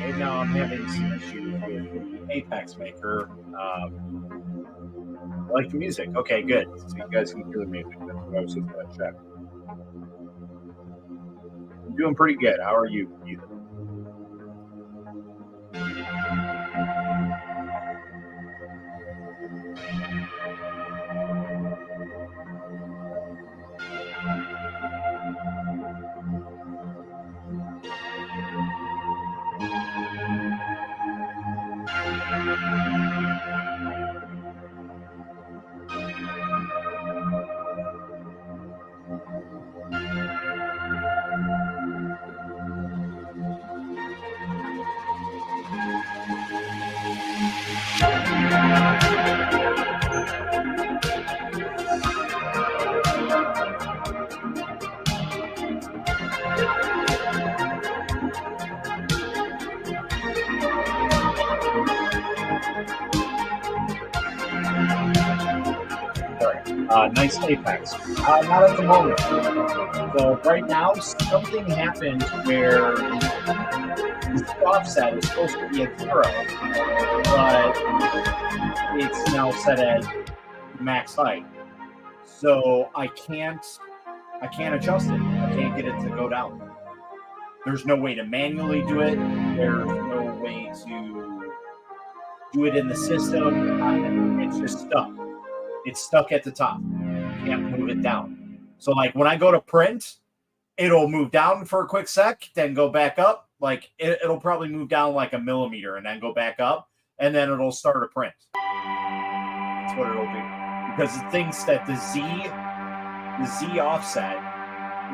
Right now I'm having some issues with Apex Maker. I like the music. Okay, good. So you guys can hear the music. That's what I was just going to check. I'm doing pretty good. How are you, Ethan? Nice Apex. Not at the moment. So right now, something happened where the offset is supposed to be at 0, but it's now set at max height. So I can't adjust it. I can't get it to go down. There's no way to manually do it. There's no way to do it in the system. It's just stuck. It's stuck at the top. You can't move it down. So like when I go to print, it'll move down for a quick sec, then go back up. Like it'll probably move down like a millimeter and then go back up, and then it'll start a print. That's what it'll do. Because it thinks that the Z offset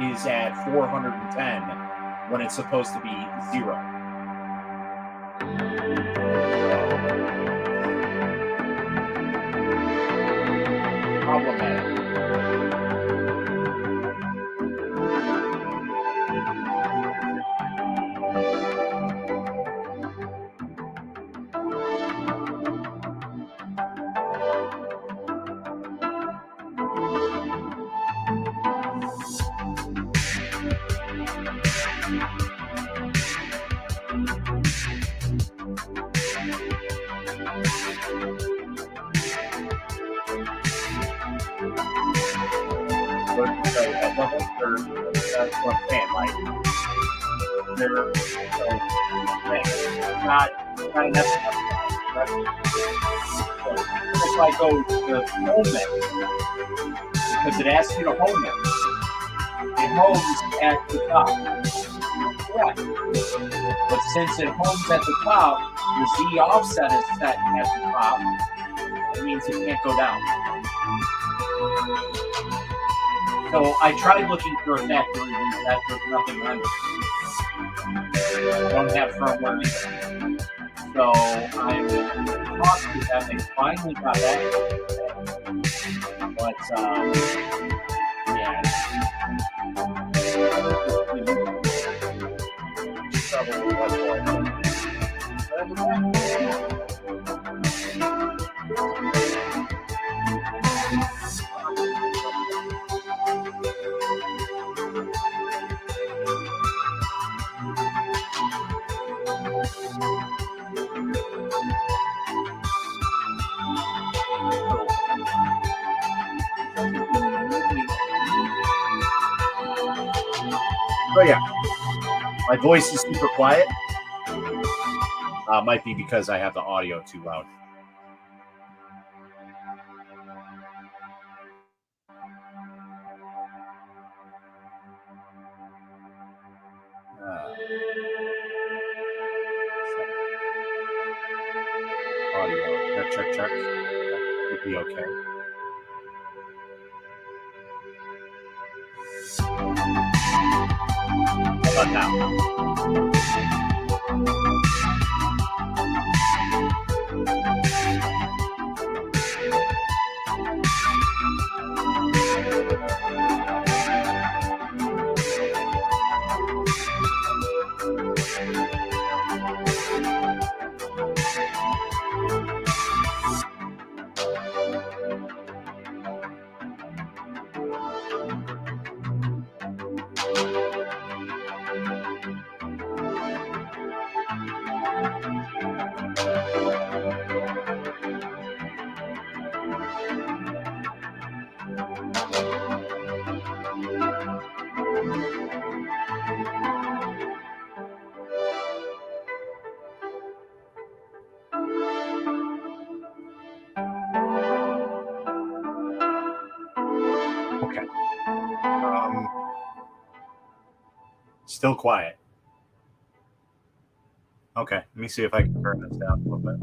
is at 410 when it's supposed to be 0. Problematic. That's what I'm saying. Like, they're not necessary. If I go to home menu, because it asks you to home it, it homes at the top. Correct. But since it homes at the top, the Z offset is set at the top. It means it can't go down. So I tried looking for a factory reset. There's nothing under. I don't have firmware either. So I'm talking to them. They finally got that. But yeah. Probably what's going Oh yeah, my voice is super quiet. Might be because I have the audio too loud. Audio, check. It'd be okay. about now? Okay. Still quiet. Okay, let me see if I can turn this down a little bit.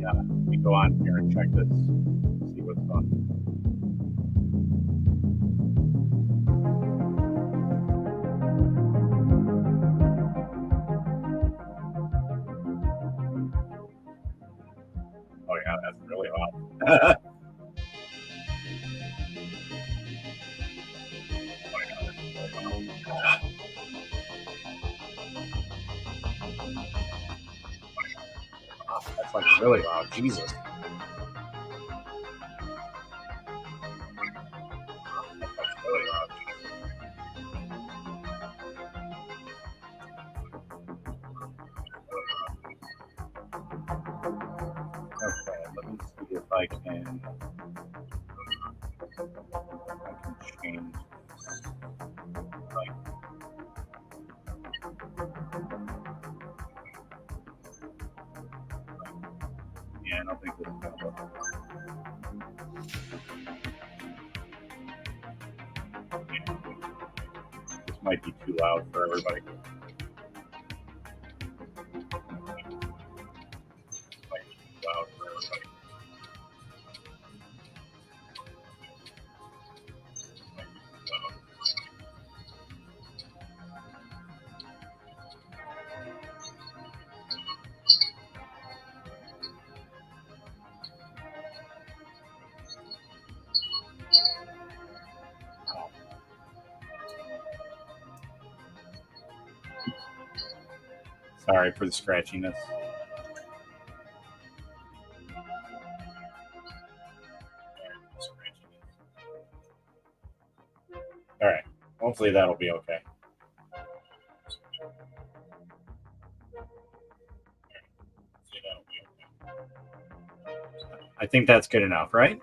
Let me go on here and check this. See what's going on. Oh yeah, that's really loud. That's like really loud. Jesus. That's really loud. Okay, let me see if I can change this. Like, yeah, I don't think this is gonna work. This might be too loud for everybody. Sorry for the scratchiness. All right. Hopefully that'll be okay. I think that's good enough, right?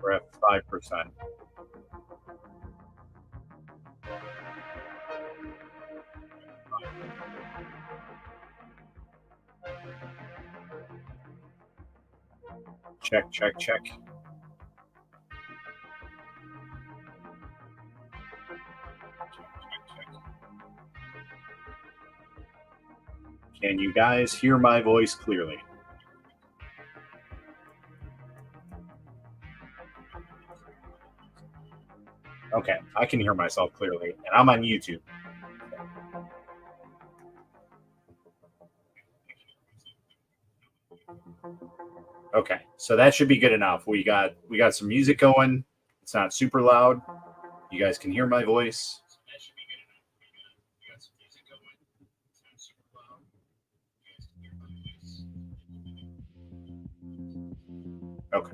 We're at 5%. Check, check, check. Can you guys hear my voice clearly? Okay, I can hear myself clearly, and I'm on YouTube. Okay, so that should be good enough. We got some music going. It's not super loud. You guys can hear my voice. Okay.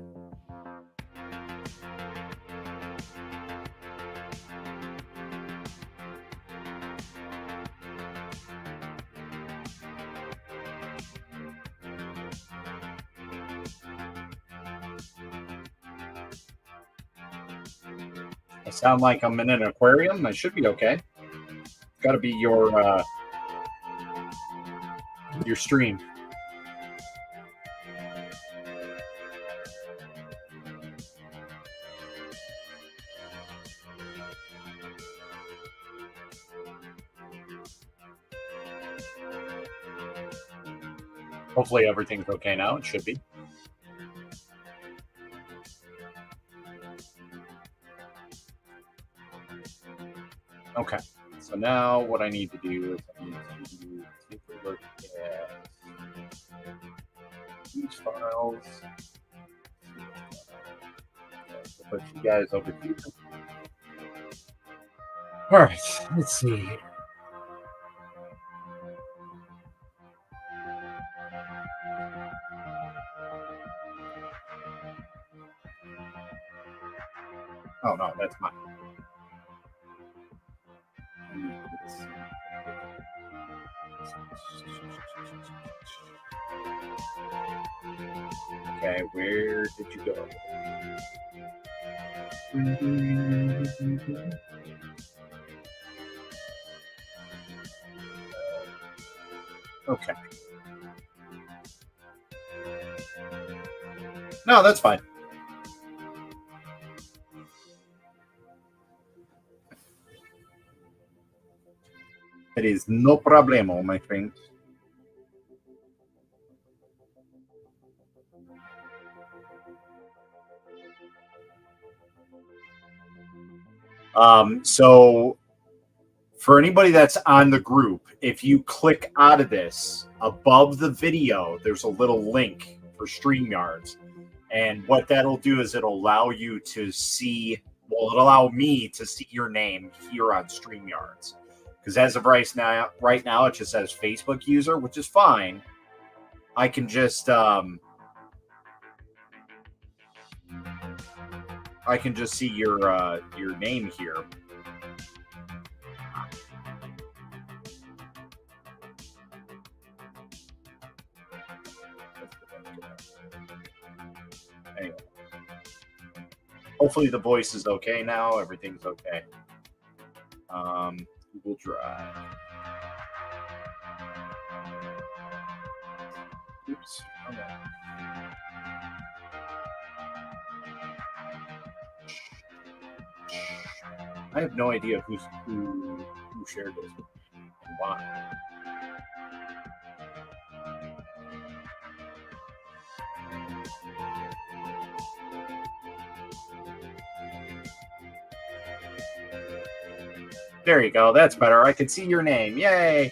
I sound like I'm in an aquarium. I should be okay. It's got to be your stream. Hopefully everything's okay now. It should be. Okay. So now what I need to do is I need to take a look at these files. I'll put you guys over here. All right. Let's see. Oh no, that's mine. Okay, where did you go? Okay. No, that's fine. It is no problemo, my friend. So for anybody that's on the group, if you click out of this, above the video, there's a little link for StreamYards. And what that'll do is it'll allow you to see, well, it'll allow me to see your name here on StreamYards. Because as of right now, it just says Facebook user, which is fine. I can just see your name here. Anyway. Hopefully the voice is okay now. Everything's okay. Google Drive. Oops. Okay. I have no idea who shared this and why. There you go. That's better. I can see your name. Yay!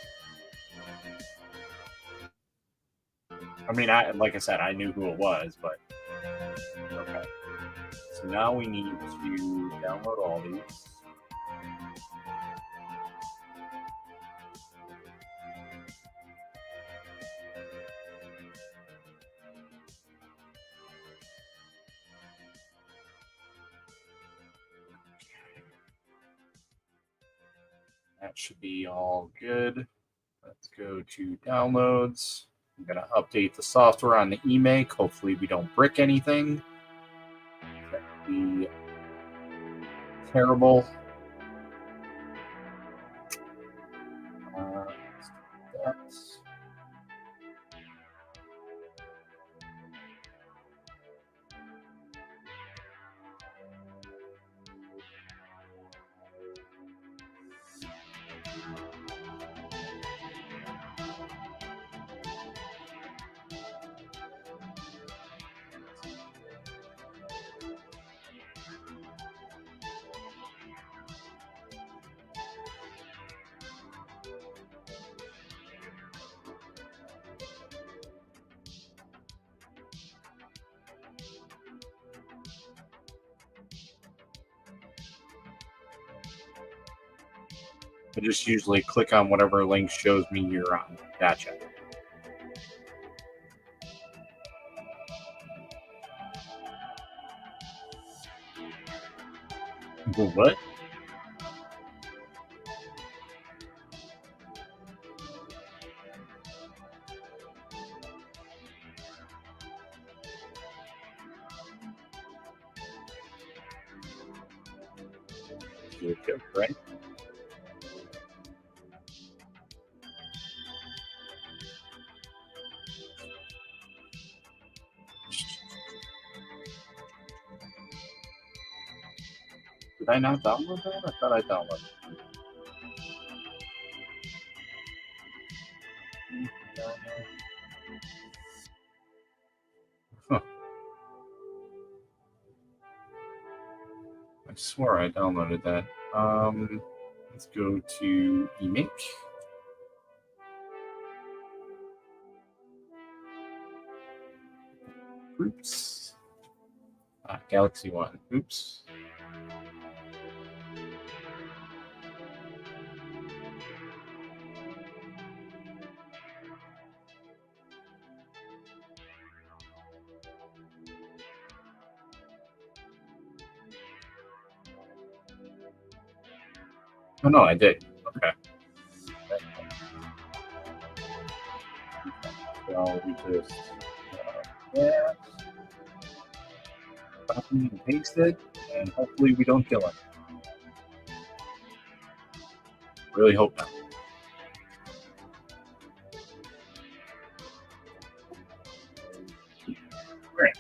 I mean, like I said, I knew who it was, but okay. So now we need to download all these. That should be all good. Let's go to downloads. I'm going to update the software on the eMake. Hopefully we don't brick anything. That would be terrible. That's I just usually click on whatever link shows me you're on. Gotcha. What? YouTube, right? Did I not download that? I thought I downloaded it. swore I downloaded that. Let's go to eMake. Oops. Galaxy One. Oops. Oh, no, I did. Okay. So we just copy and paste it, and hopefully we don't kill it. Really hope not. Great.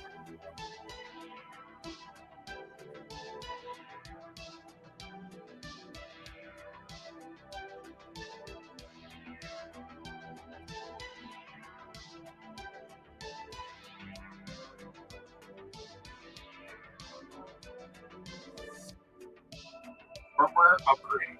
Firmware upgrade.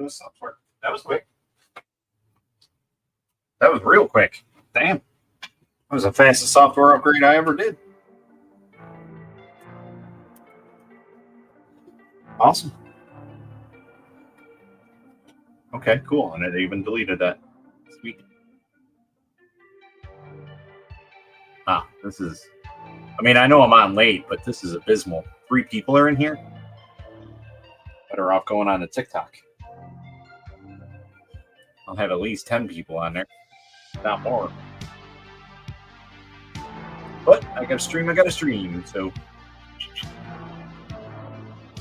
Software. That was quick. That was real quick. Damn. That was the fastest software upgrade I ever did. Awesome. Okay, cool. And it even deleted that. Sweet. This is... I mean, I know I'm on late, but this is abysmal. 3 people are in here. Better off going on to TikTok. I'll have at least 10 people on there. Not more. But I gotta stream, so.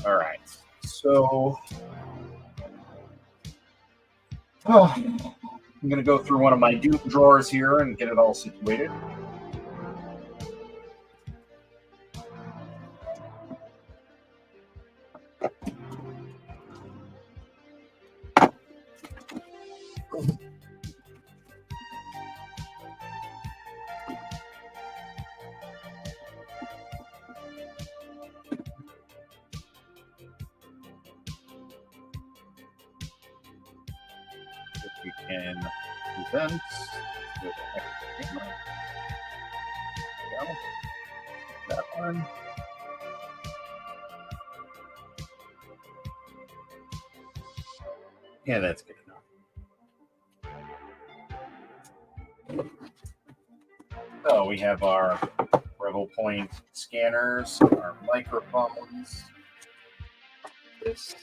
Alright. So I'm gonna go through one of my Doom drawers here and get it all situated. We can present with the camera. There we go. That one. Yeah, that's good enough. So we have our RevoPoint scanners, our microphones. This.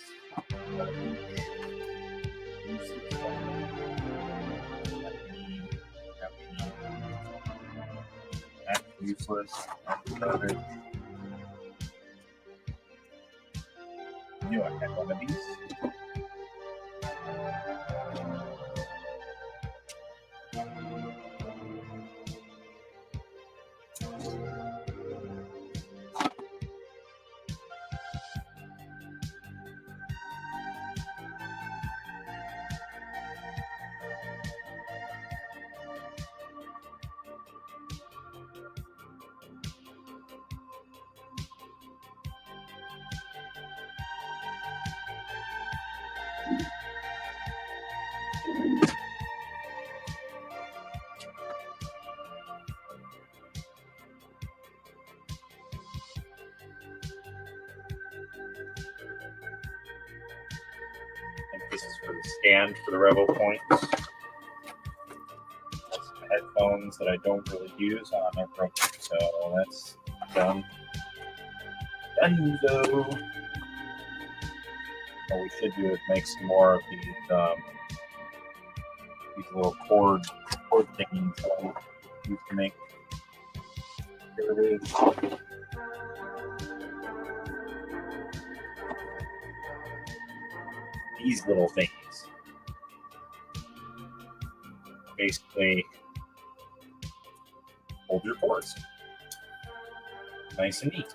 Useless. Knew I had one of these. This is for the stand for the RevoPoint. Headphones that I don't really use. They're broken, so that's done. Benzo. What we should do is make some more of these little cord thingies that I used to make. Here it is. These little things. Basically, hold your cords. Nice and neat.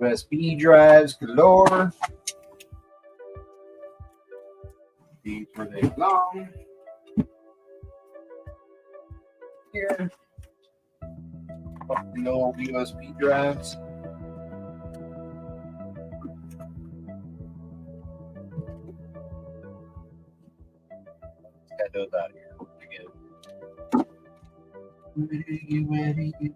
USB drives galore. These where they belong. Here. The old USB drives. Get those out of here. Where do you go?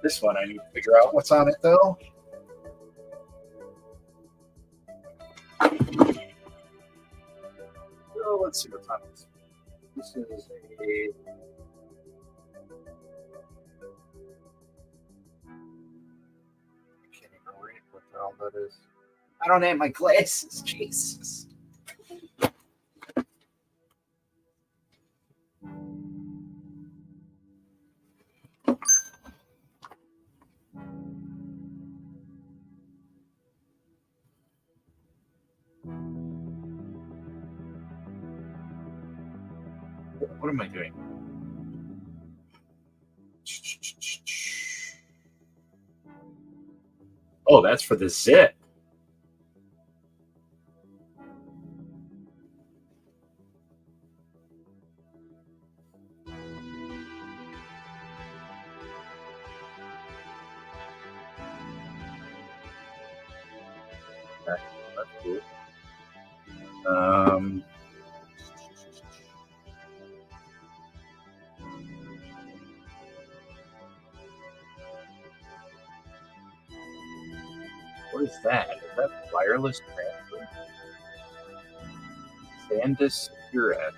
This one I need to figure out what's on it though. So let's see what's on this. This is a I can't even read what the hell that is. I don't have my glasses, Jesus. What am I doing? Oh, that's for the zip. That's cool. What is that? Is that wireless transfer? SanDisk Secure App.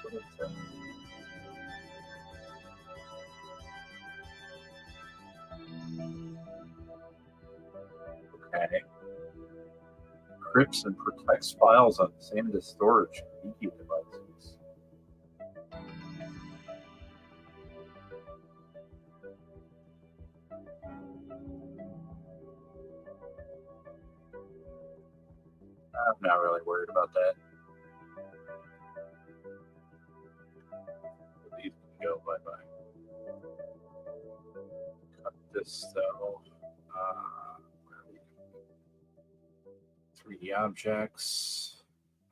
What is that? Okay. Encrypts and protects files on SanDisk storage media devices. I'm not really worried about that. These can go bye-bye. Cut this though. 3D objects.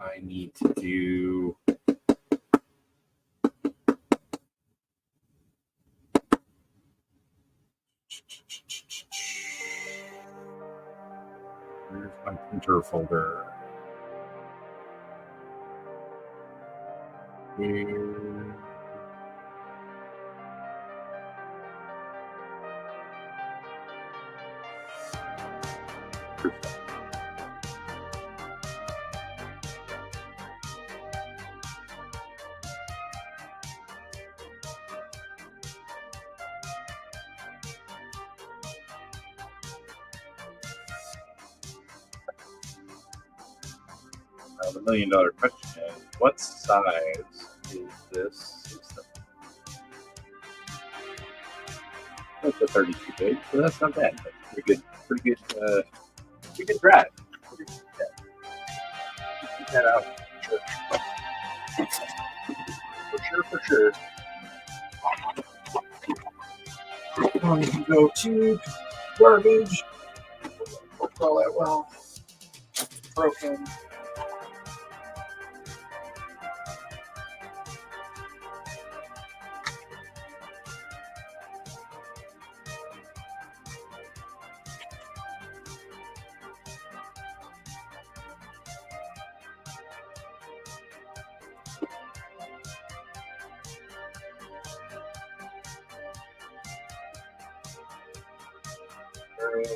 I need to do where's my printer folder? Here. The $1 million question is, what size is this system? That's a 32 gig, so that's not bad. That's pretty good drive. Pretty good drive. Keep that out. For sure. Going to go to garbage. Worked all that well. Broken. Very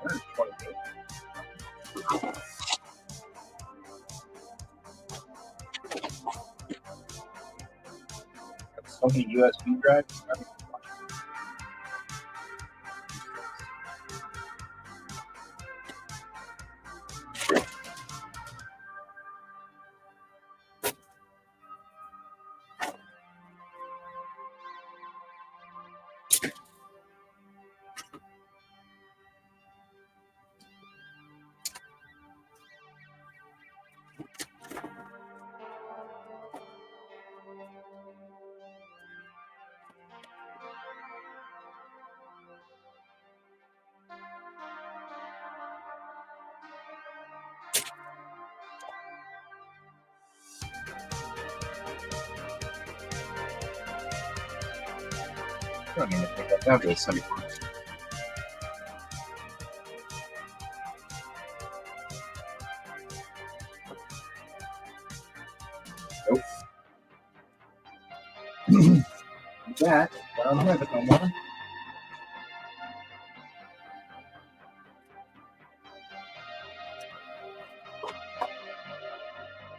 128. So many USB drives. I don't even think I have this anymore. Nope. That, I don't have it no more.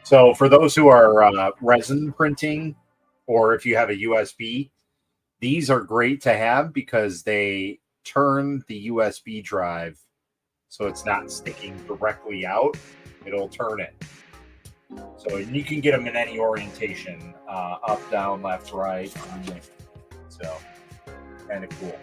So for those who are resin printing, or if you have a USB, these are great to have because they turn the USB drive so it's not sticking directly out. It'll turn it. So you can get them in any orientation, up, down, left, right. So kind of cool.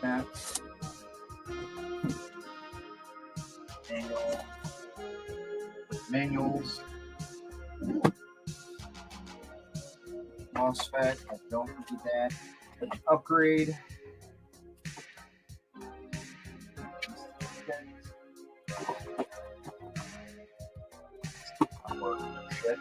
That. Manuals. MOSFET. I don't need that. Upgrade. Shit.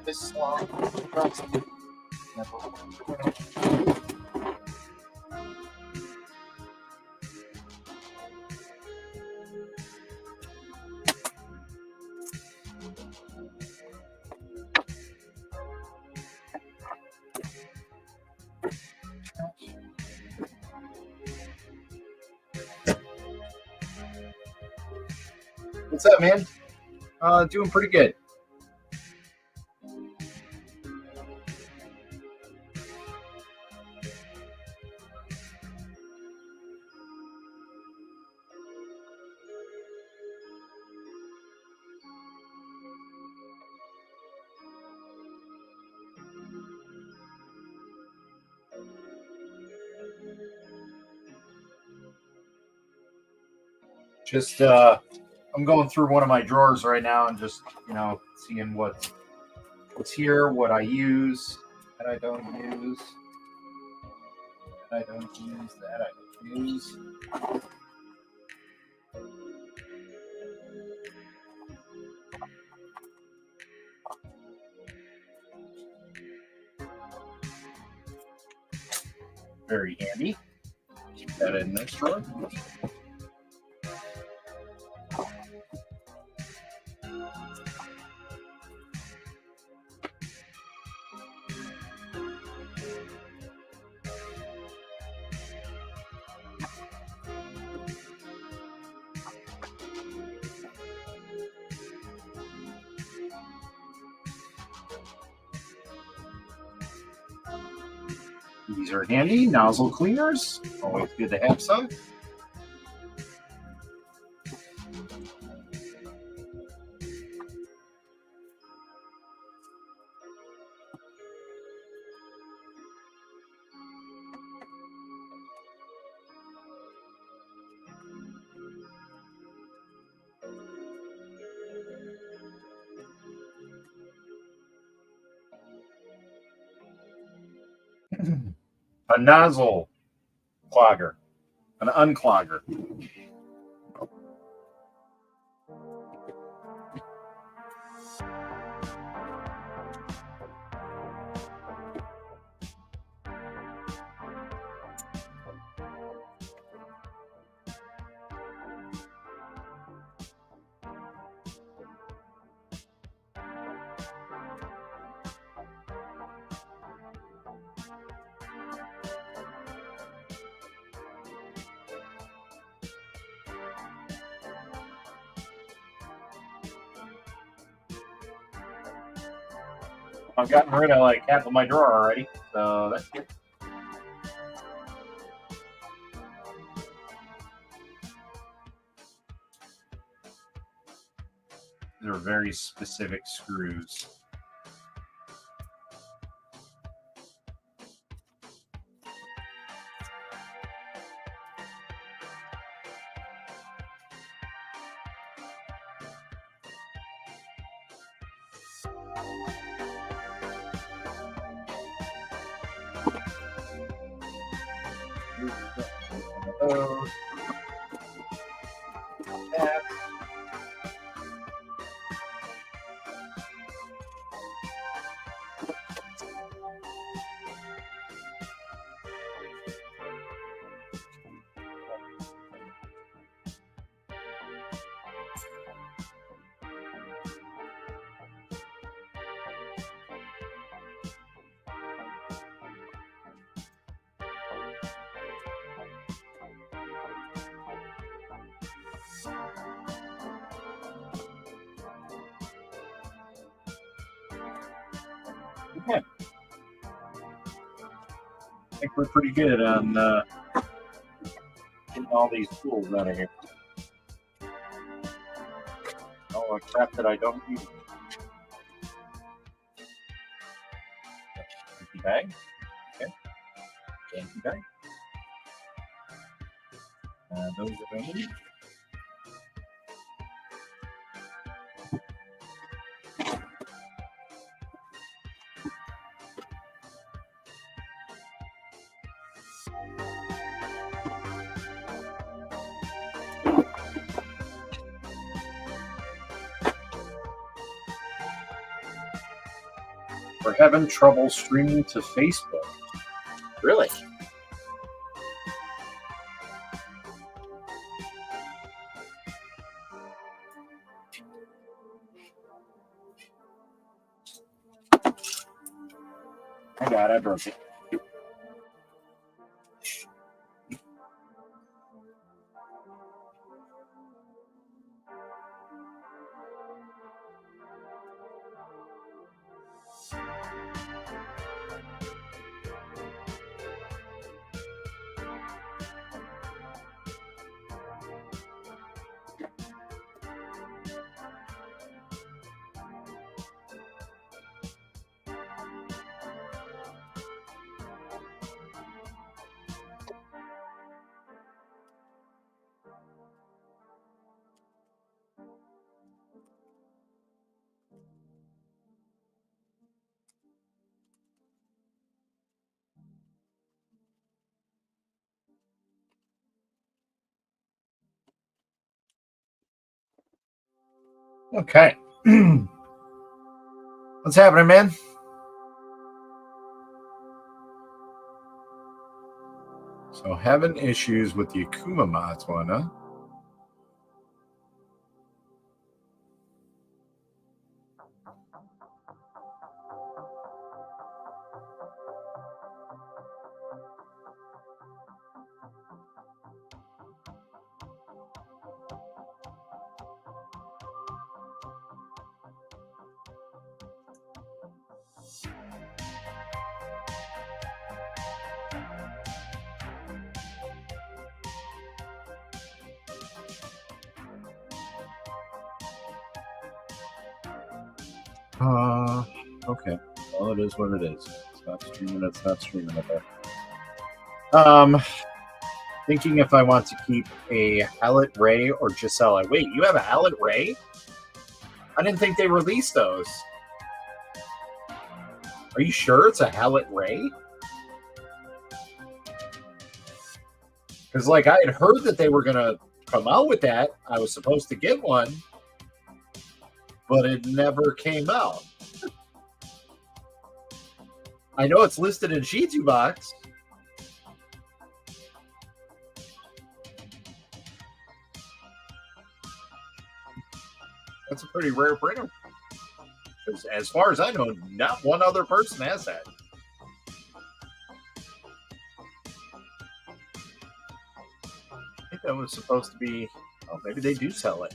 This long. What's up, man? Doing pretty good. Just I'm going through one of my drawers right now and just, seeing what's here, what I use, that I don't use, that I don't use, that I don't use. Very handy. Keep that in this drawer. These are handy nozzle cleaners. Always good to have some. A nozzle clogger, an unclogger. I've gotten rid of like half of my drawer already, so that's good. These are very specific screws. Those. That. Okay. I think we're pretty good on getting all these tools out of here. All the crap that I don't use. Empty bag. Okay. Empty bag. Those that I need. We're having trouble streaming to Facebook. Really? My God, I broke it. Okay. What's happening, man? So having issues with the Akuma mods one, huh? Okay. Well, it is what it is. It's not streaming. It's not streaming up there. Thinking if I want to keep a Hallett Ray or Gisela. Wait, you have a Hallett Ray? I didn't think they released those. Are you sure it's a Hallett Ray? Because, like, I had heard that they were going to come out with that. I was supposed to get one, but it never came out. I know it's listed in Shizu Box. That's a pretty rare printer. Because as far as I know, not one other person has that. I think that was supposed to be... Oh, maybe they do sell it.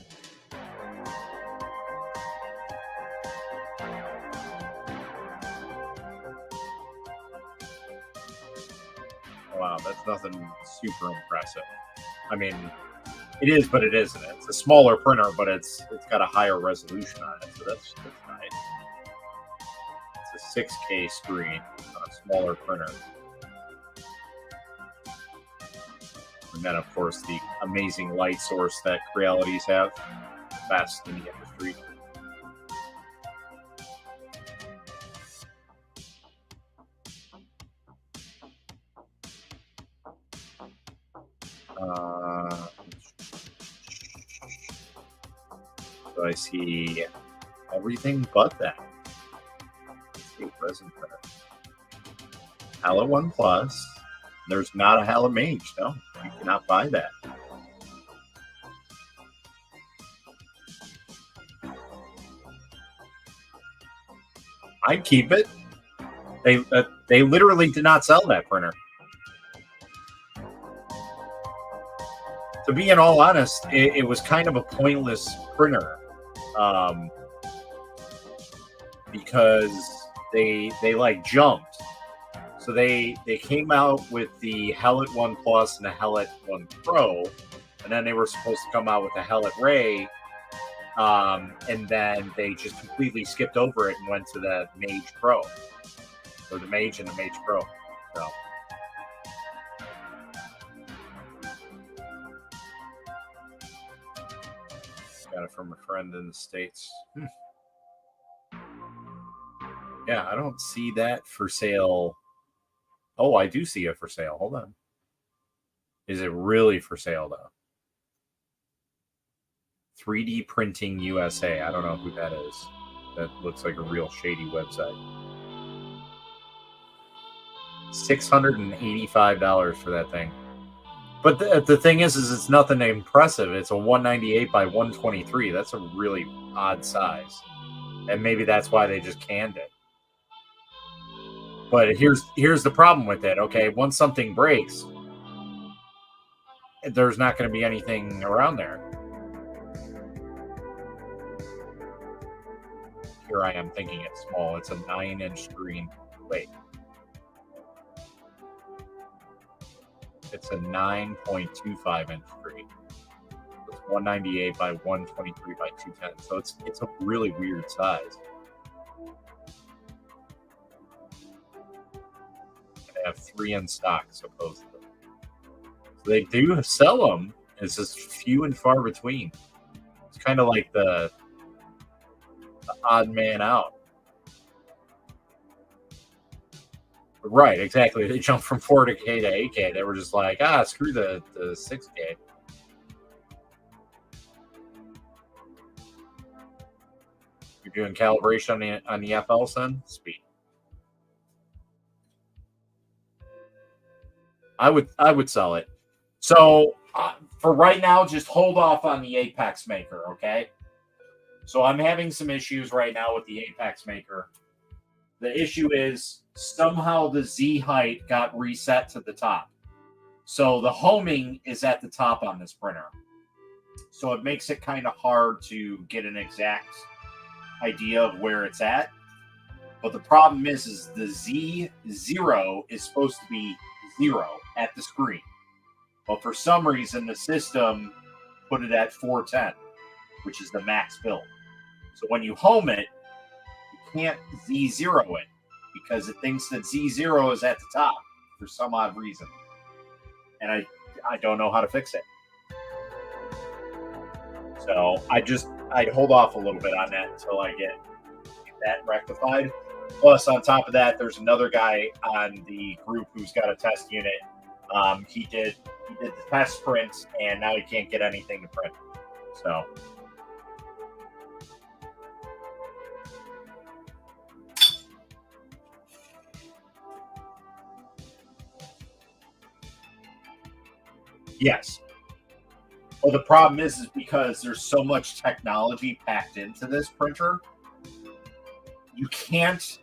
Wow, that's nothing super impressive. I mean... It is, but it isn't. It's a smaller printer, but it's got a higher resolution on it, so that's nice. It's a 6K screen on a smaller printer. And then, of course, the amazing light source that Crealities have. Best in the industry. So I see everything but that. Resin printer. Hallett One Plus. There's not a Hallett Mage. No, you cannot buy that. I'd keep it. They literally did not sell that printer. To be in all honest, it was kind of a pointless printer. Because they like jumped. So they came out with the Hallett One Plus and the Hallett One Pro, and then they were supposed to come out with the Hallett Ray, and then they just completely skipped over it and went to the Mage Pro, or the Mage and the Mage Pro. So. Got it from a friend in the States. Yeah, I don't see that for sale. Oh, I do see it for sale. Hold on. Is it really for sale, though? 3D Printing USA. I don't know who that is. That looks like a real shady website. $685 for that thing. But the thing is it's nothing impressive. It's a 198 by 123. That's a really odd size. And maybe that's why they just canned it. But here's the problem with it. Okay, once something breaks, there's not going to be anything around there. Here I am thinking it's small. It's a 9-inch screen. Wait. It's a 9.25-inch screen. It's 198 by 123 by 210. So it's a really weird size. They have 3 in stock, supposedly. So they do sell them. It's just few and far between. It's kind of like the odd man out. Right, exactly. They jumped from 4K to 8K. They were just like, screw the 6K. You're doing calibration on the FL, son? Speed. I would sell it. So for right now, just hold off on the Apex Maker, okay? So I'm having some issues right now with the Apex Maker. The issue is somehow the Z height got reset to the top. So the homing is at the top on this printer. So it makes it kind of hard to get an exact idea of where it's at. But the problem is the Z0 is supposed to be 0 at the screen. But for some reason, the system put it at 410, which is the max build. So when you home it, can't Z0 it because it thinks that Z0 is at the top for some odd reason. And I don't know how to fix it. So I'd hold off a little bit on that until I get that rectified. Plus, on top of that, there's another guy on the group who's got a test unit. He did the test prints, and now he can't get anything to print. So. Yes. Well, the problem is because there's so much technology packed into this printer. You can't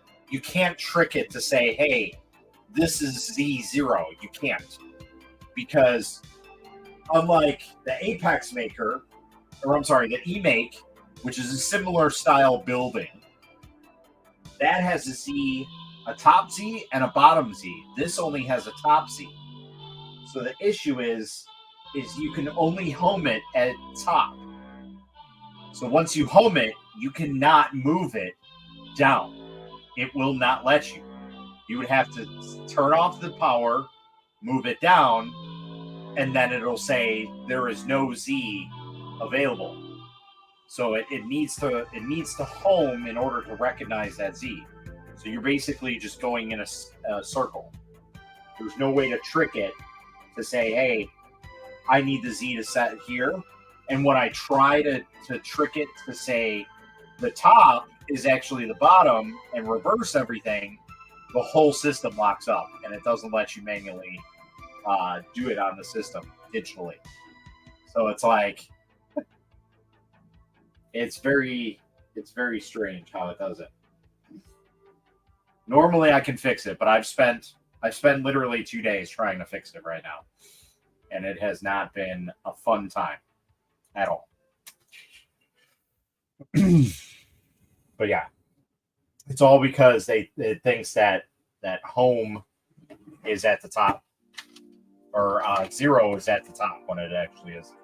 trick it to say, hey, this is Z0. You can't. Because unlike the Apex Maker, or I'm sorry, the eMake, which is a similar style building, that has a Z, a top Z, and a bottom Z. This only has a top Z. So the issue is you can only home it at top. So once you home it, you cannot move it down. It will not let you. You would have to turn off the power, move it down, and then it'll say there is no Z available. So it needs to home in order to recognize that Z. So you're basically just going in a circle. There's no way to trick it to say, hey, I need the Z to set here. And when I try to trick it to say the top is actually the bottom and reverse everything, the whole system locks up and it doesn't let you manually do it on the system digitally. So it's like, it's very strange how it does it. Normally I can fix it, but I've spent literally 2 days trying to fix it right now. And it has not been a fun time at all. But yeah, it's all because it thinks that home is at the top, or 0 is at the top when it actually is.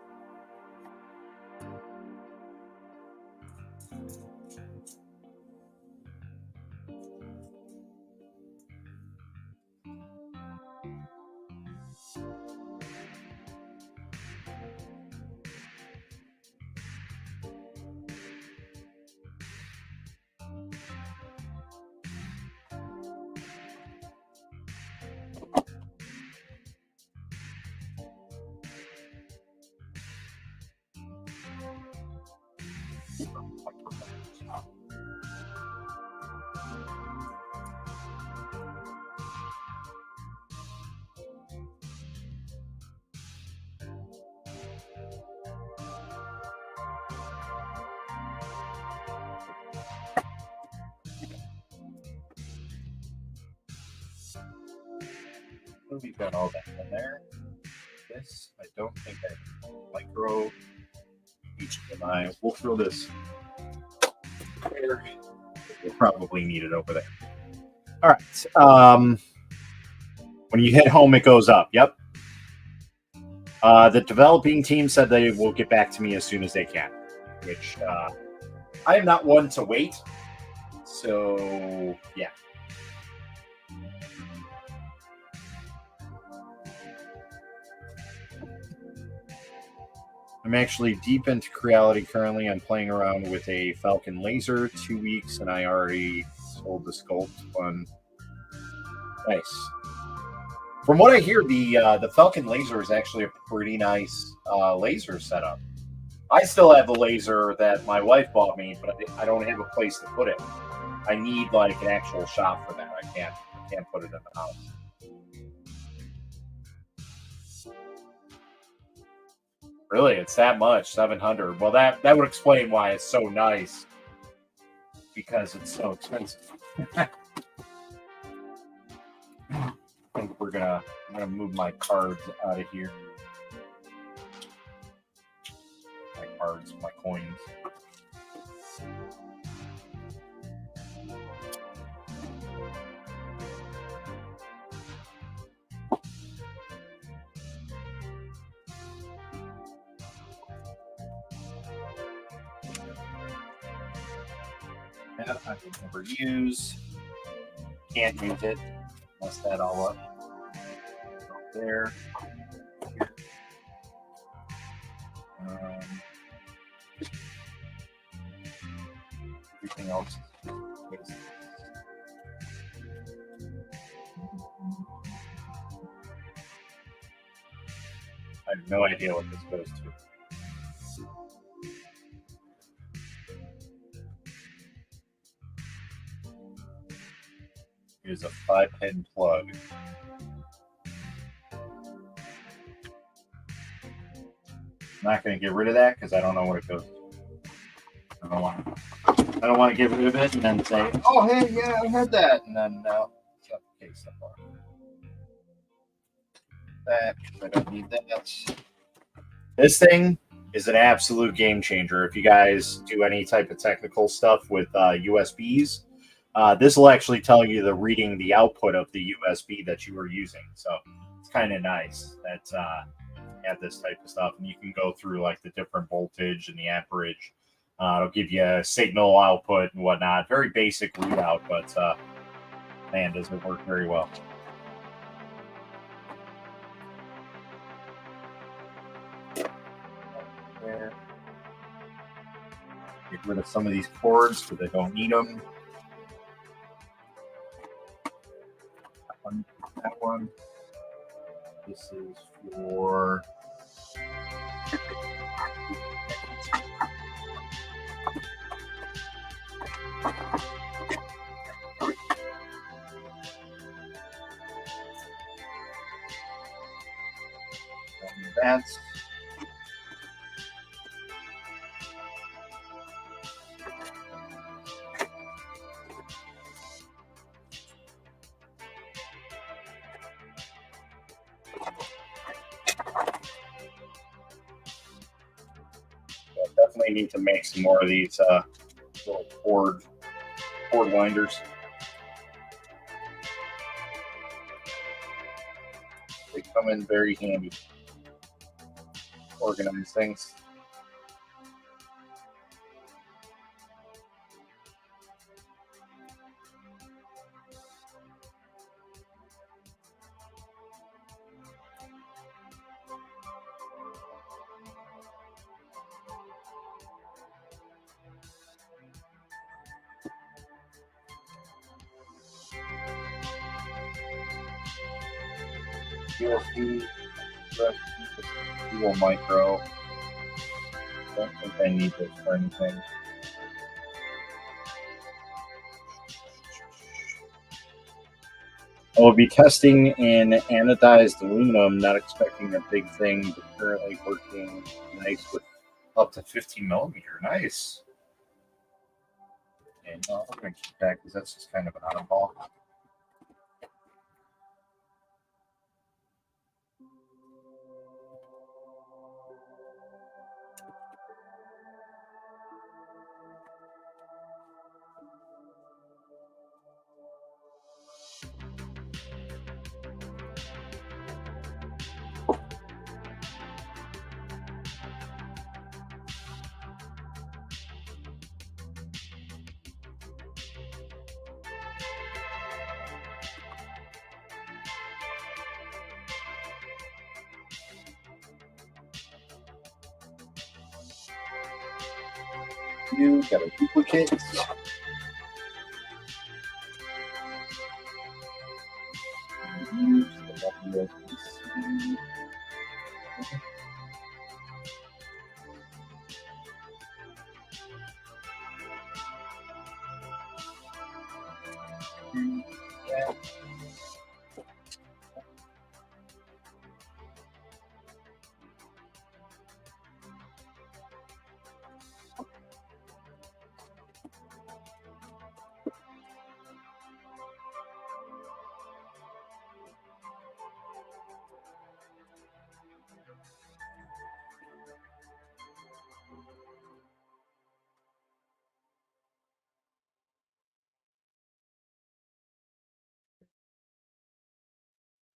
We've got all that in there. This, I don't think I micro HDMI. We'll throw this there. We'll probably need it over there. All right. When you hit home, it goes up. Yep. The developing team said they will get back to me as soon as they can, which I am not one to wait. So, yeah. I'm actually deep into Creality currently. I'm playing around with a Falcon Laser 2 weeks, and I already sold the sculpt one. Nice. From what I hear, the Falcon Laser is actually a pretty nice laser setup. I still have the laser that my wife bought me, but I don't have a place to put it. I need like an actual shop for that. I can't put it in the house. Really, it's that much, 700. Well, that would explain why it's so nice, because it's so expensive. I think I'm gonna move my cards out of here. My cards, my coins. that I can never use. Can't use it. Mess that all up. There. Here. Everything else is I have no idea what this goes to. Here's a 5-pin plug. I'm not going to get rid of that because I don't know what it goes to. I don't want to get rid of it and then say, "Oh, hey, yeah, I had that," and then no, it's not the case so far. That I don't need that. This thing is an absolute game changer. If you guys do any type of technical stuff with USBs, this will actually tell you the output of the USB that you were using. So it's kind of nice that have this type of stuff, and you can go through like the different voltage and the amperage. It'll give you a signal output and whatnot. Very basic readout, but man, does it work very well. There. Get rid of some of these cords because I don't need them. That one. This is for that's definitely need to make some more of these little cord winders. They come in very handy. Organize things. USB, dual micro. Don't think I need this for anything. I will be testing in anodized aluminum, not expecting a big thing, but currently working nice with up to 15 millimeter. Nice. And I'm going to keep that because that's just kind of an oddball. You got a duplicate.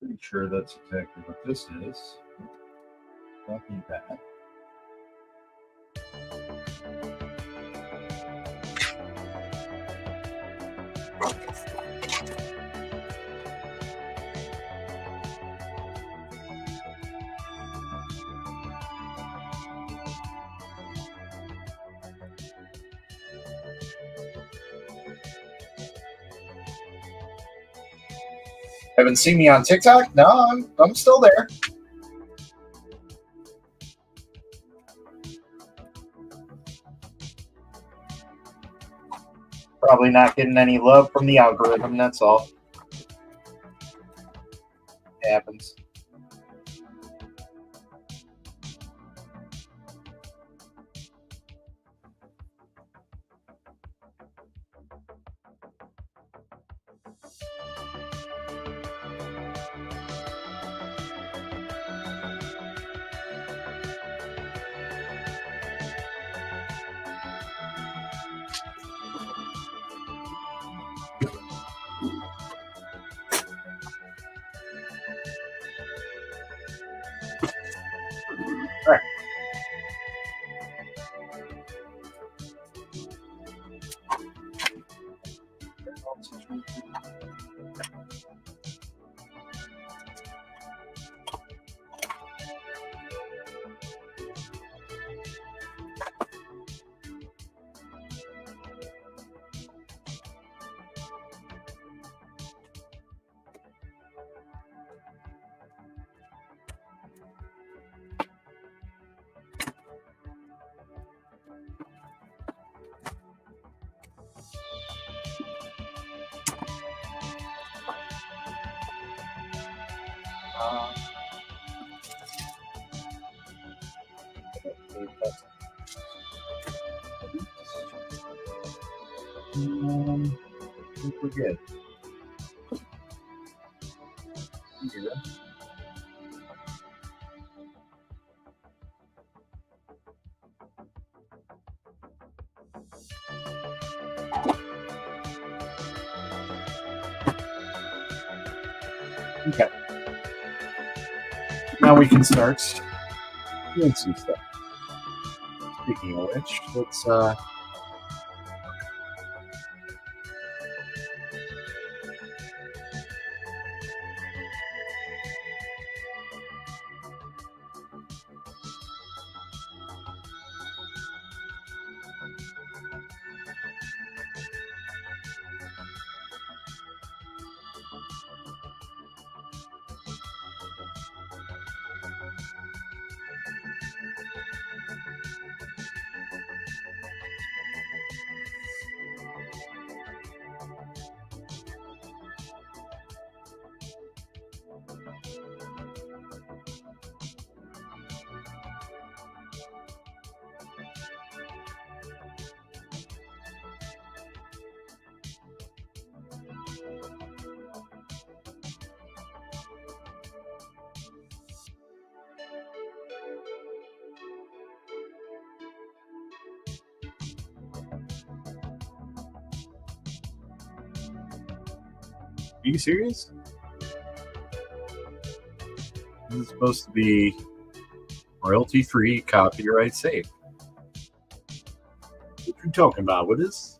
Pretty sure that's exactly what this is. Don't need that. Haven't seen me on TikTok? No, I'm still there. Probably not getting any love from the algorithm, that's all. It happens. Right. I think we're good. Yeah. Okay. Now we can start doing some stuff. Speaking of which, let's Are you serious? This is supposed to be royalty free, copyright safe. What are you talking about? What is?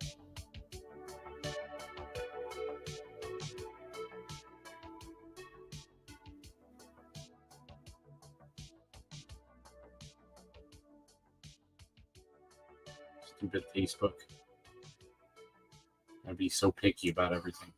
Stupid Facebook. I'd be so picky about everything.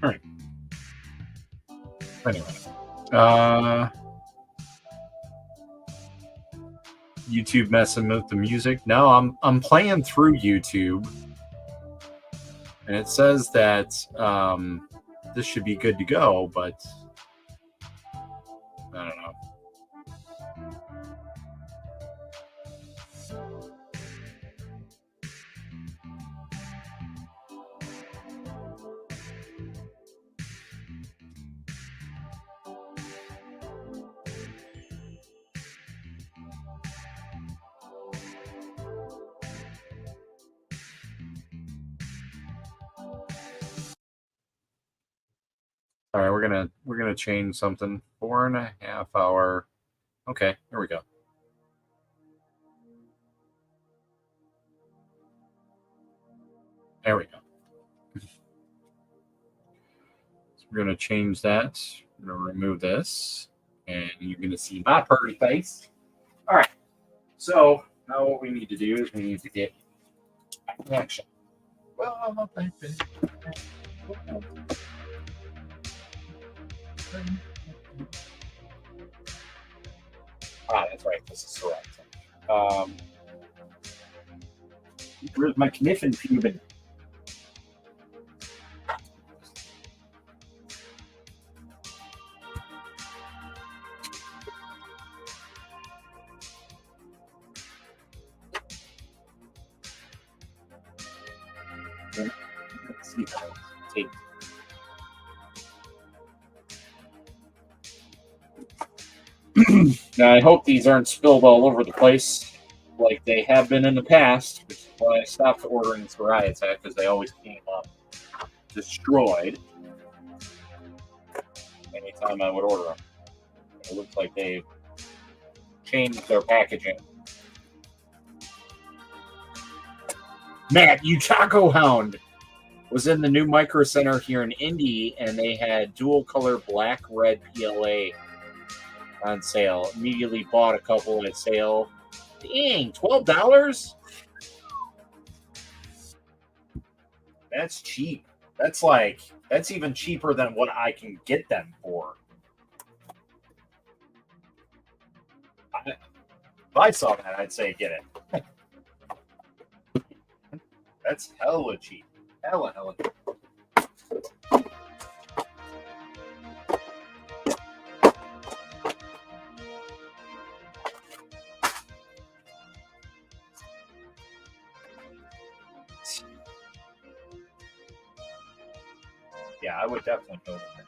All right. Anyway, YouTube messing with the music. No, I'm playing through YouTube, and it says that this should be good to go, but I don't know. All right, we're gonna change something. 4.5 hour. Okay, there we go. There we go. So we're gonna change that. We're gonna remove this, and you're gonna see my pretty face. All right. So now what we need to do is we need to get action. Well, that's right. This is correct. Where's my Kniffen Cuban? Let's see. Take. Now, I hope these aren't spilled all over the place like they have been in the past, which is why I stopped ordering Soraya Tech, because they always came up destroyed anytime I would order them. It looks like they've changed their packaging. Matt, you Chaco Hound was in the new Micro Center here in Indy, and they had dual color black red PLA on sale. Immediately bought a couple at sale. Dang, $12? That's cheap. That's even cheaper than what I can get them for. If I saw that, I'd say get it. That's hella cheap. Hella cheap. Yeah, I would definitely go there.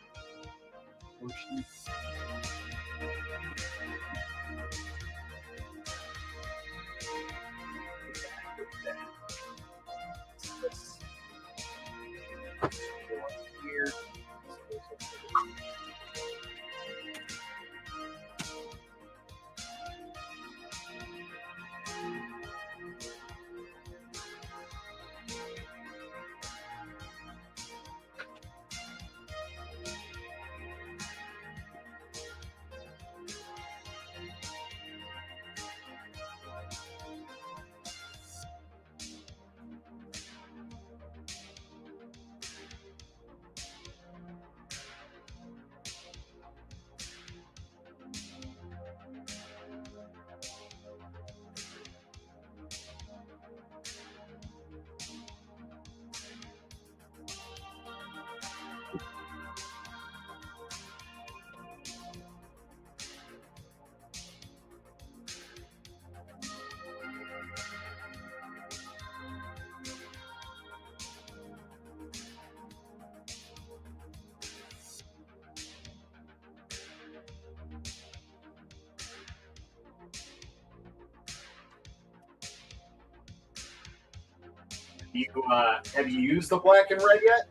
Have you used the black and red yet?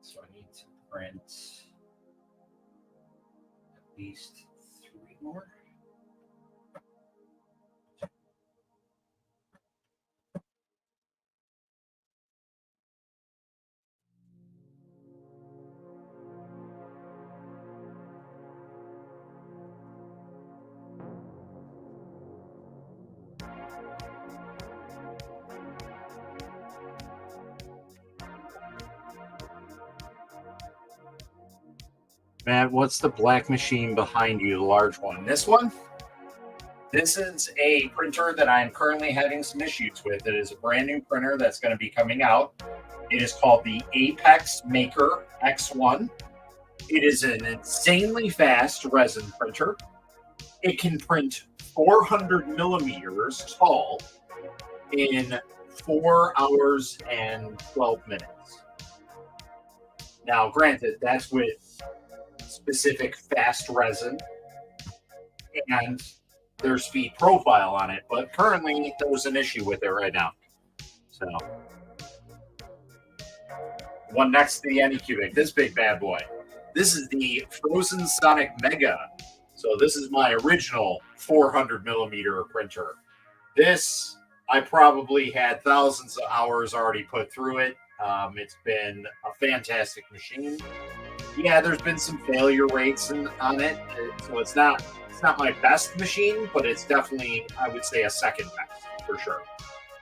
So I need to print at least 3 more. Matt, what's the black machine behind you, the large one? This one? This is a printer that I'm currently having some issues with. It is a brand new printer that's going to be coming out. It is called the Apex Maker X1. It is an insanely fast resin printer. It can print 400 millimeters tall in 4 hours and 12 minutes. Now, granted, that's with specific fast resin and their speed profile on it, but currently there's an issue with it right now. So, one next to the Anycubic, this big bad boy. This is the Frozen Sonic Mega. So this is my original 400 millimeter printer. This, I probably had thousands of hours already put through it. It's been a fantastic machine. Yeah, there's been some failure rates on it, so it's not my best machine, but it's definitely, I would say, a second best for sure.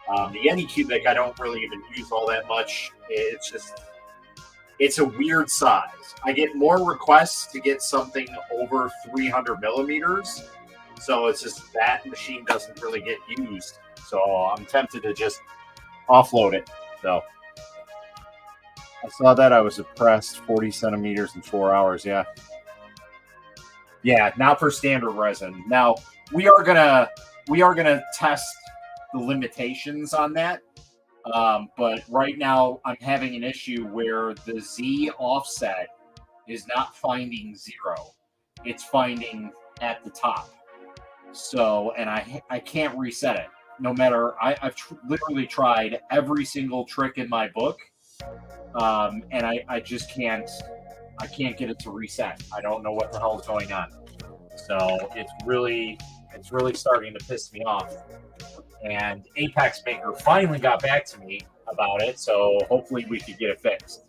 The Anycubic, I don't really even use all that much. It's a weird size. I get more requests to get something over 300 millimeters, so it's just that machine doesn't really get used. So I'm tempted to just offload it. So I saw that. I was impressed. 40 centimeters in 4 hours. Yeah. Yeah, not for standard resin. Now we are gonna test the limitations on that. But right now I'm having an issue where the Z offset is not finding 0. It's finding at the top. So, and I can't reset it. No matter, I've literally tried every single trick in my book. And I just can't get it to reset. I don't know what the hell is going on. So it's really starting to piss me off. And Apex Maker finally got back to me about it, so hopefully we could get it fixed.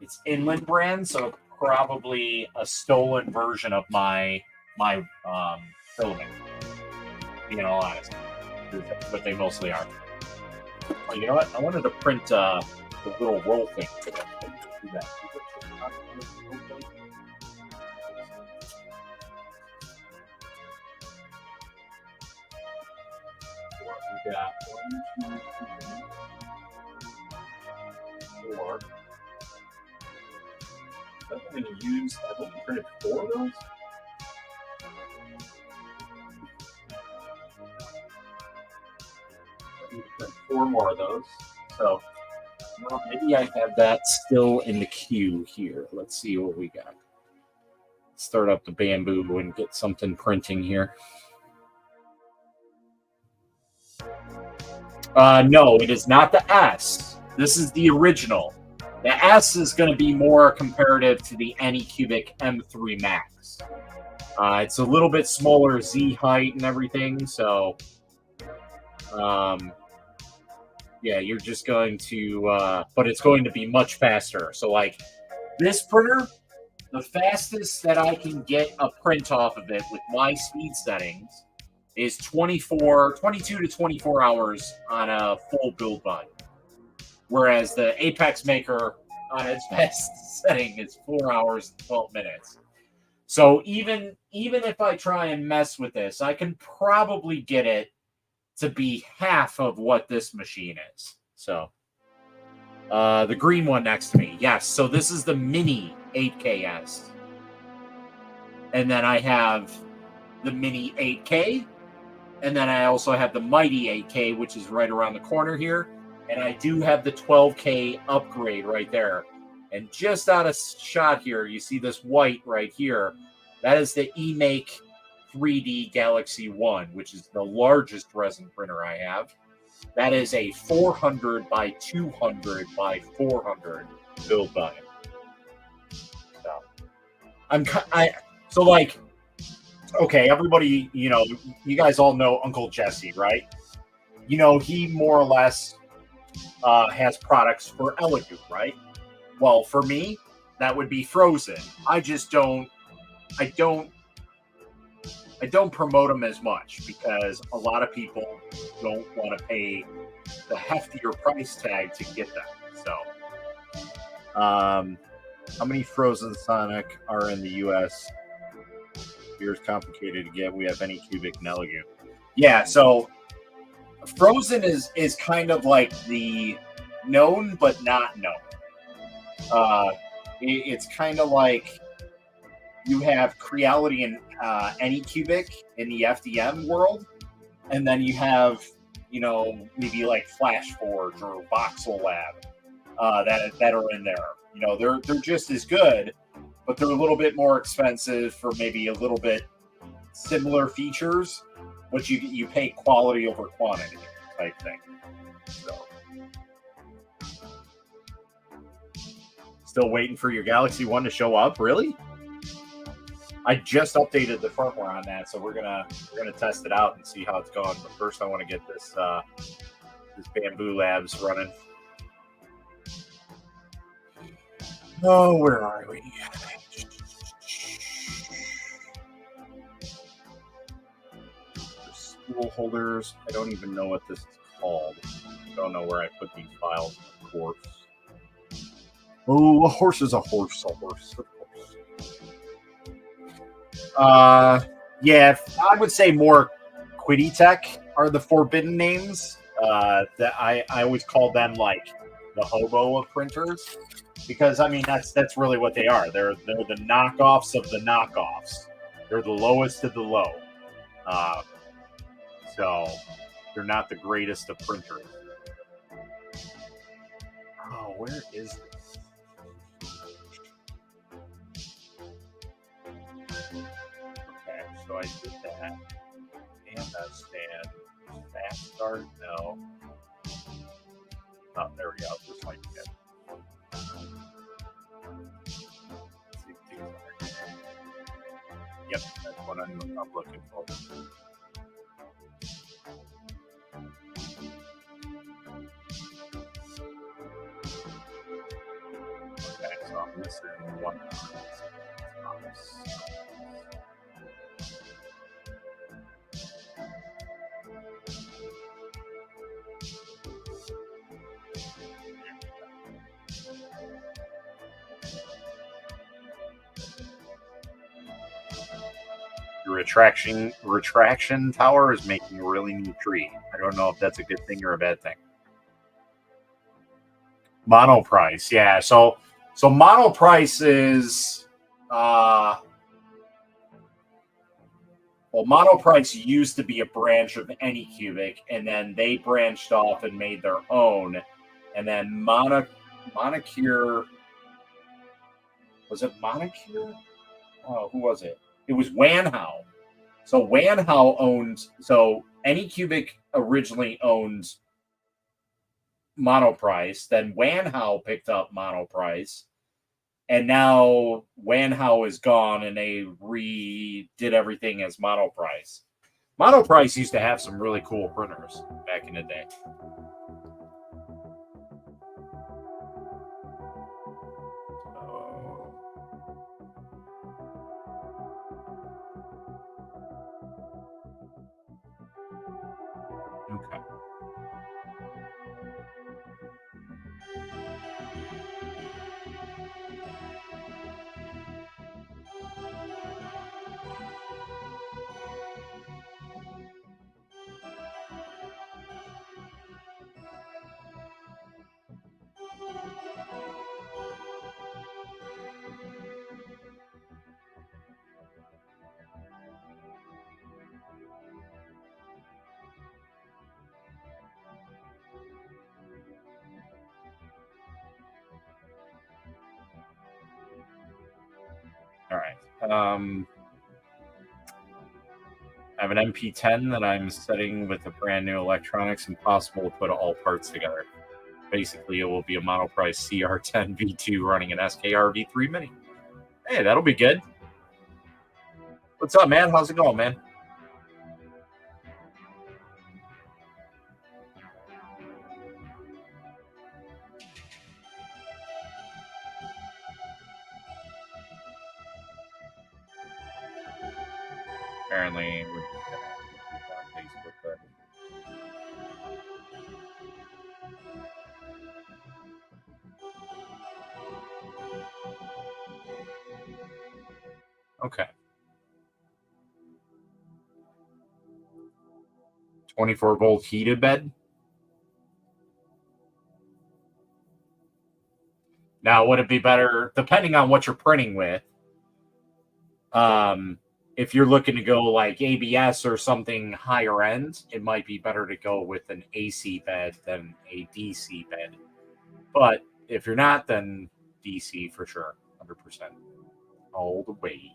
It's Inland brand, so probably a stolen version of my filament. Being all honest, but they mostly are. Oh, you know what? I wanted to print the little roll thing for them. Do that. We got 1, 2, 3, 4. I'm going to use. I think we printed 4 of those. Print 4 more of those. So well, maybe I have that still in the queue here. Let's see what we got. Start up the Bamboo and get something printing here. No, it is not the S. This is the original. The S is going to be more comparative to the Anycubic M3 Max. It's a little bit smaller Z height and everything, so yeah, you're just going to, but it's going to be much faster. So like this printer, the fastest that I can get a print off of it with my speed settings is 22 to 24 hours on a full build volume. Whereas the Apex Maker on its best setting is 4 hours and 12 minutes. So even if I try and mess with this, I can probably get it to be half of what this machine is. So the green one next to me. Yes, so this is the Mini 8KS. And then I have the Mini 8K. And then I also have the Mighty 8K, which is right around the corner here. And I do have the 12K upgrade right there. And just out of shot here, you see this white right here. That is the eMake 3D Galaxy One, which is the largest resin printer I have. That is a 400 by 200 by 400 build volume. So like, okay, everybody, you guys all know Uncle Jesse, right? He more or less has products for Elegoo, right? Well, for me, that would be Frozen. I don't promote them as much because a lot of people don't want to pay the heftier price tag to get them. So, how many Frozen Sonic are in the U.S.? Here's complicated to get. We have Anycubic and Elegoo. Yeah, so Frozen is kind of like the known but not known. It's kind of like you have Creality and Anycubic in the FDM world, and then you have maybe like FlashForge or Voxel Lab that are in there. They're just as good, but they're a little bit more expensive for maybe a little bit similar features, but you pay quality over quantity type thing. So, still waiting for your Galaxy One to show up? Really? I just updated the firmware on that, so we're gonna test it out and see how it's going. But first, I want to get this Bamboo Labs running. Oh, where are we? Spool holders. I don't even know what this is called. I don't know where I put these files. Of course. Oh, a horse is a horse. A horse. Yeah, I would say more Quiditech are the forbidden names. That I always call them like the hobo of printers, because I mean that's really what they are. They're the knockoffs of the knockoffs. They're the lowest of the low. So they're not the greatest of printers. Oh, where is this? Okay, so I did that. And that stand. Fast start? No. Oh, there we go. This might be good. Yep, that's what I'm looking for. Okay, so I'm missing one. Your retraction tower is making a really neat tree. I don't know if that's a good thing or a bad thing. Monoprice, yeah. So Monoprice is Monoprice used to be a branch of Anycubic, and then they branched off and made their own. And then Monocular, was it Monocular? Oh, who was it? It was Wanhao. So Wanhao owned. So Anycubic originally owned Monoprice. Then Wanhao picked up Monoprice, and now Wanhao is gone, and they redid everything as Monoprice. Monoprice used to have some really cool printers back in the day. Okay. All right. I have an MP10 that I'm setting with a brand new electronics, impossible to put all parts together. Basically, it will be a Monoprice CR10 V2 running an SKR V3 Mini. Hey, that'll be good. What's up, man? How's it going, man? Apparently, we're just gonna on Facebook there. Okay. 24-volt heated bed. Now, would it be better, depending on what you're printing with? if you're looking to go like ABS or something higher end, it might be better to go with an AC bed than a DC bed. But if you're not, then DC for sure, 100%, all the way.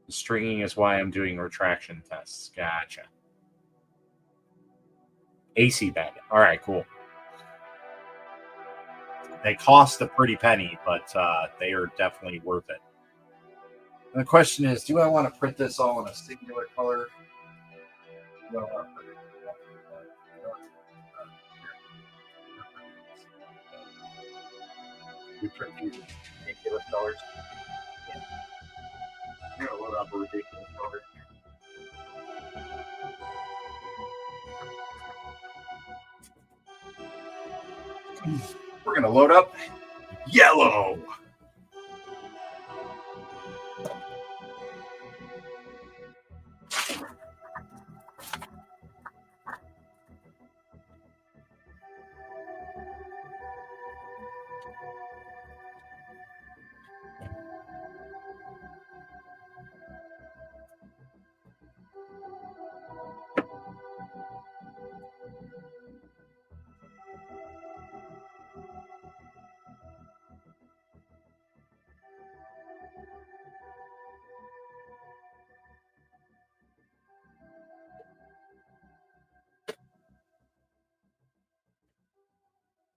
The stringing is why I'm doing retraction tests. Gotcha. AC bed. All right, cool. They cost a pretty penny, but they are definitely worth it. And the question is, do I want to print this all in a singular color? Do I want to print it? We print these ridiculous colors. Yeah. I'm going to load up a ridiculous color. We're going to load up yellow.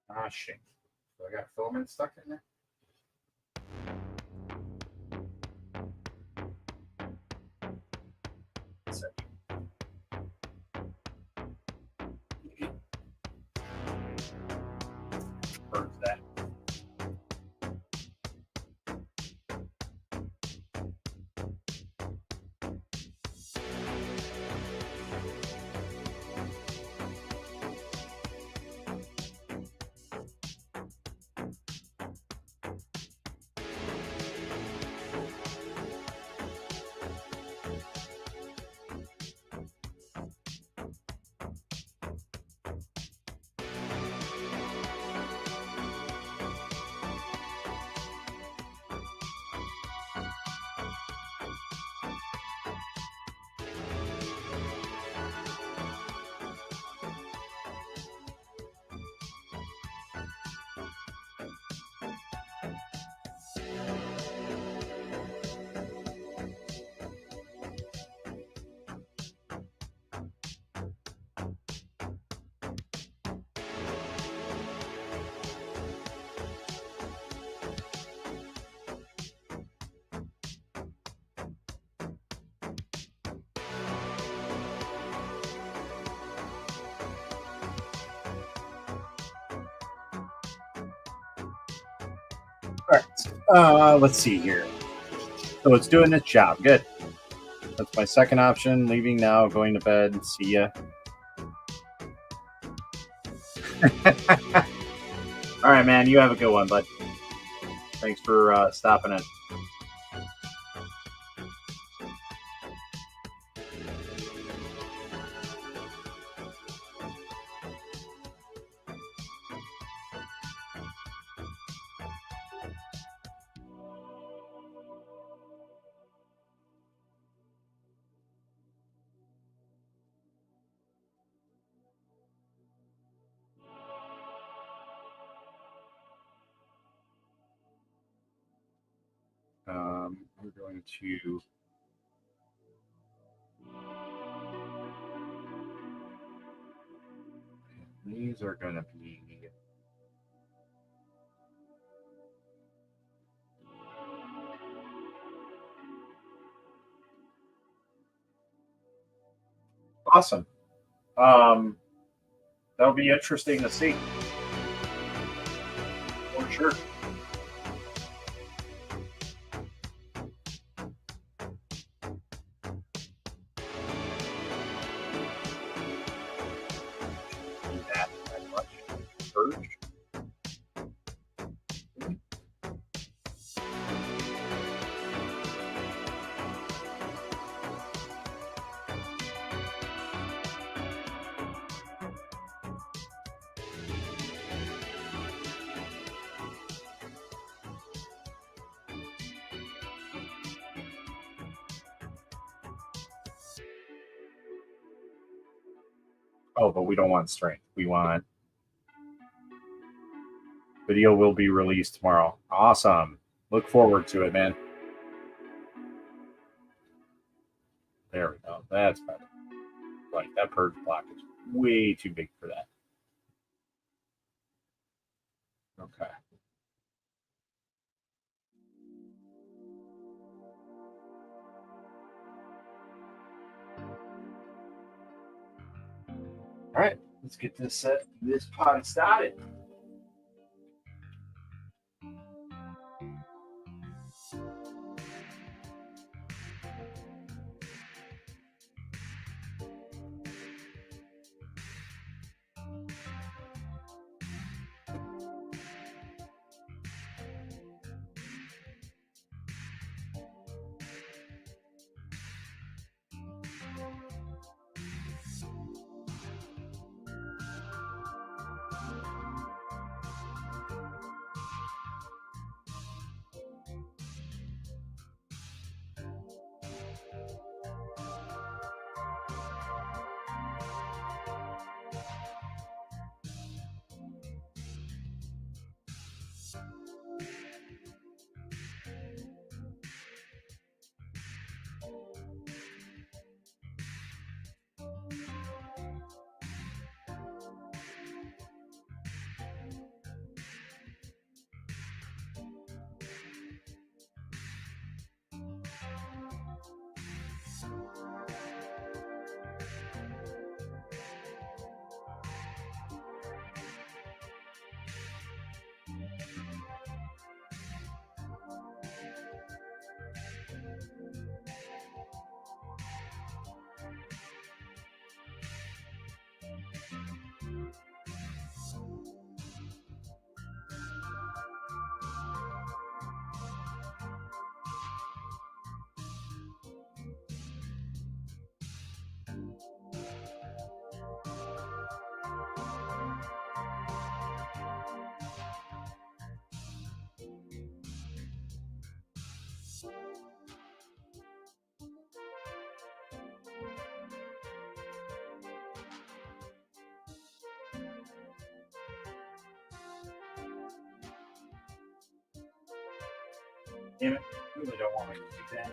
Ah, shit. So I got filament stuck in there? Burns that. Let's see here. So it's doing its job. Good. That's my second option. Leaving now, going to bed. See ya. All right, man. You have a good one, bud. Thanks for stopping in. We're going to these are going to be awesome. That'll be interesting to see for sure. Oh, but we don't want strength. We want video will be released tomorrow. Awesome. Look forward to it, man. There we go. That's better. Right, that purge block is way too big for that. Okay. All right, let's get this pod started. Damn it. I really don't want to do that.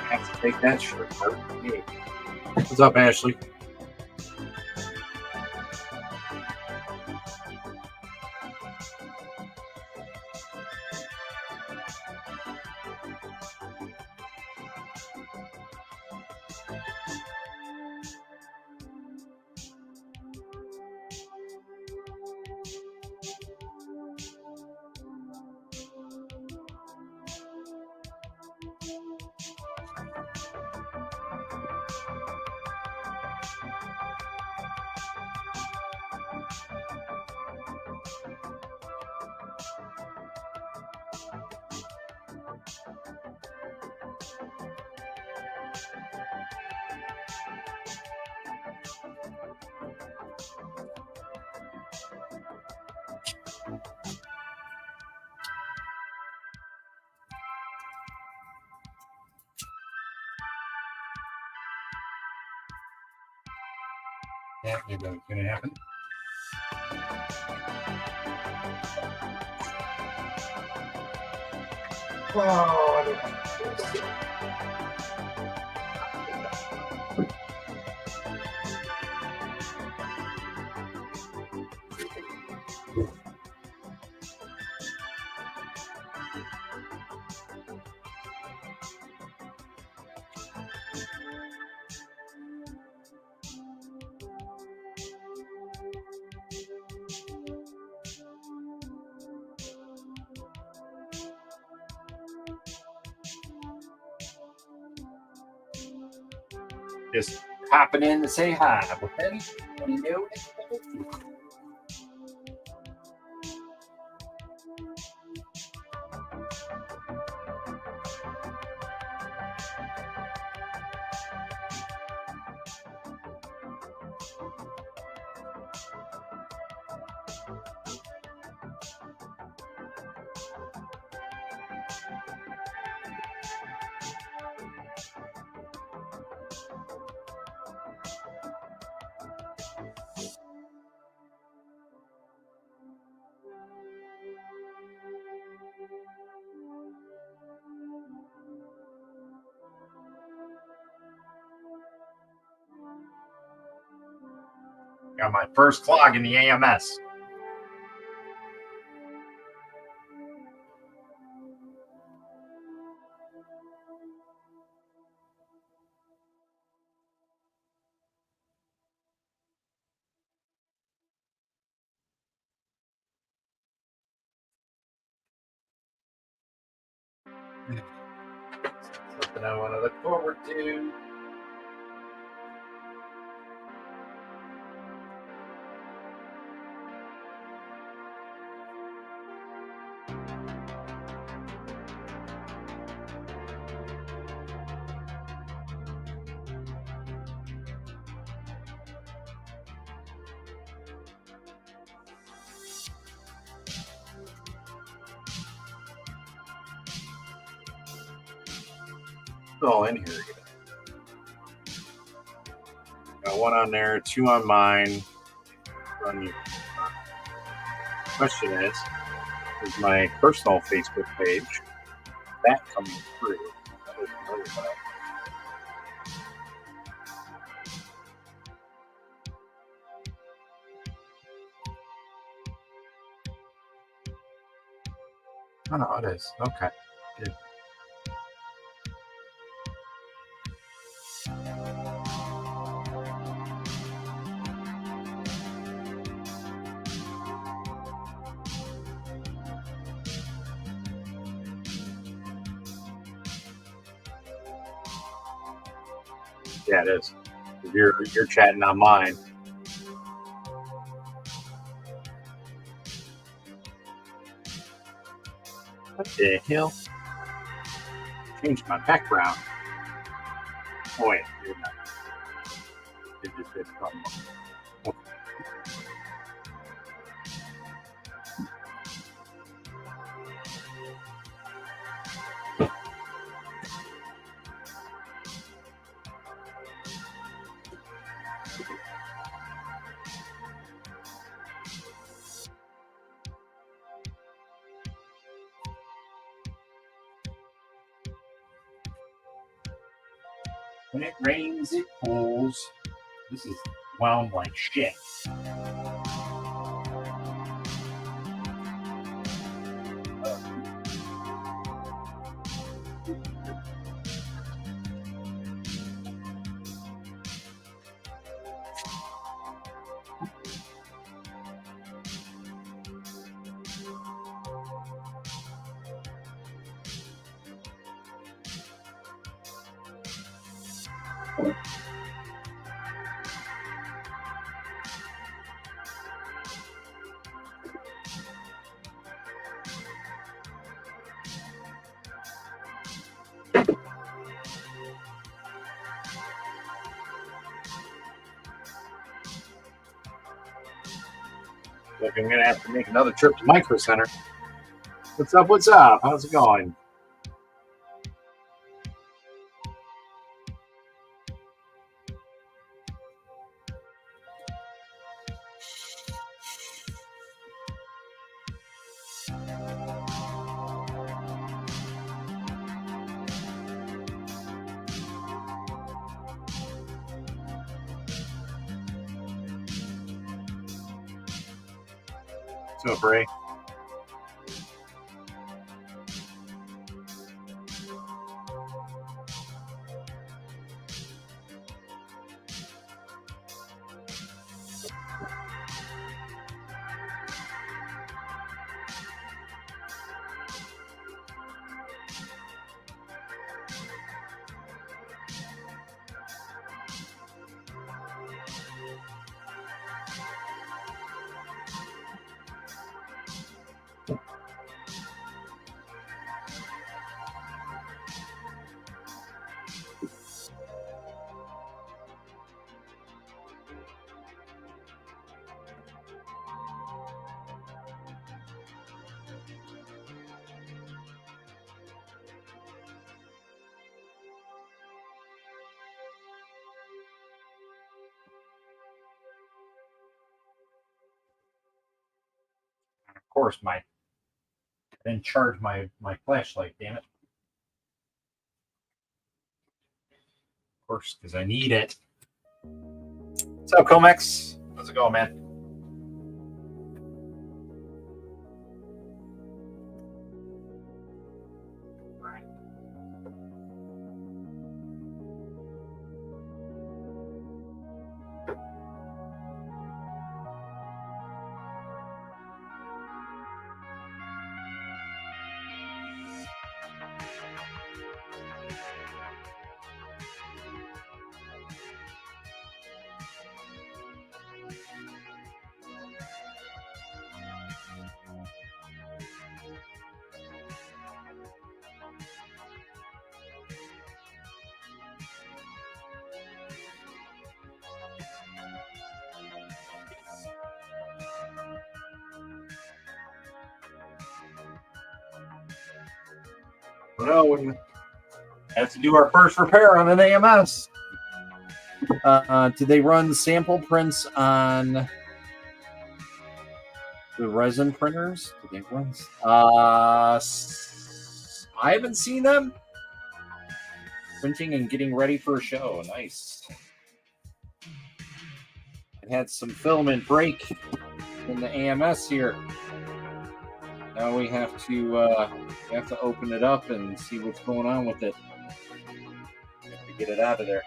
have to take that shirt. Yeah. What's up, Ashley? Yeah, maybe that's gonna happen. Oh, I don't like this. Just popping in to say hi. Okay? What are you doing? Got my first clog in the AMS. Something I want to look forward to. All in here. Got one on there, two on mine. On you. Question is my personal Facebook page that coming through? That was another one. Oh no, it is. Okay. Good. Yeah, it is. You're chatting on mine. What the hell? Changed my background. Oh wait, you're not. It just did something. Okay. When it rains, it pools. This is wound like shit. Look, I'm going to have to make another trip to Micro Center. What's up? What's up? How's it going? What's up, Ray? Of course, I didn't charge my flashlight, damn it. Of course, because I need it. What's up, Comex? How's it going, man? No, we have to do our first repair on an AMS. Did they run sample prints on the resin printers? Did they run? I haven't seen them. Printing and getting ready for a show. Nice. I had some filament break in the AMS here. Now we have to open it up and see what's going on with it. We have to get it out of there.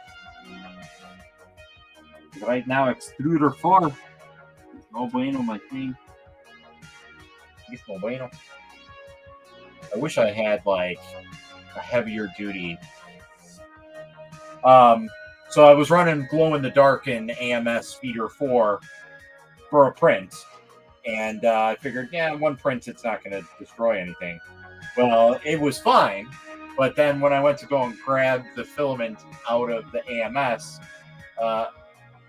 Right now, extruder 4. No bueno, my thing. It's no bueno. I wish I had like a heavier duty. So I was running glow in the dark in AMS feeder 4 for a print. And I figured, one print, it's not going to destroy anything. Well, it was fine. But then when I went to go and grab the filament out of the AMS,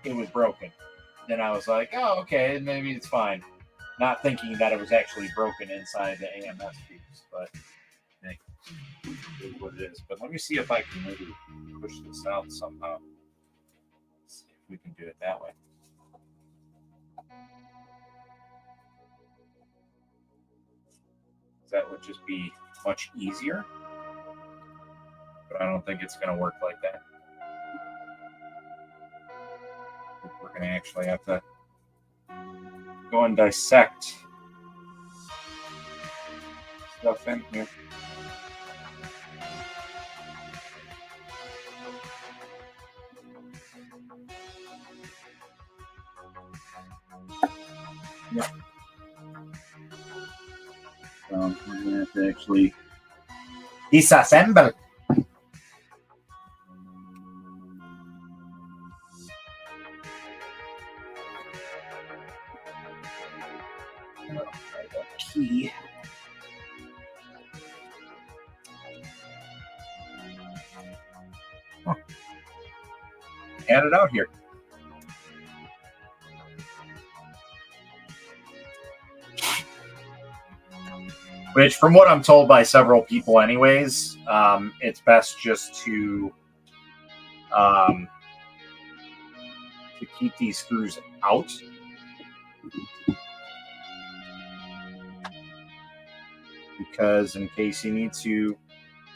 it was broken. Then I was like, oh, okay, maybe it's fine. Not thinking that it was actually broken inside the AMS piece. But hey, it is what it is. But let me see if I can maybe push this out somehow. See if we can do it that way. That would just be much easier. But I don't think it's going to work like that. gonna actually have to go and dissect stuff in here. Yep. So we're gonna have to actually Disassemble. key. Huh. Add it out here. Which, from what I'm told by several people, anyways, it's best just to keep these screws out. Because in case you need to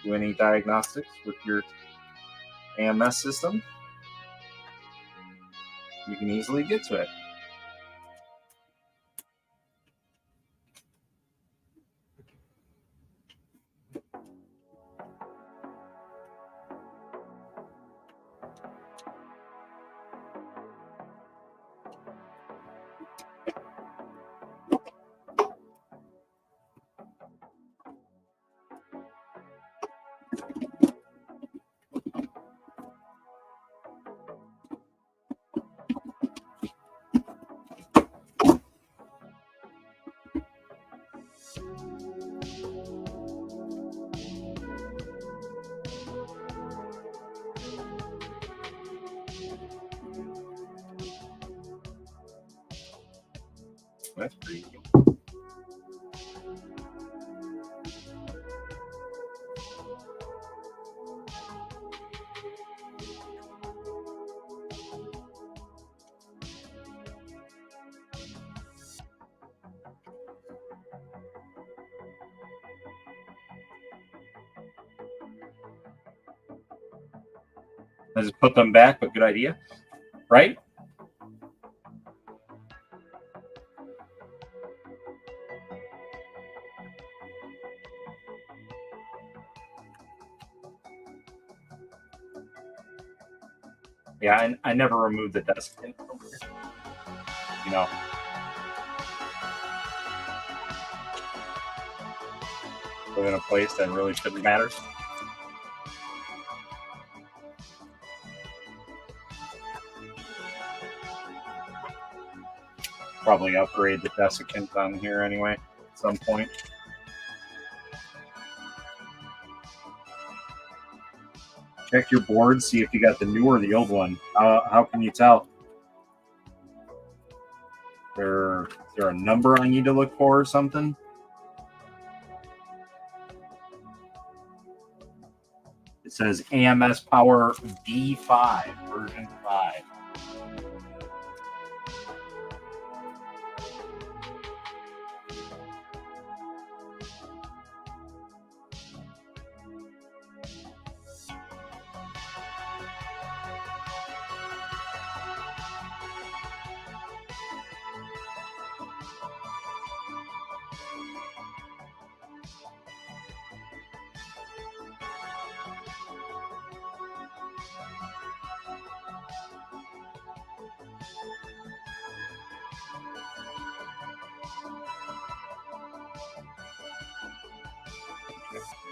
do any diagnostics with your AMS system, you can easily get to it. That's pretty easy. I just put them back, but good idea, right? Yeah, I never removed the desk. You know. Put in a place that really shouldn't matter. Probably upgrade the desiccant on here anyway at some point. Check your board, see if you got the new or the old one. How can you tell? Is there a number I need to look for or something? It says AMS Power V5, version 5.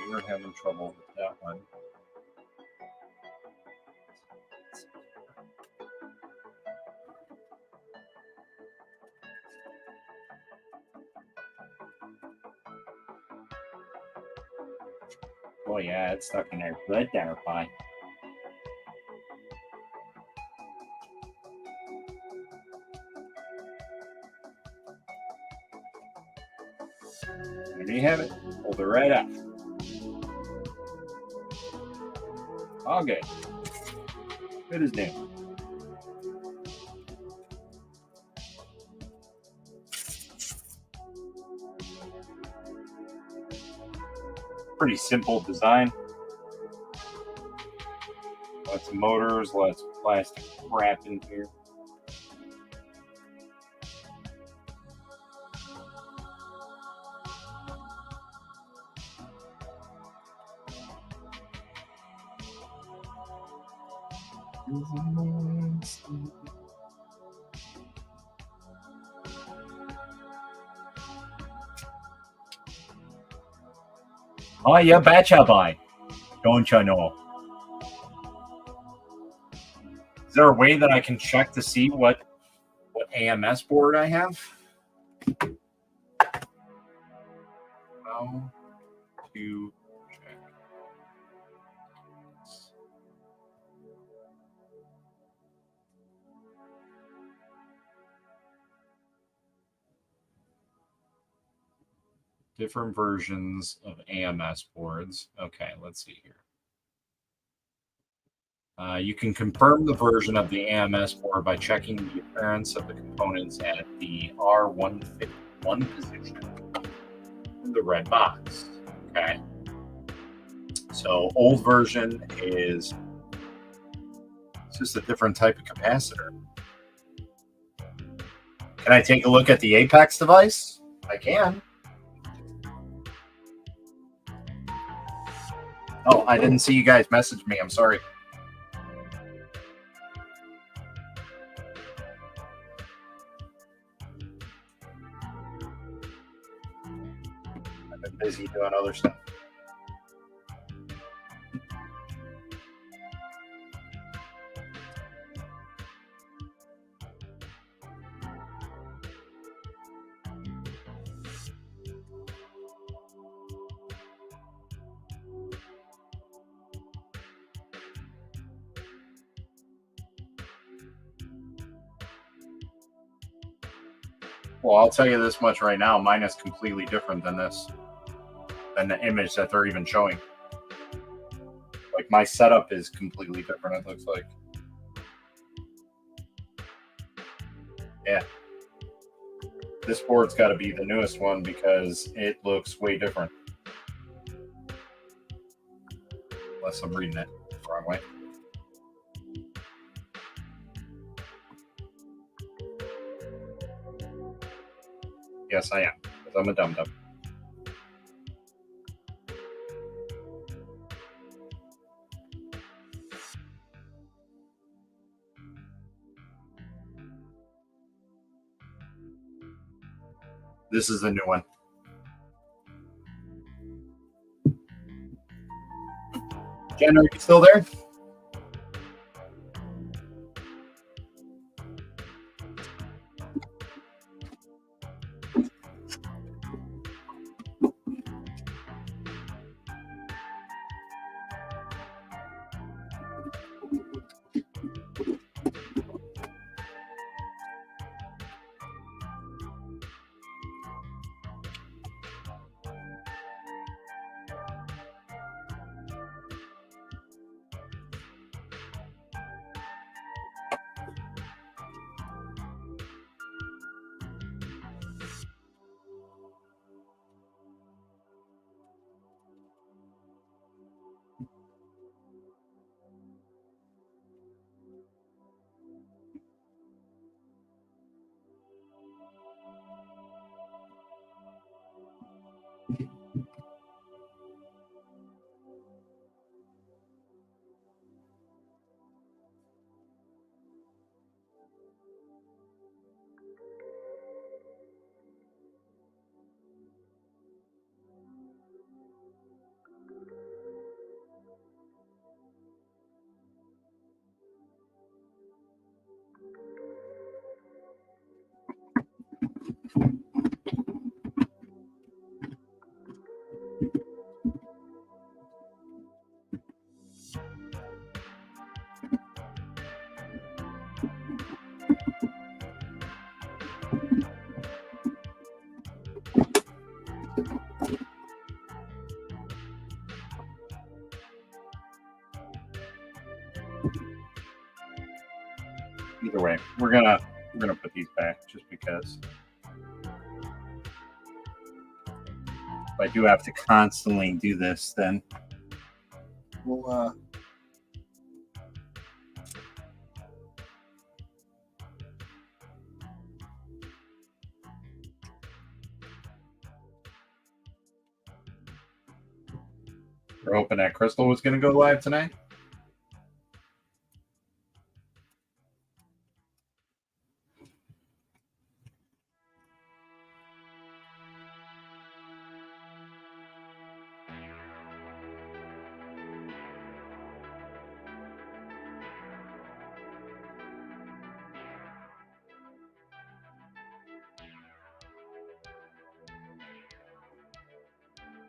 We were having trouble with that one. Oh yeah, it's stuck in there good there, fine. There you have it. Hold it right up. All good. Good as new. Pretty simple design. Lots of motors, lots of plastic crap in here. Oh, yeah, betcha, boy. Don't you know? Is there a way that I can check to see what AMS board I have? How to check. Different versions of AMS boards. Okay, let's see here. You can confirm the version of the AMS board by checking the appearance of the components at the R151 position in the red box. Okay. So old version is just a different type of capacitor. Can I take a look at the Apex device? I can. Oh, I didn't see you guys message me. I'm sorry. I've been busy doing other stuff. Well, I'll tell you this much right now. Mine is completely different than this, than the image that they're even showing. Like, my setup is completely different, it looks like. Yeah. This board's got to be the newest one because it looks way different. Unless I'm reading it the wrong way. Yes, I am, because I'm a dum-dum. This is the new one. Jen, are you still there? Either way, we're gonna put these back just because. If I do have to constantly do this, then we'll we're hoping that Crystal was gonna go live tonight.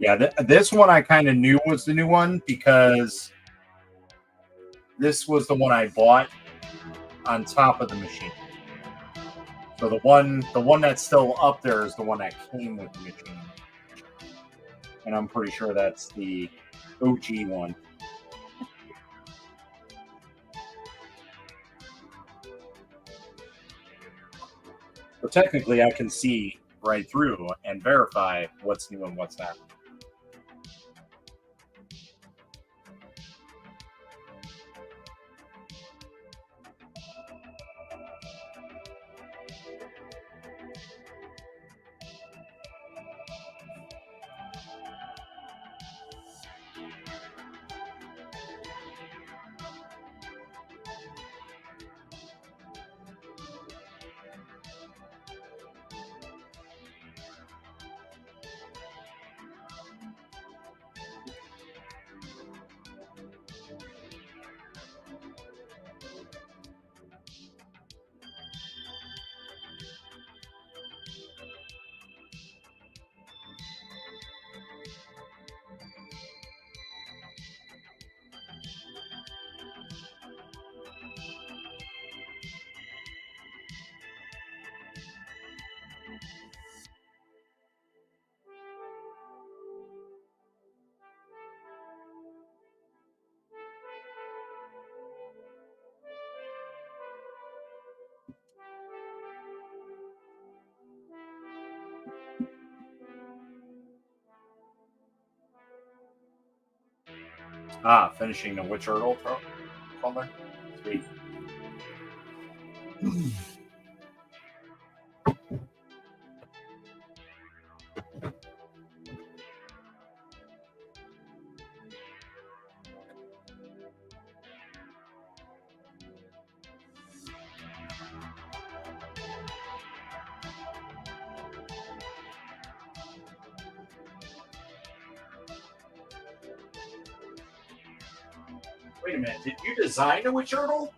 Yeah, this one I kind of knew was the new one because this was the one I bought on top of the machine. So the one that's still up there is the one that came with the machine. And I'm pretty sure that's the OG one. So technically I can see right through and verify what's new and what's not. Finishing the Witch Hurdle folder. Sweet. Wait a minute, did you design a Witch Hurdle?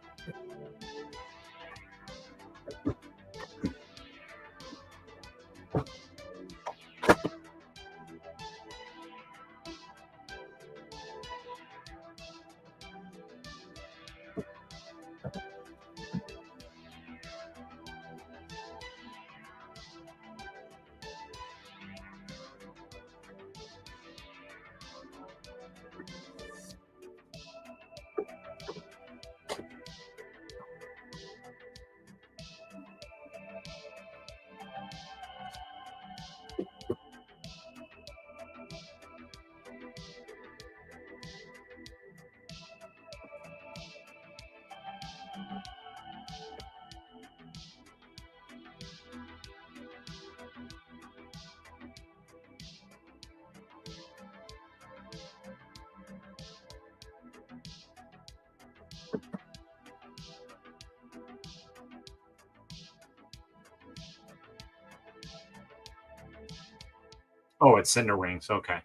Oh, it's Cinder Wings. Okay.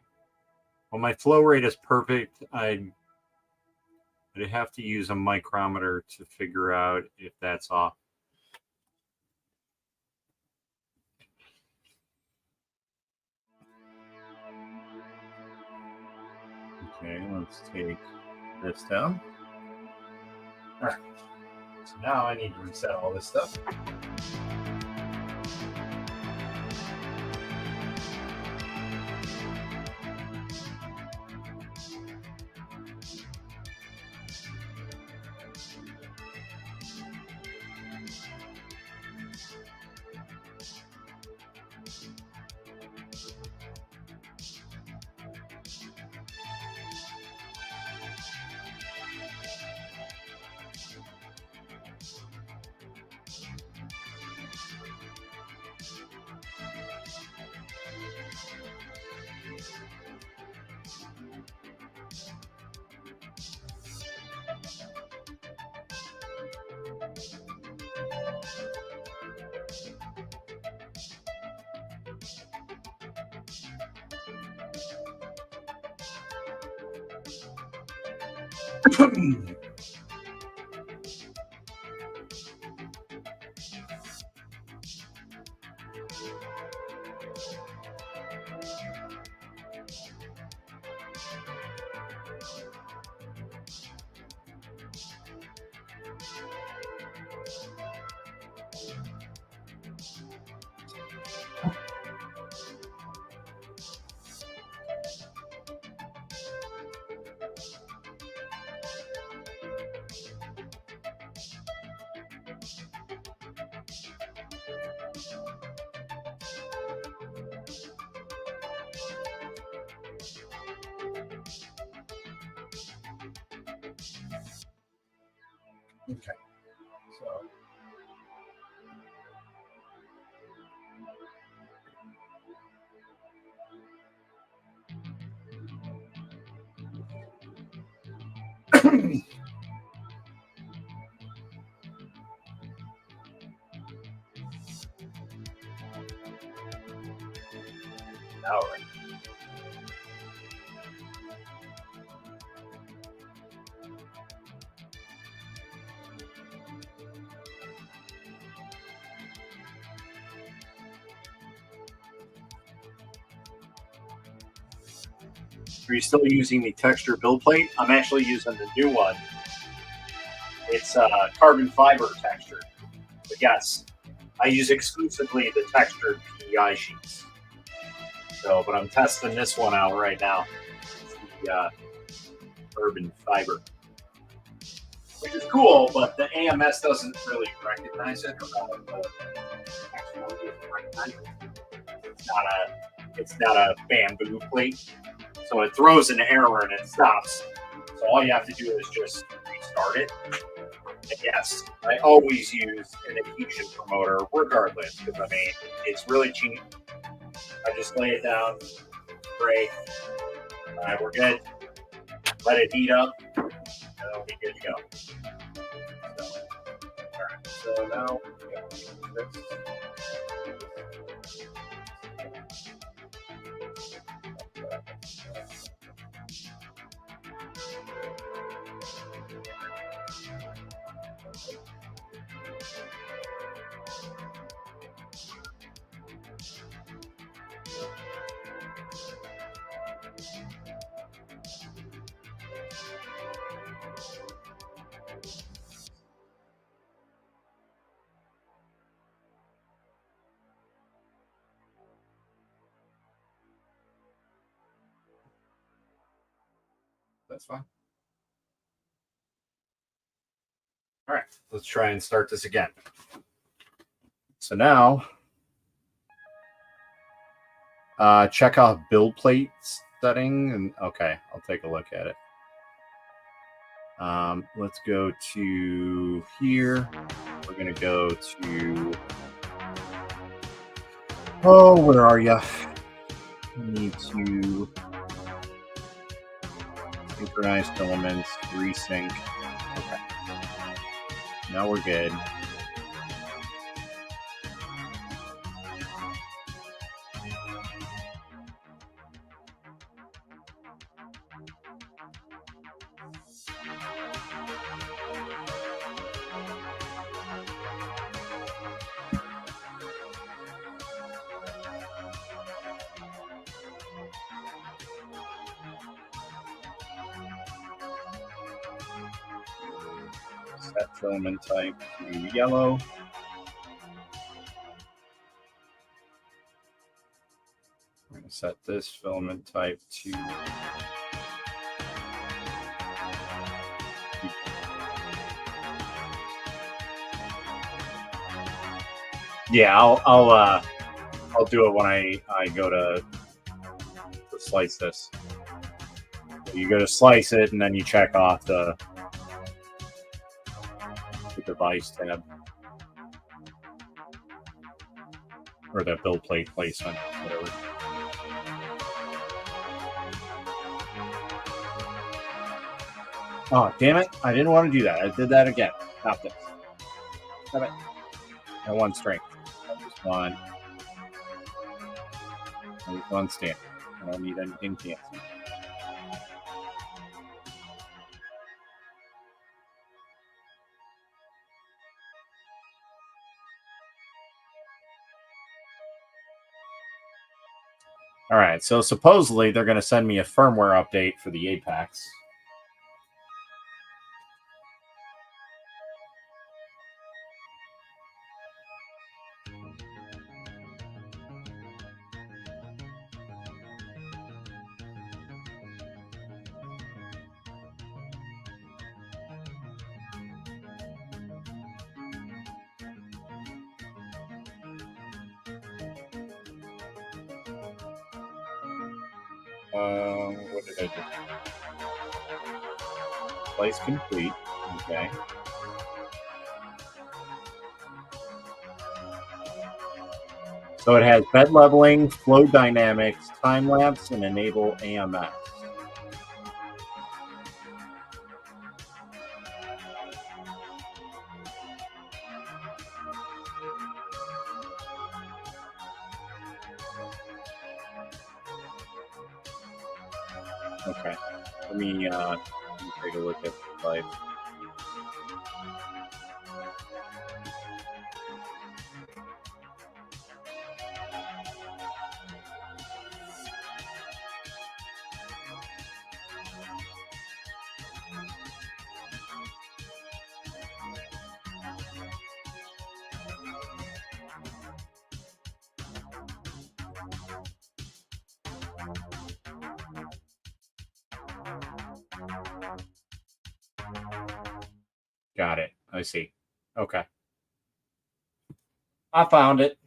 Well, my flow rate is perfect. I'd have to use a micrometer to figure out if that's off. Okay, let's take this down. All right. So now I need to reset all this stuff. Okay. So. All right. Are you still using the texture build plate? I'm actually using the new one. It's carbon fiber texture. But yes, I use exclusively the textured PEI sheets. So, but I'm testing this one out right now. It's the carbon fiber, which is cool, but the AMS doesn't really recognize it. It's not a bamboo plate, so it throws an error and it stops. So all you have to do is just restart it. And yes, I always use an adhesion promoter, regardless, because I mean it's really cheap. I just lay it down, spray. All right, we're good. Let it heat up, and it'll be good to go. So, all right. So now we got this. That's fine. All right, let's try and start this again. So now, check off build plate setting, and okay, I'll take a look at it. Let's go to here. We're gonna go to. Oh, where are you? We need to synchronize filaments, resync. Okay. Now we're good. Set filament type to yellow. We're going to set this filament type to yeah. I'll do it when I go to slice this. You go to slice it, and then you check off the device tab or the build plate placement, whatever. Oh, damn it. I didn't want to do that. I did that again. Not this. Damn it. I want strength. I just want stamp. I don't need anything fancy. All right, so supposedly they're going to send me a firmware update for the Apex. What did I do? Place complete. Okay. So it has bed leveling, flow dynamics, time lapse, and enable AMS. Okay. Let me take a look at the life. Got it. I see. Okay. I found it.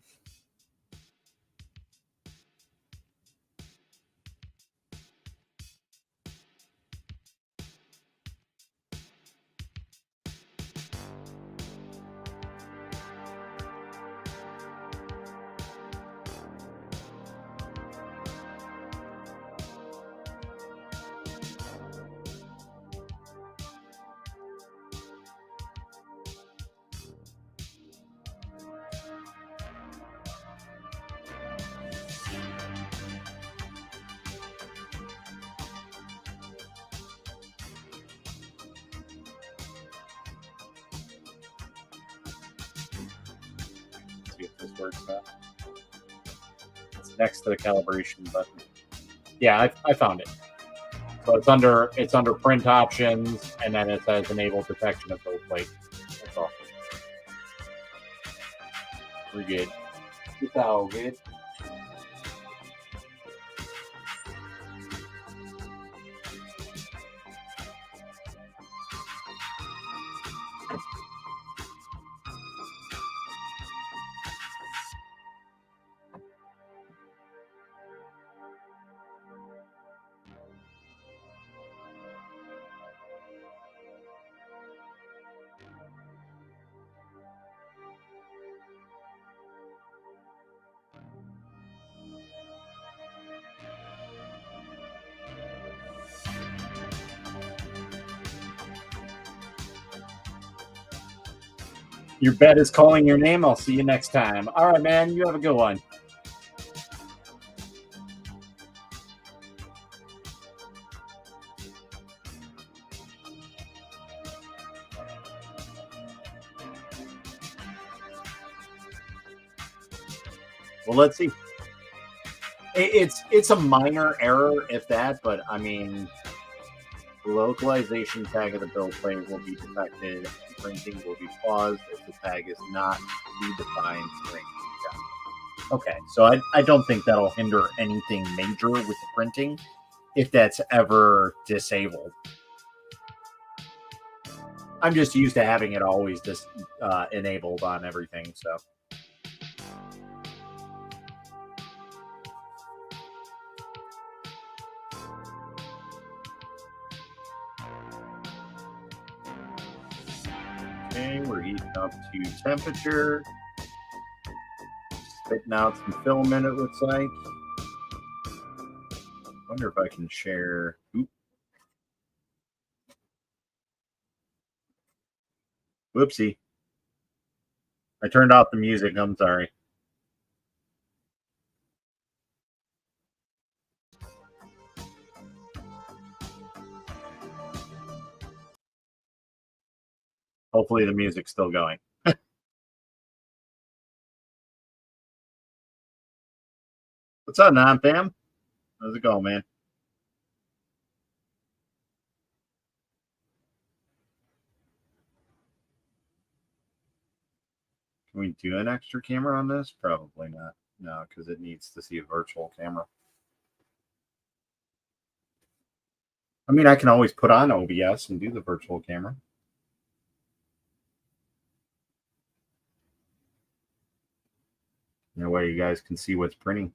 Let's see if this works out. It's next to the calibration button. Yeah, I found it. So it's under print options, and then it says enable detection of build plate. That's all. We're good. It's all good. Your bed is calling your name. I'll see you next time. All right, man. You have a good one. Well, let's see. It's a minor error, if that, but I mean, the localization tag of the build plate will be detected. Printing will be paused if the tag is not predefined. Okay, so I don't think that'll hinder anything major with the printing if that's ever disabled. I'm just used to having it always enabled on everything, so. Okay, we're heating up to temperature. Spitting out some filament, it looks like. Wonder if I can share. Oop. Whoopsie. I turned off the music. I'm sorry. Hopefully the music's still going. What's up, non fam? How's it going, man? Can we do an extra camera on this? Probably not. No, because it needs to see a virtual camera. I mean, I can always put on OBS and do the virtual camera. That way you guys can see what's printing.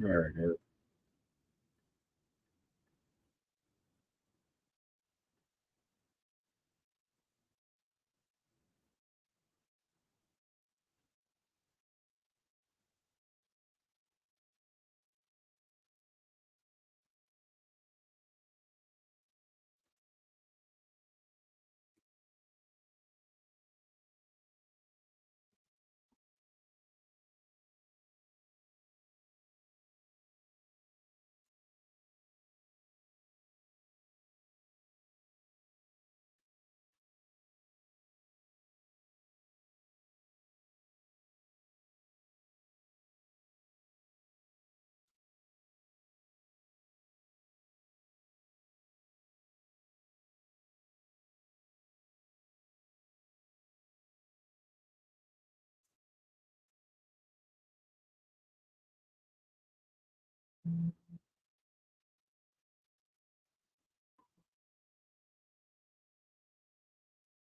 There it is.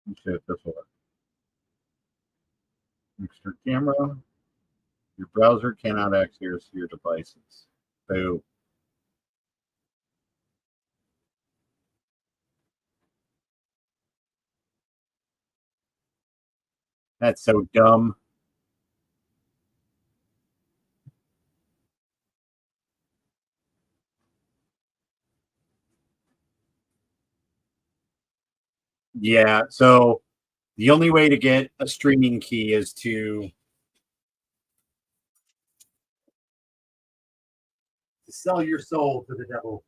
Let's see if this will work. Extra camera. Your browser cannot access your devices. Boo. That's so dumb. Yeah, so the only way to get a streaming key is to sell your soul to the devil.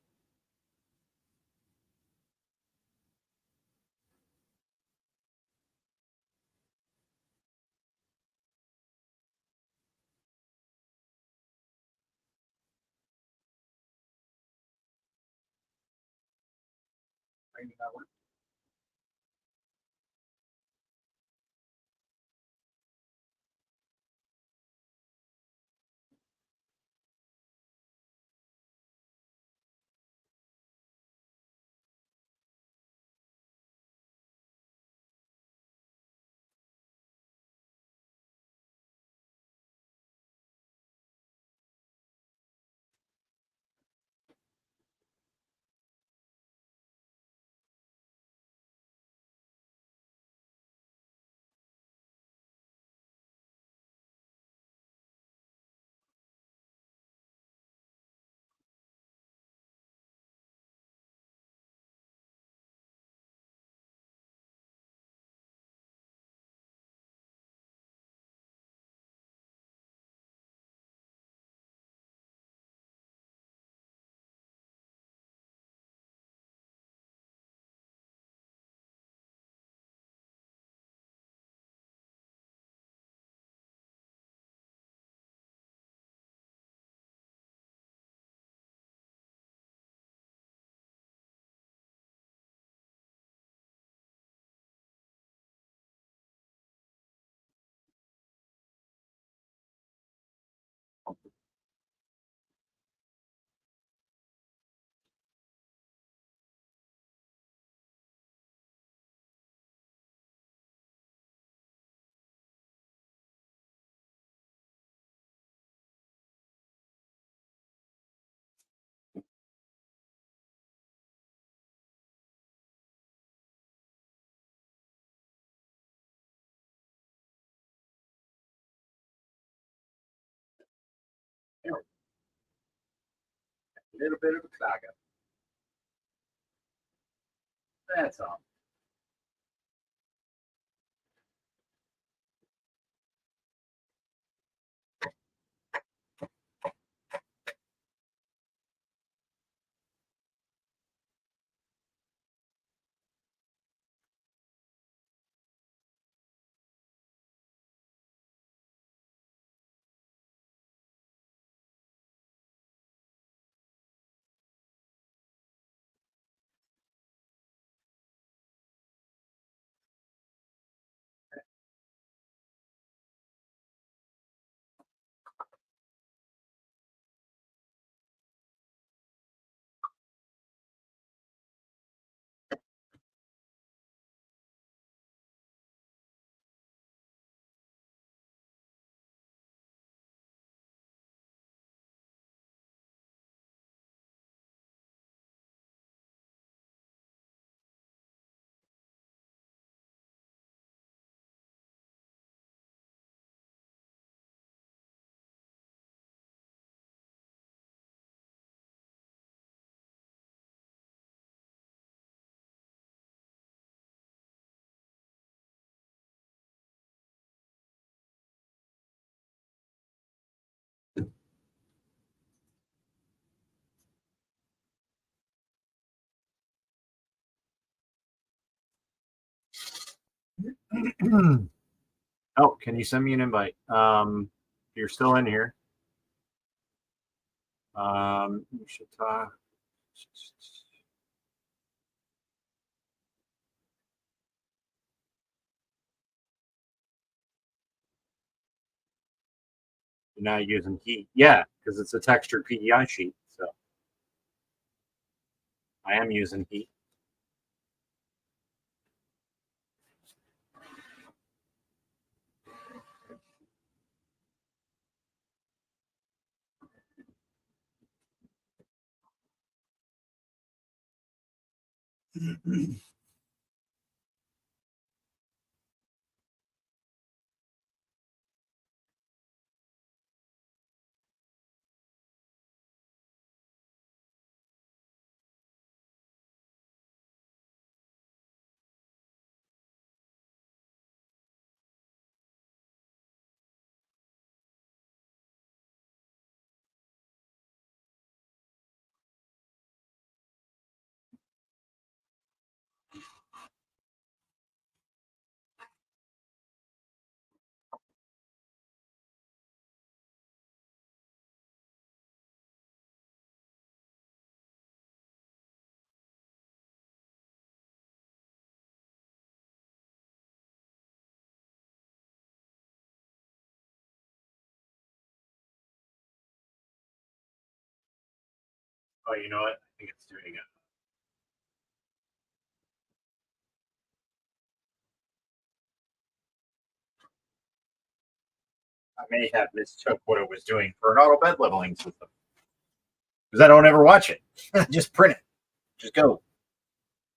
A little bit of a saga. That's all. Oh, can you send me an invite? You're still in here. You should talk. You're not using heat. Yeah, because it's a textured PEI sheet. So I am using heat. Oh, you know what? I think it's doing it. I may have mistook what it was doing for an auto bed leveling system because I don't ever watch it. Just print it. Just go.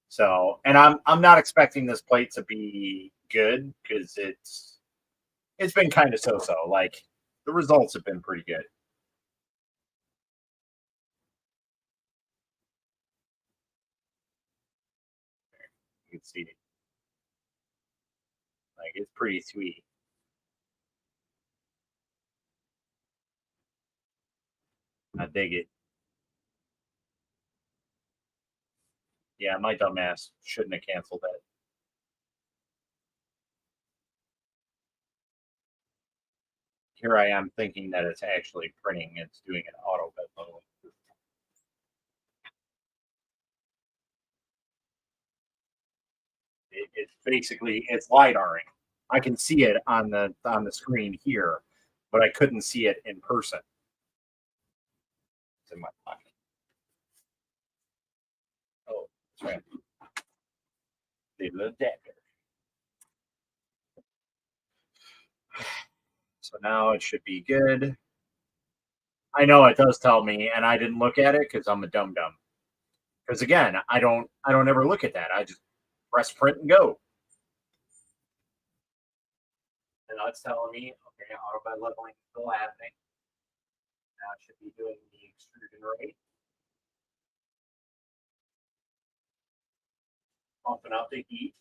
So, and I'm not expecting this plate to be good because it's been kind of so-so. Like the results have been pretty good. You can see it. Like it's pretty sweet. I dig it. Yeah, my dumbass shouldn't have canceled that. Here I am thinking that it's actually printing. It's doing an auto bed leveling. It's basically it's lidaring. I can see it on the screen here, but I couldn't see it in person. It's in my pocket. Oh, that's right. The adapter. So now it should be good. I know it does tell me, and I didn't look at it because I'm a dum dum. Because again, I don't ever look at that. I just press print and go. And now it's telling me, okay, auto bed leveling is still happening. Now it should be doing the extrusion rate, pumping up the heat,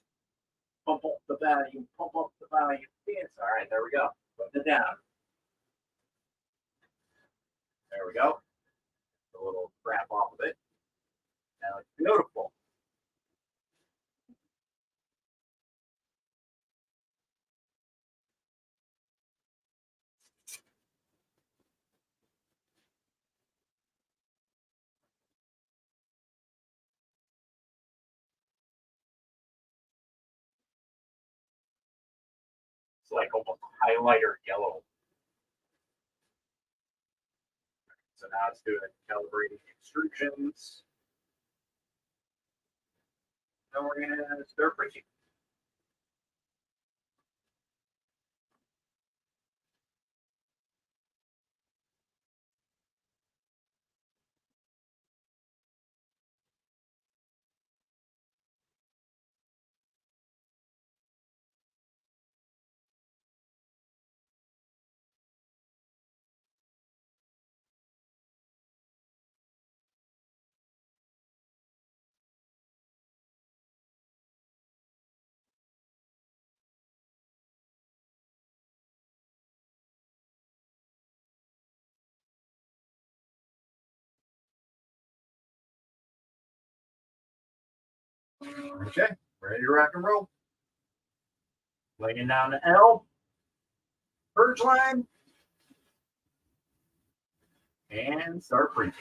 pump up the value, pump up the value. Yes, all right, there we go. Putting it down. There we go. A little crap off of it. Now it's beautiful. It's like almost highlighter yellow. So now it's doing calibrating extrusions. And we're going to start printing. Okay, ready to rock and roll. Laying down the L, purge line, and start printing.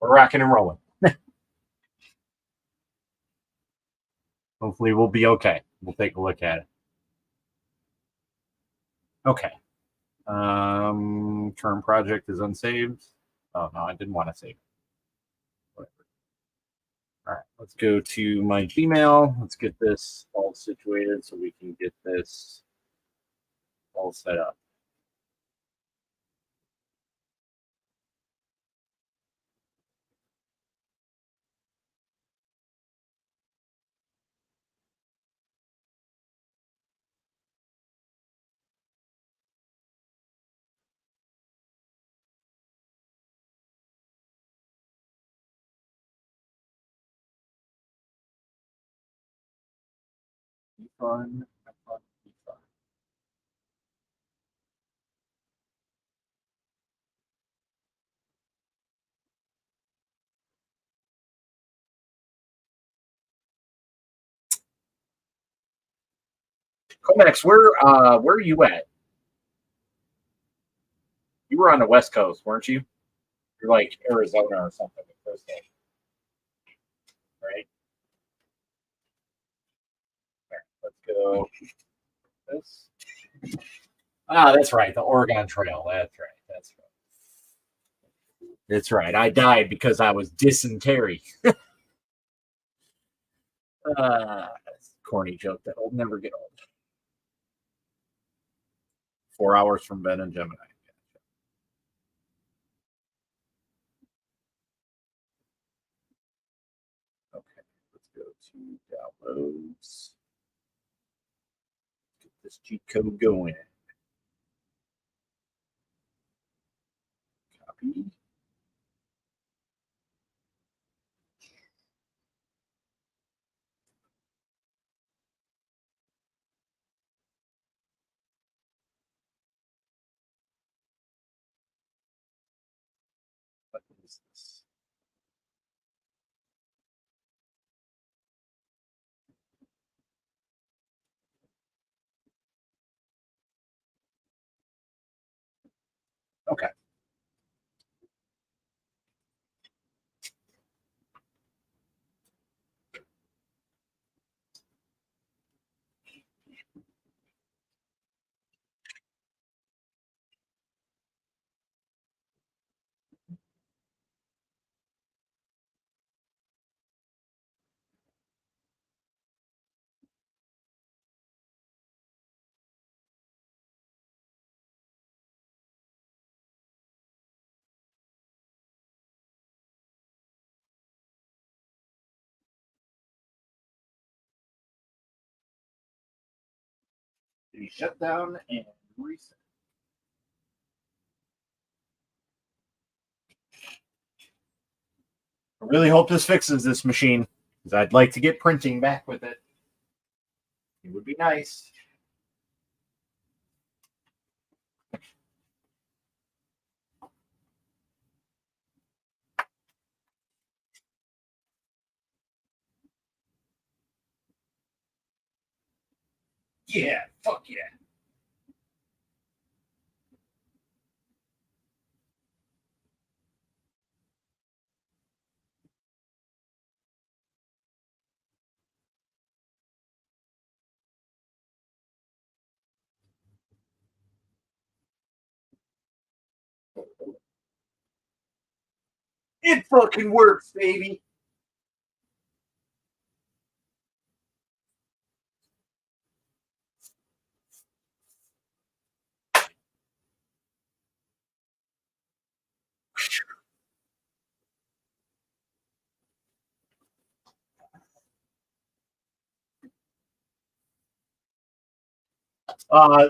We're rocking and rolling. Hopefully we'll be okay. We'll take a look at it. Okay. Current project is unsaved. Oh no, I didn't want to save it. Whatever. All right, let's go to my Gmail. Let's get this all situated so we can get this all set up. Be fun, have fun, be fun. Comex, where are you at? You were on the West Coast, weren't you? You're like Arizona or something the first day, right? There, let's go. This. Ah, that's right. The Oregon Trail. That's right. That's right. That's right. I died because I was dysentery. That's a corny joke that will never get old. 4 hours from Ben and Gemini. Okay, let's go to downloads. Get this cheat code going. Copy. What is this? Okay. Shut down and reset. I really hope this fixes this machine because I'd like to get printing back with it. It would be nice. Yeah, fuck yeah. It fucking works, baby.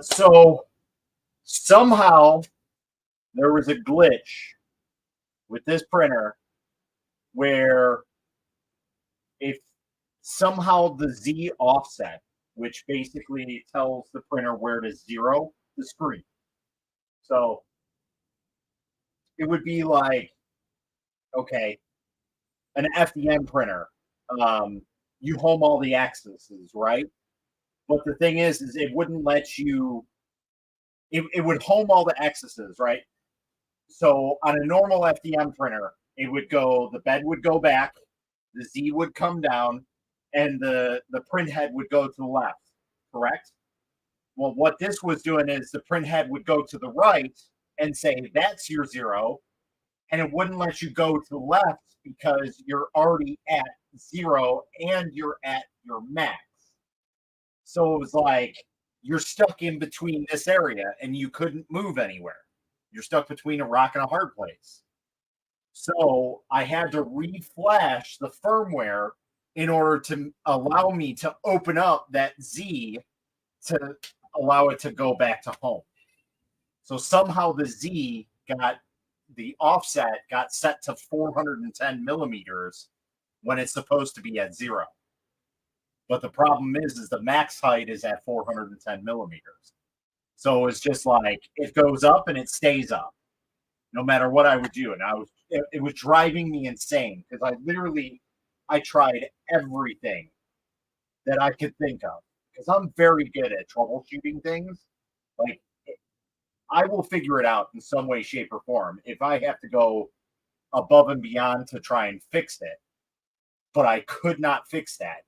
So somehow there was a glitch with this printer where if somehow the Z offset, which basically tells the printer where to zero the screen. So it would be like, okay, an FDM printer. You home all the axes, right? But the thing is it wouldn't let you. It would home all the axes, right? So on a normal FDM printer, it would go. The bed would go back, the Z would come down, and the print head would go to the left. Correct? Well, what this was doing is the print head would go to the right and say that's your zero, and it wouldn't let you go to the left because you're already at zero and you're at your max. So it was like you're stuck in between this area and you couldn't move anywhere. You're stuck between a rock and a hard place. So I had to reflash the firmware in order to allow me to open up that Z to allow it to go back to home. So somehow the Z got the offset got set to 410 millimeters when it's supposed to be at 0. But the problem is the max height is at 410 millimeters. So it's just like it goes up and it stays up no matter what I would do. And it was driving me insane because I tried everything that I could think of because I'm very good at troubleshooting things. Like I will figure it out in some way, shape, or form if I have to go above and beyond to try and fix it. But I could not fix that.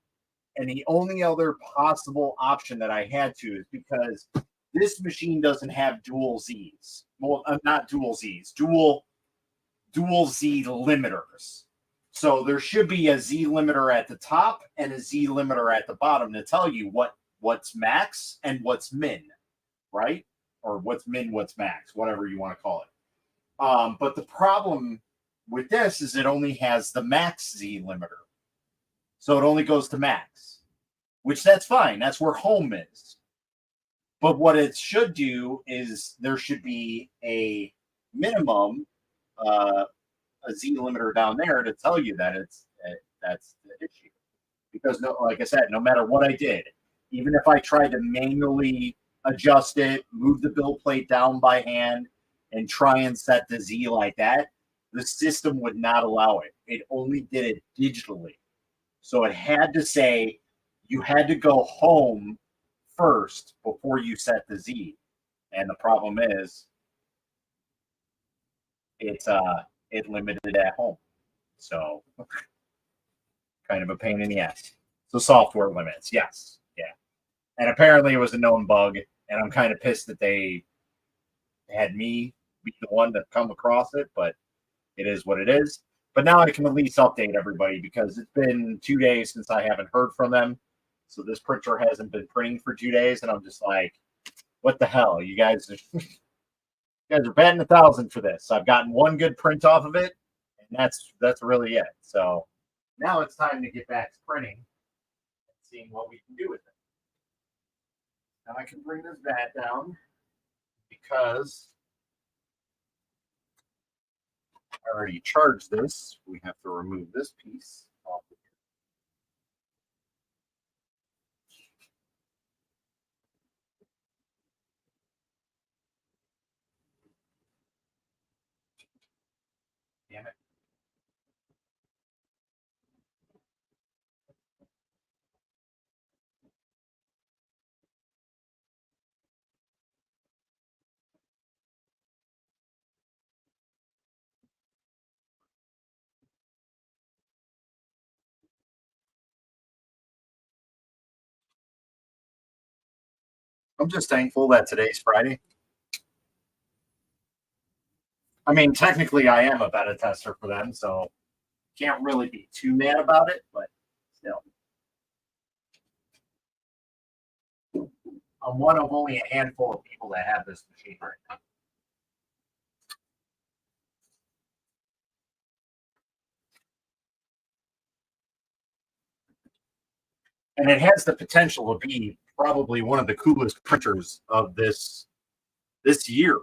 And the only other possible option that I had to is because this machine doesn't have dual Z's. Well, not dual Z's, dual Z limiters. So there should be a Z limiter at the top and a Z limiter at the bottom to tell you what's max and what's min, right? Or what's min, what's max, whatever you want to call it. But the problem with this is it only has the max Z limiter. So it only goes to max, which that's fine. That's where home is. But what it should do is there should be a minimum, a Z limiter down there to tell you that that's the issue. Because like I said, no matter what I did, even if I tried to manually adjust it, move the build plate down by hand, and try and set the Z like that, the system would not allow it. It only did it digitally. So it had to say you had to go home first before you set the Z. And the problem is it limited at home. So kind of a pain in the ass. So software limits, yes. Yeah. And apparently it was a known bug, and I'm kind of pissed that they had me be the one to come across it, but it is what it is. But now I can at least update everybody because it's been 2 days since I haven't heard from them. So this printer hasn't been printing for 2 days, and I'm just like, what the hell? You guys are batting 1,000 for this. I've gotten one good print off of it, and that's really it. So now it's time to get back to printing and seeing what we can do with it. Now I can bring this back down because I already charged this. We have to remove this piece off of here. Damn it. I'm just thankful that today's Friday. I mean, technically, I am a beta tester for them, so can't really be too mad about it, but still. I'm one of only a handful of people that have this machine right now. And it has the potential to be probably one of the coolest printers of this year.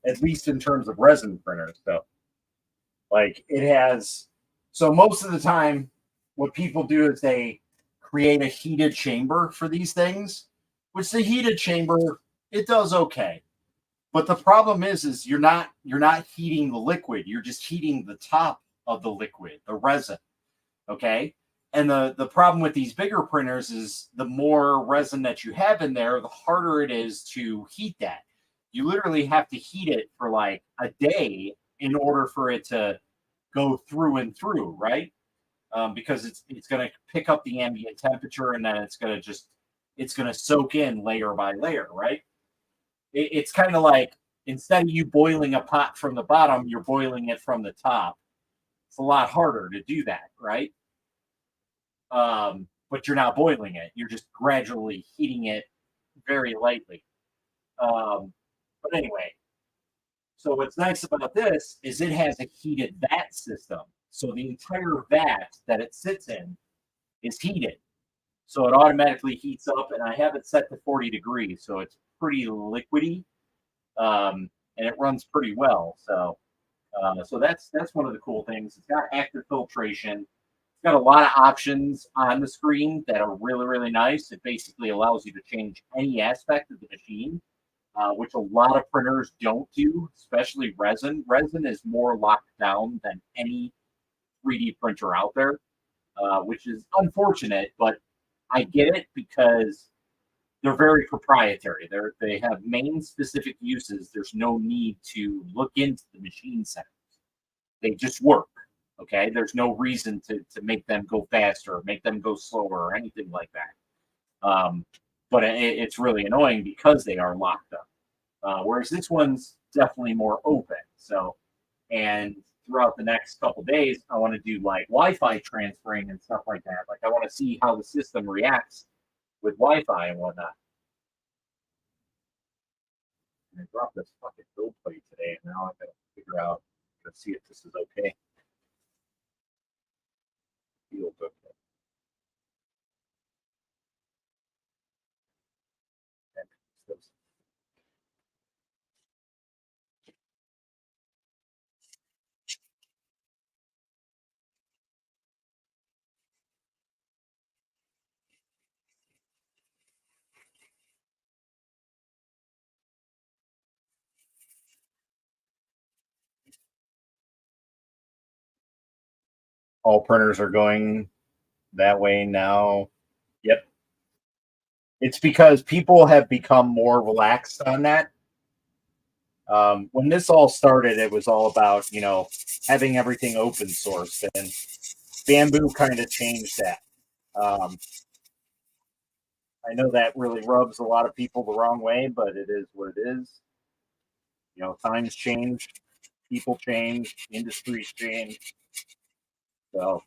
At least in terms of resin printers. So like it has, so most of the time what people do is they create a heated chamber for these things, which the heated chamber, it does okay. But the problem is you're not heating the liquid. You're just heating the top of the liquid, the resin. Okay. And the problem with these bigger printers is the more resin that you have in there, the harder it is to heat that. You literally have to heat it for like a day in order for it to go through and through, right? Because it's going to pick up the ambient temperature and then it's going to soak in layer by layer, right? It's kind of like instead of you boiling a pot from the bottom, you're boiling it from the top. It's a lot harder to do that, right? But you're not boiling it. You're just gradually heating it very lightly. But anyway, so what's nice about this is it has a heated vat system. So the entire vat that it sits in is heated. So it automatically heats up, and I have it set to 40 degrees. So it's pretty liquidy, and it runs pretty well. So that's one of the cool things. It's got active filtration. It's got a lot of options on the screen that are really, really nice. It basically allows you to change any aspect of the machine, which a lot of printers don't do, especially resin. Resin is more locked down than any 3D printer out there, which is unfortunate, but I get it because they're very proprietary. They have main specific uses. There's no need to look into the machine settings. They just work. Okay, there's no reason to make them go faster, or make them go slower, or anything like that. But it's really annoying because they are locked up. Whereas this one's definitely more open. So, and throughout the next couple days, I want to do like Wi-Fi transferring and stuff like that. Like I want to see how the system reacts with Wi-Fi and whatnot. And I dropped this fucking build plate today, and now I gotta figure out, let's see if this is okay. Feels okay. All printers are going that way now. Yep. It's because people have become more relaxed on that. When this all started, it was all about, having everything open source, and Bamboo kind of changed that. Um, I know that really rubs a lot of people the wrong way, but it is what it is. Times change, people change, industries change. So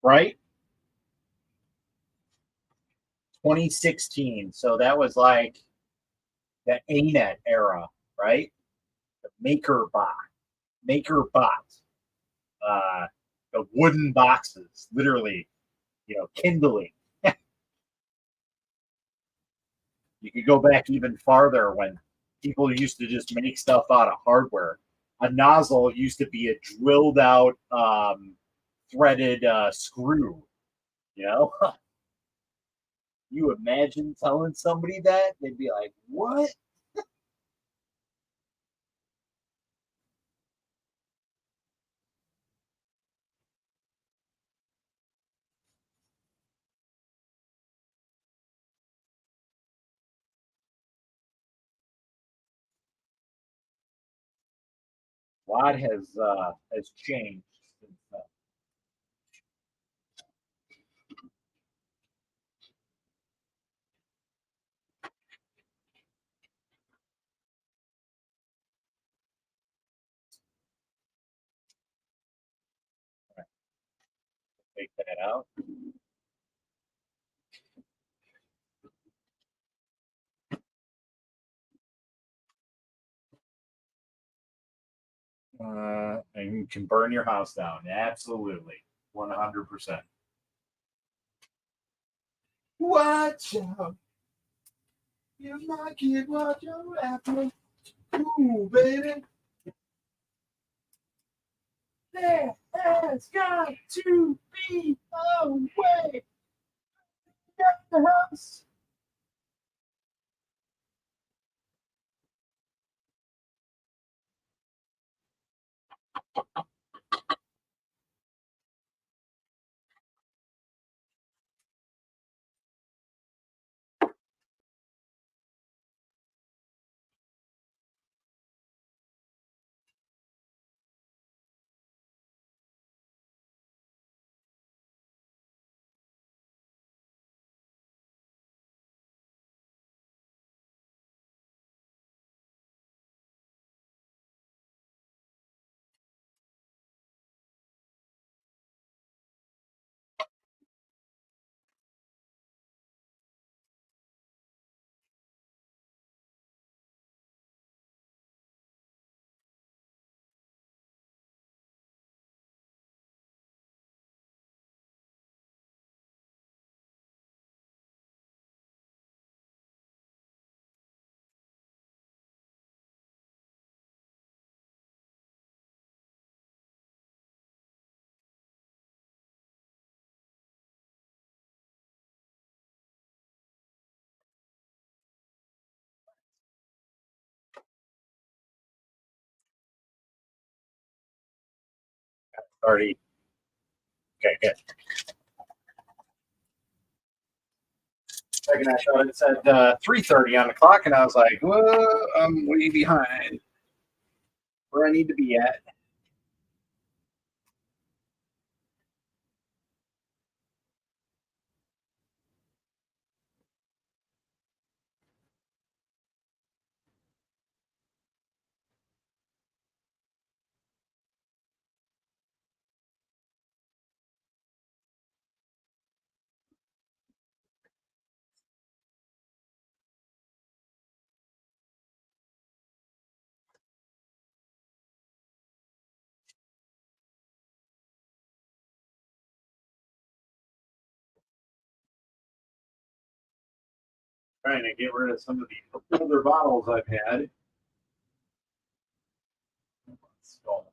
right? 2016. So that was like the ANET era, right? The MakerBot, uh, the wooden boxes, literally, kindling. You could go back even farther when people used to just make stuff out of hardware. A nozzle used to be a drilled out, threaded screw. You know, you imagine telling somebody that they'd be like, "What?" A lot has changed since then. Take that out. And you can burn your house down. Absolutely. 100%. Watch out. You might get what you're after. Ooh, baby. There has got to be a way. Get the house. Already. Okay, good. Second, I thought it said 3:30 on the clock, and I was like, "Whoa, I'm way behind where I need to be at." Trying to get rid of some of the older bottles I've had. Salt.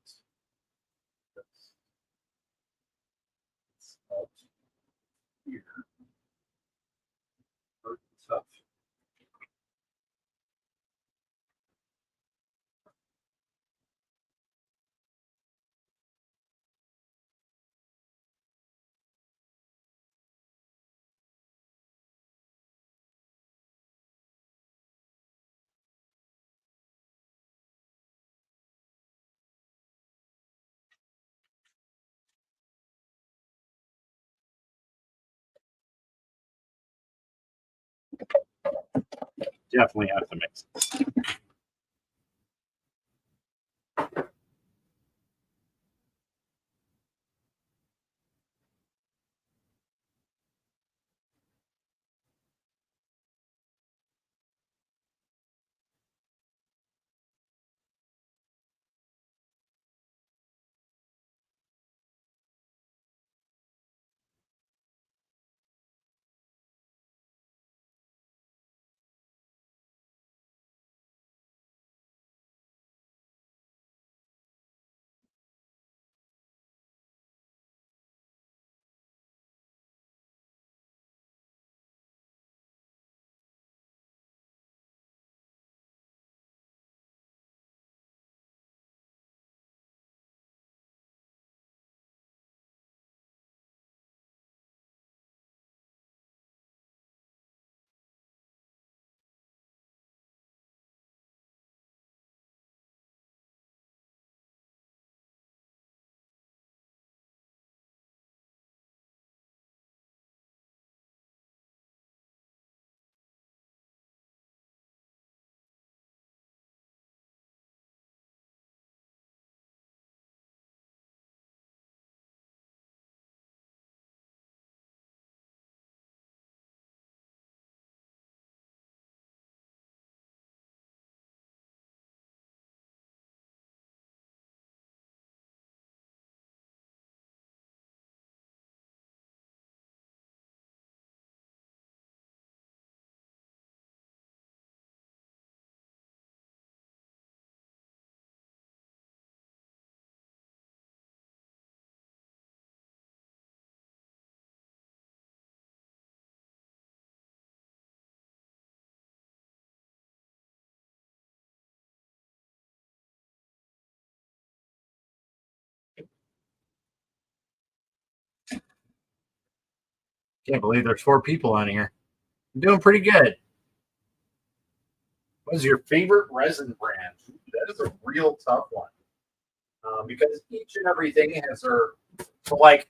Salt here. Stuff. Definitely have to mix it. Can't believe there's 4 people on here. I'm doing pretty good. What is your favorite resin brand? That is a real tough one. Because each and everything has their, so like,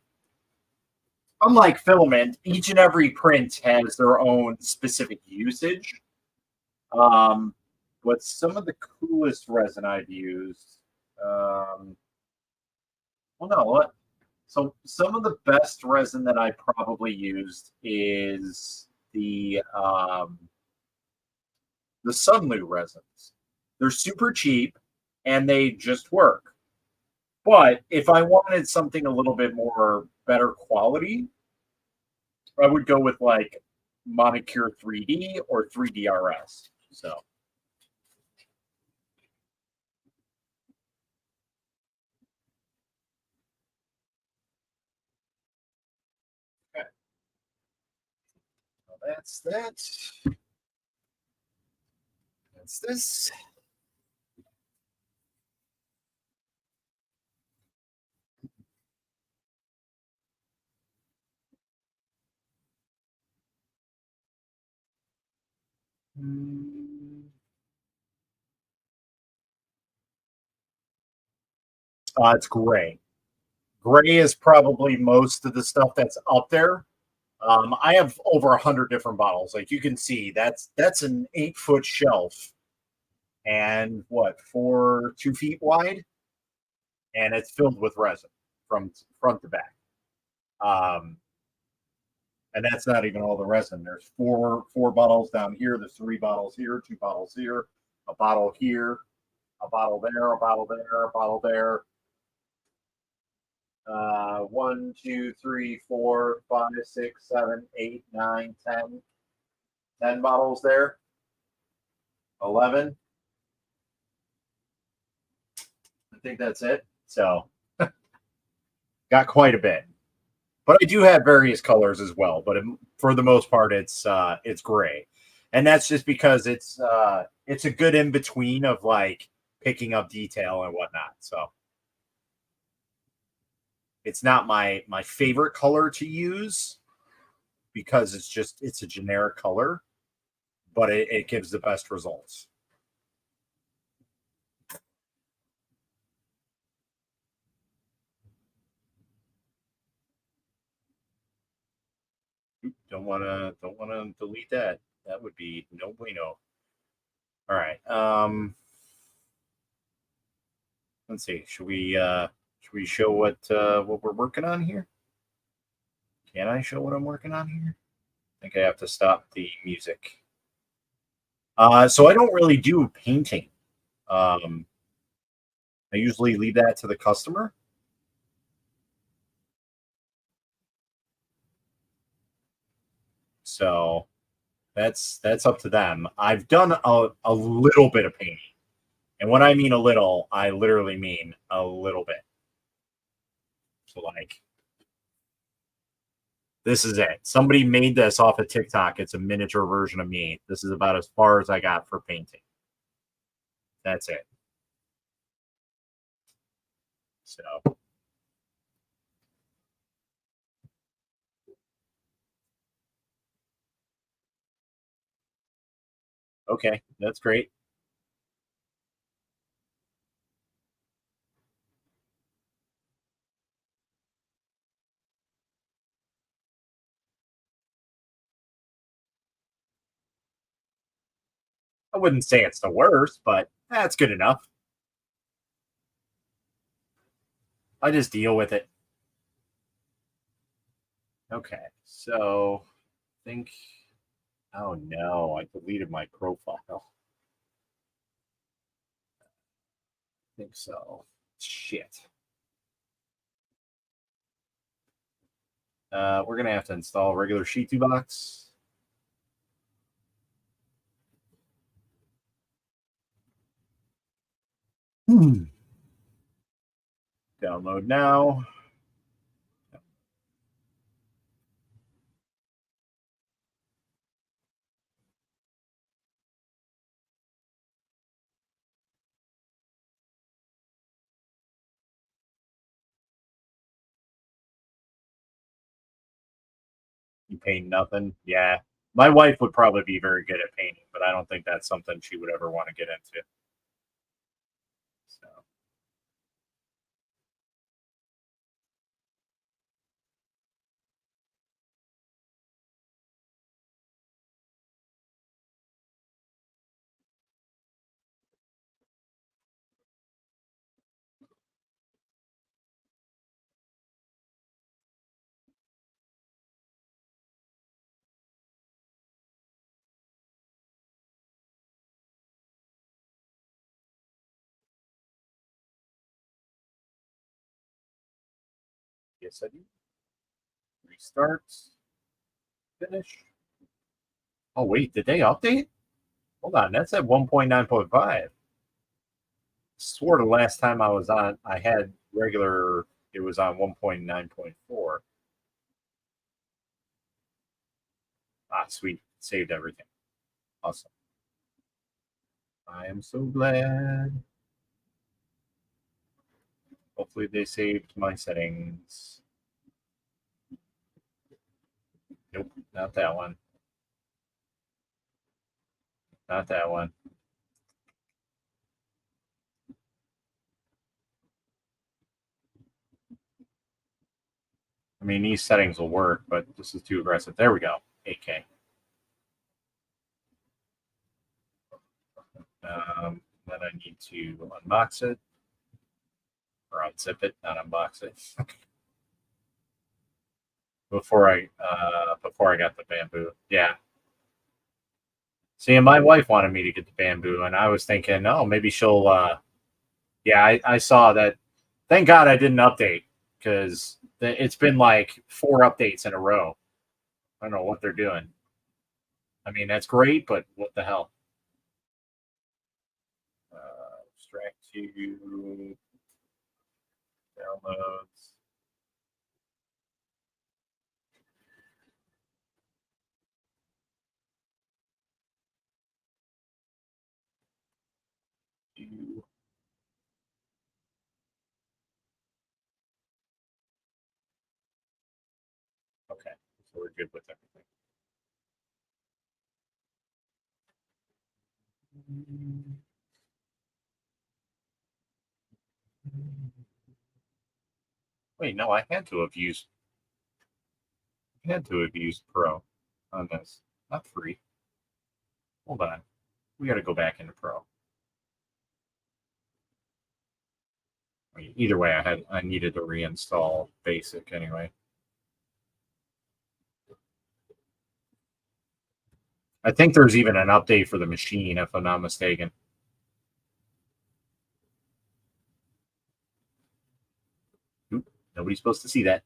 unlike filament, each and every print has their own specific usage. Um, what's some of the coolest resin I've used? Well, no, what? So some of the best resin that I probably used is the Sunlu resins. They're super cheap and they just work. But if I wanted something a little bit more better quality, I would go with like Monicure 3D or 3DRS. So okay. Well, that's that. That's this. It's gray. Gray is probably most of the stuff that's up there. I have over 100 different bottles. Like you can see, that's an 8-foot shelf, and what 2 feet wide, and it's filled with resin from front to back. Um, and that's not even all the resin. There's four bottles down here. There's 3 bottles here, 2 bottles here, a bottle here, a bottle there, a bottle there, a bottle there. 1, 2, 3, 4, 5, 6, 7, 8, 9, 10. 10 bottles there. 11. I think that's it. So got quite a bit. But I do have various colors as well. But for the most part, it's gray, and that's just because it's a good in between of like picking up detail and whatnot. So it's not my favorite color to use because it's a generic color, but it gives the best results. Don't wanna delete that. That would be no bueno. All right. Let's see. Should we show what we're working on here? Can I show what I'm working on here? I think I have to stop the music. So I don't really do painting. Um, I usually leave that to the customer. So that's up to them. I've done a little bit of painting. And when I mean a little, I literally mean a little bit. So like this is it. Somebody made this off of TikTok. It's a miniature version of me. This is about as far as I got for painting. That's it. So okay, that's great. I wouldn't say it's the worst, but that's good enough. I just deal with it. Okay, so I think. Oh no, I deleted my profile. I think so. Shit. We're gonna have to install a regular Sheet2 box. Download now. You paint nothing? Yeah. My wife would probably be very good at painting, but I don't think that's something she would ever want to get into. So, yes, I do. Restart. Finish. Oh, wait, did they update? Hold on, that's at 1.9.5. Swore the last time I was on, I had regular, it was on 1.9.4. Ah, sweet. Saved everything. Awesome. I am so glad. Hopefully they saved my settings. Nope, not that one. Not that one. I mean, these settings will work, but this is too aggressive. There we go. 8K. Then I need to unbox it or unzip it, not unbox it. Before I got the bamboo. Yeah. See, and my wife wanted me to get the bamboo, and I was thinking, oh, maybe she'll. Yeah, I saw that. Thank God I didn't update because it's been like 4 updates in a row. I don't know what they're doing. I mean, that's great, but what the hell? Extract to downloads. To Okay, so we're good with everything. Wait, no, I had to have used Pro on this, not free. Hold on, we got to go back into Pro. I mean, either way, I needed to reinstall Basic anyway. I think there's even an update for the machine, if I'm not mistaken. Oop, nobody's supposed to see that.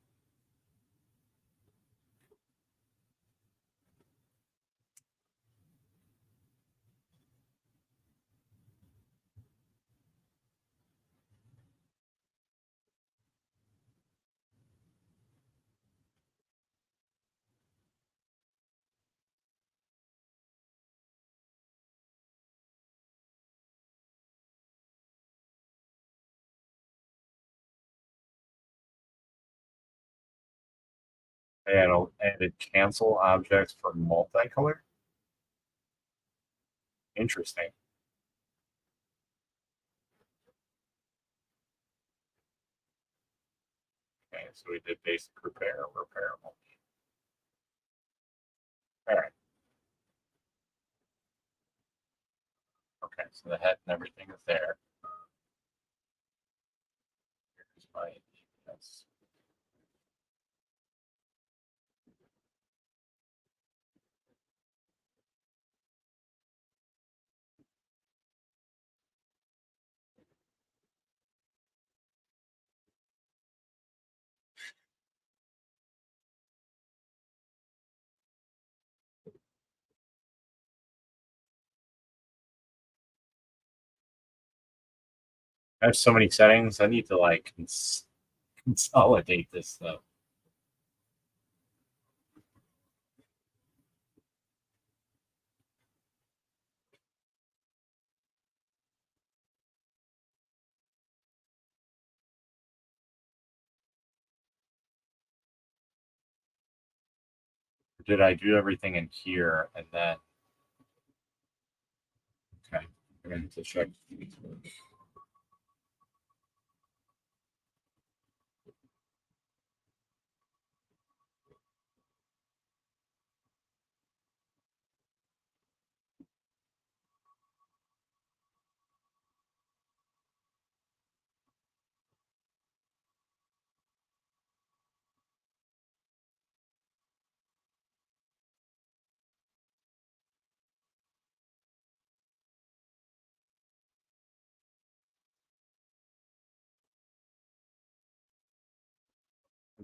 Added cancel objects for multicolor. Interesting. Okay, so we did basic repair. All right. Okay, so the head and everything is there. Here's my yes. I have so many settings. I need to like consolidate this stuff. did I do everything in here and then? Okay, I'm going to check.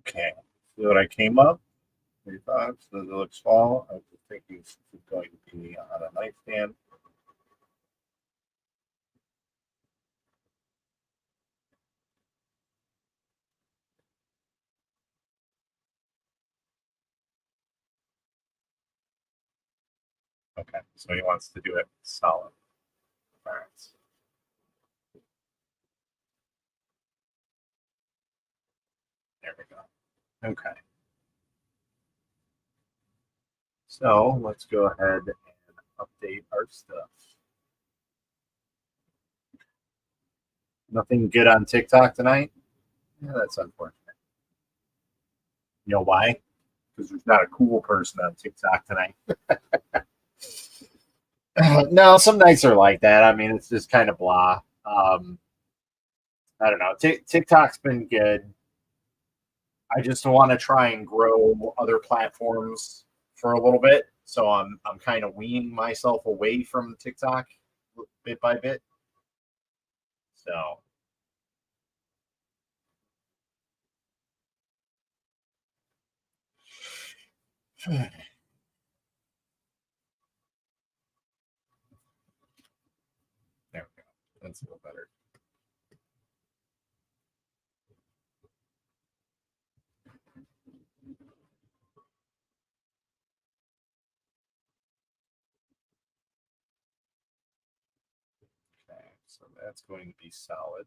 Okay, see what I came up. 35, so it looks small. I was thinking this is going to be on a nightstand. Okay, so he wants to do it solid. All right. There we go. Okay. So let's go ahead and update our stuff. Nothing good on TikTok tonight? Yeah, that's unfortunate. You know why? Because there's not a cool person on TikTok tonight. No, some nights are like that. I mean, it's just kind of blah. I don't know. TikTok's been good. I just want to try and grow other platforms for a little bit. So I'm kind of weaning myself away from TikTok bit by bit. So there we go. That's a little better. Okay, so that's going to be solid.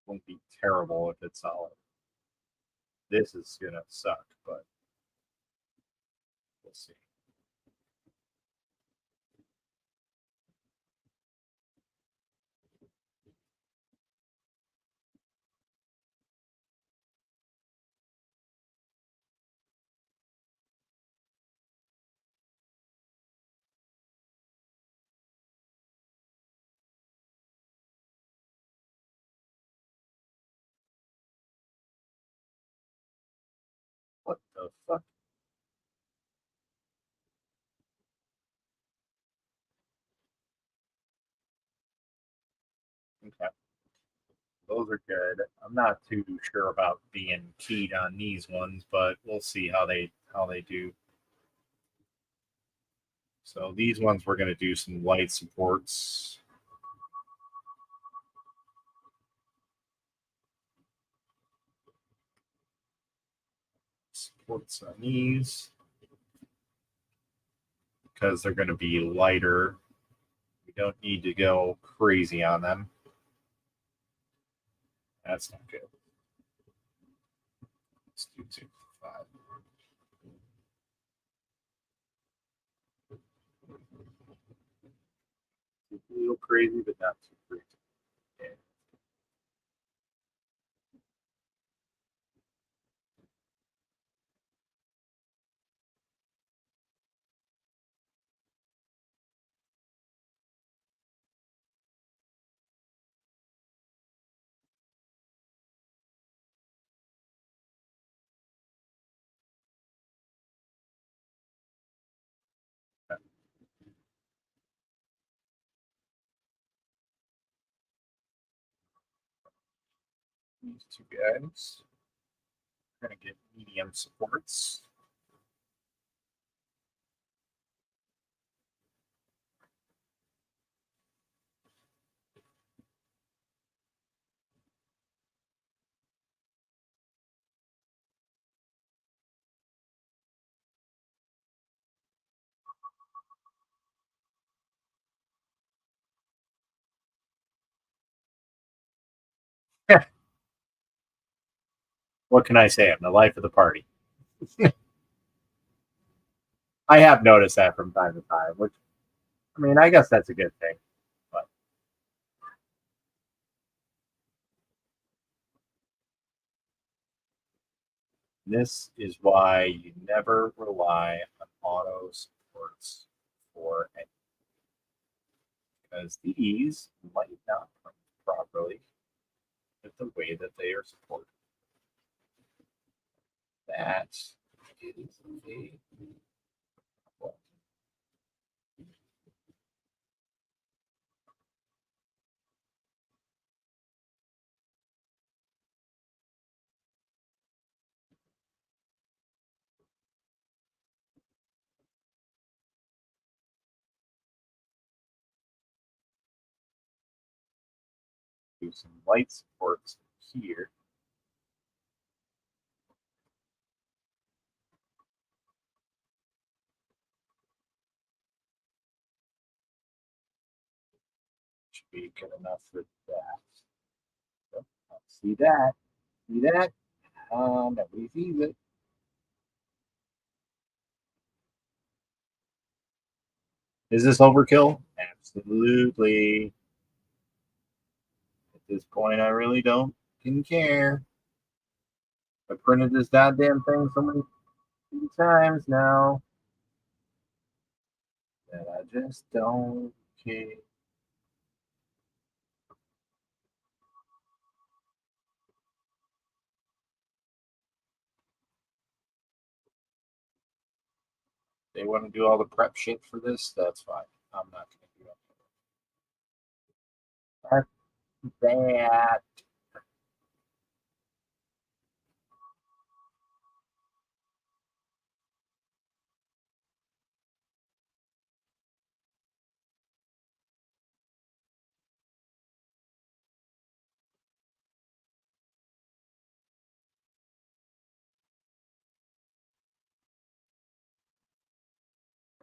Won't be terrible if it's solid. This is gonna suck, but we'll see. What the fuck? Okay. Those are good. I'm not too sure about being keyed on these ones, but we'll see how they do. So these ones we're going to do some light supports. Supports on these because they're going to be lighter. We don't need to go crazy on them. That's not good. Let's do 2.5. A little crazy, but not too crazy. Yeah. These two guys. We're going to get medium supports. what can I say? I'm the life of the party. I have noticed that from time to time, which I mean, I guess that's a good thing. But this is why you never rely on auto supports for anything, because these might not print properly with the way that they are supported. That is a problem. Do some light supports here. Should be good enough for that. So, see that? See that? Nobody sees it. Is this overkill? Absolutely. At this point, I really don't care. I printed this goddamn thing so many times now that I just don't care. They want to do all the prep shit for this, that's fine. I'm not going to do it. That's bad.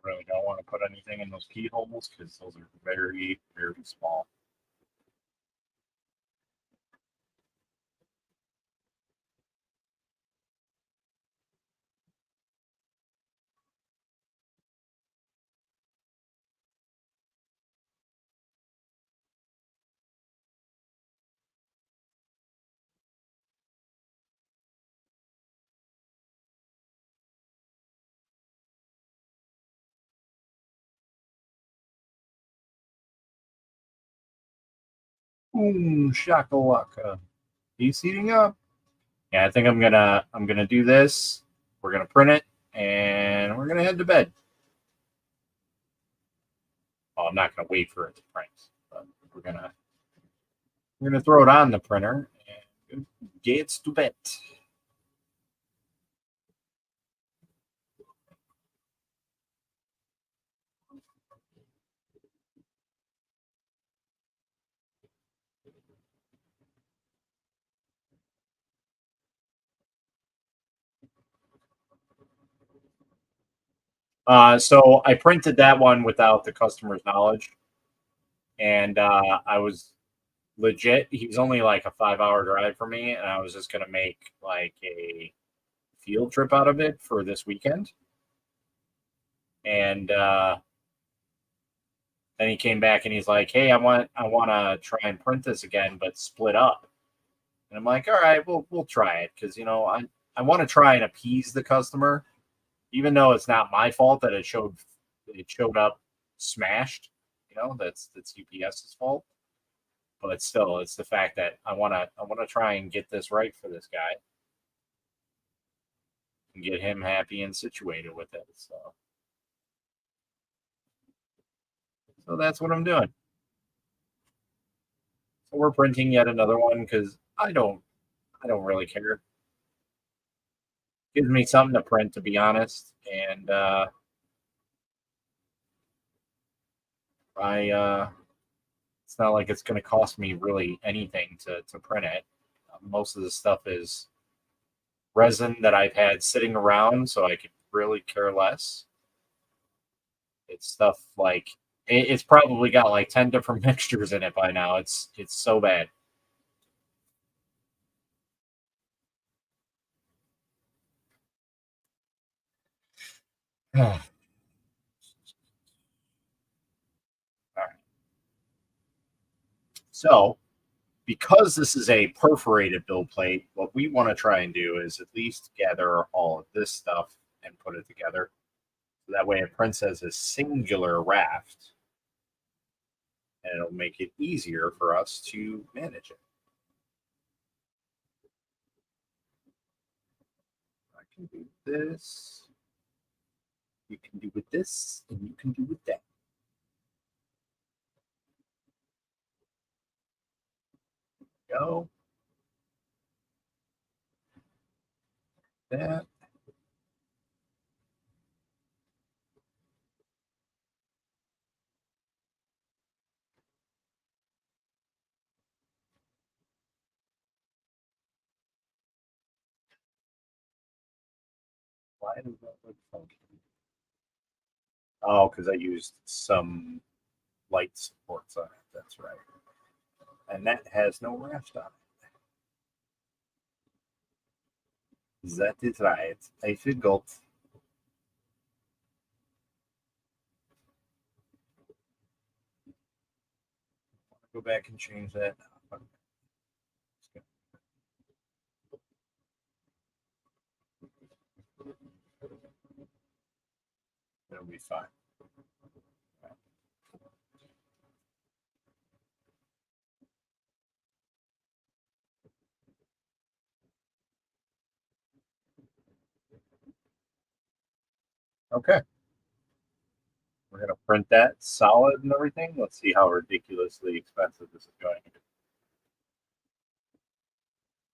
I really don't want to put anything in those keyholes because those are very, very small. Boom, shakalaka. He's heating up. Yeah, I think I'm gonna do this. We're gonna print it and we're gonna head to bed. Oh, I'm not gonna wait for it to print, but we're gonna throw it on the printer and get to bed. So I printed that one without the customer's knowledge, and I was legit. He's only like a 5 hour drive for me, and I was just gonna make like a field trip out of it for this weekend. And then he came back and he's like, "Hey, I want to try and print this again, but split up." And I'm like, "All right, we'll try it because I want to try and appease the customer, even though it's not my fault that it showed up smashed. That's UPS's fault, but still, it's the fact that I want to try and get this right for this guy and get him happy and situated with it. So that's what I'm doing. So we're printing yet another one because I don't really care. Gives me something to print, to be honest, and I it's not like it's going to cost me really anything to print it. Most of the stuff is resin that I've had sitting around, so I could really care less. It's stuff like it's probably got like 10 different mixtures in it by now. It's so bad. All right. So, because this is a perforated build plate, what we want to try and do is at least gather all of this stuff and put it together. So that way it prints as a singular raft, and it'll make it easier for us to manage it. I can do this. You can do with this, and you can do with that. Go. That. Why does that look funky? Oh, because I used some light supports on it. That's right. And that has no raft on it. That is right. I forgot. Go back and change that. It'll be fine. Okay. We're going to print that solid and everything. Let's see how ridiculously expensive this is going to be.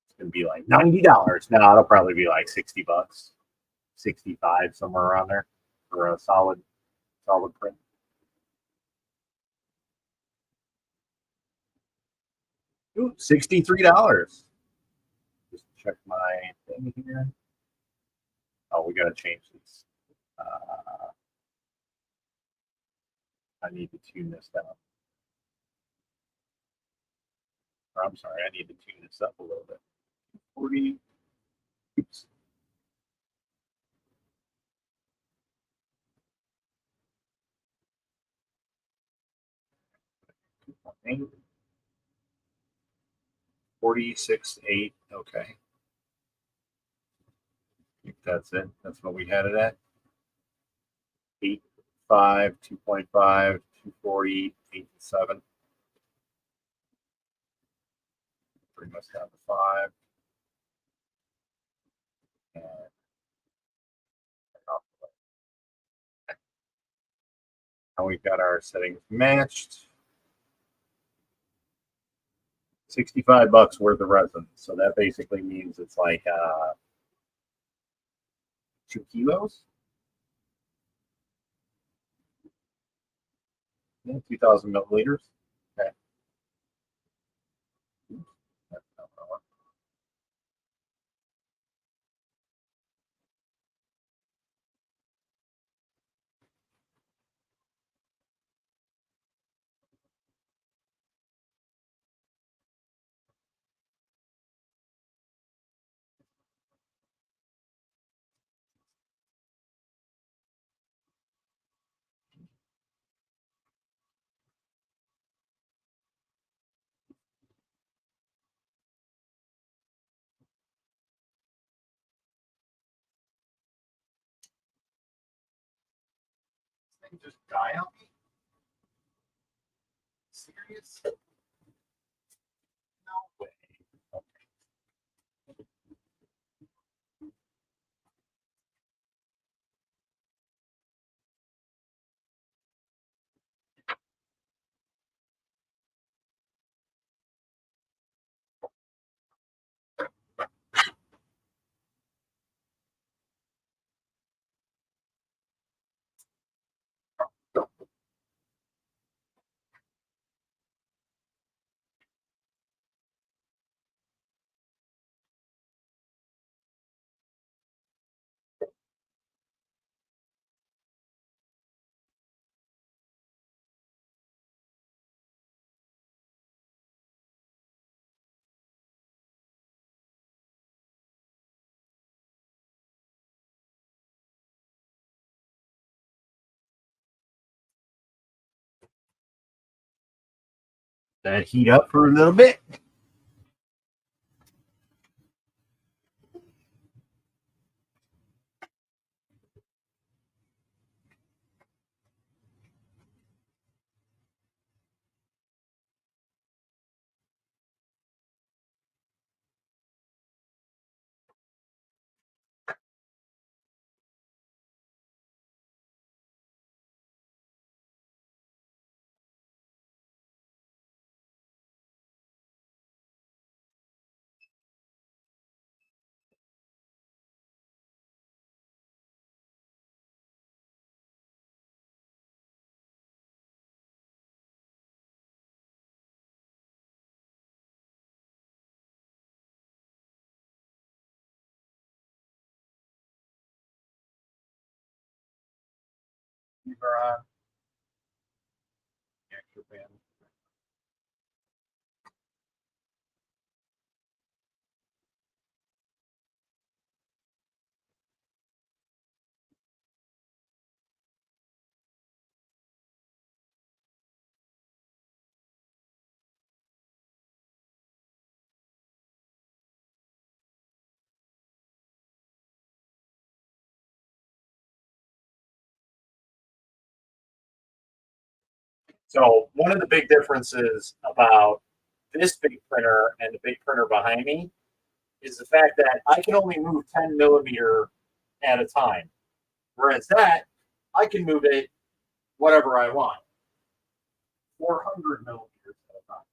It's going to be like $90. No, it'll probably be like $60, 65, somewhere around there for a solid print. Ooh, $63. Just check my thing here. Oh, we got to change this. I need to tune this down. Or, I'm sorry, I need to tune this up a little bit. 40. Oops. Okay. 46.8. Okay. I think that's it. That's what we had it at. 8.5, 2.5, 240, 8.7. Bring us down to 5. And now we've got our settings matched. $65 worth of resin. So that basically means it's like 2 kilos. Yeah, 2,000 milliliters. Okay. That's not what I want. This thing just die on me? Serious? No way. that heat up for a little bit. So one of the big differences about this big printer and the big printer behind me is the fact that I can only move 10 millimeter at a time. Whereas that, I can move it whatever I want. 400 millimeters at a time.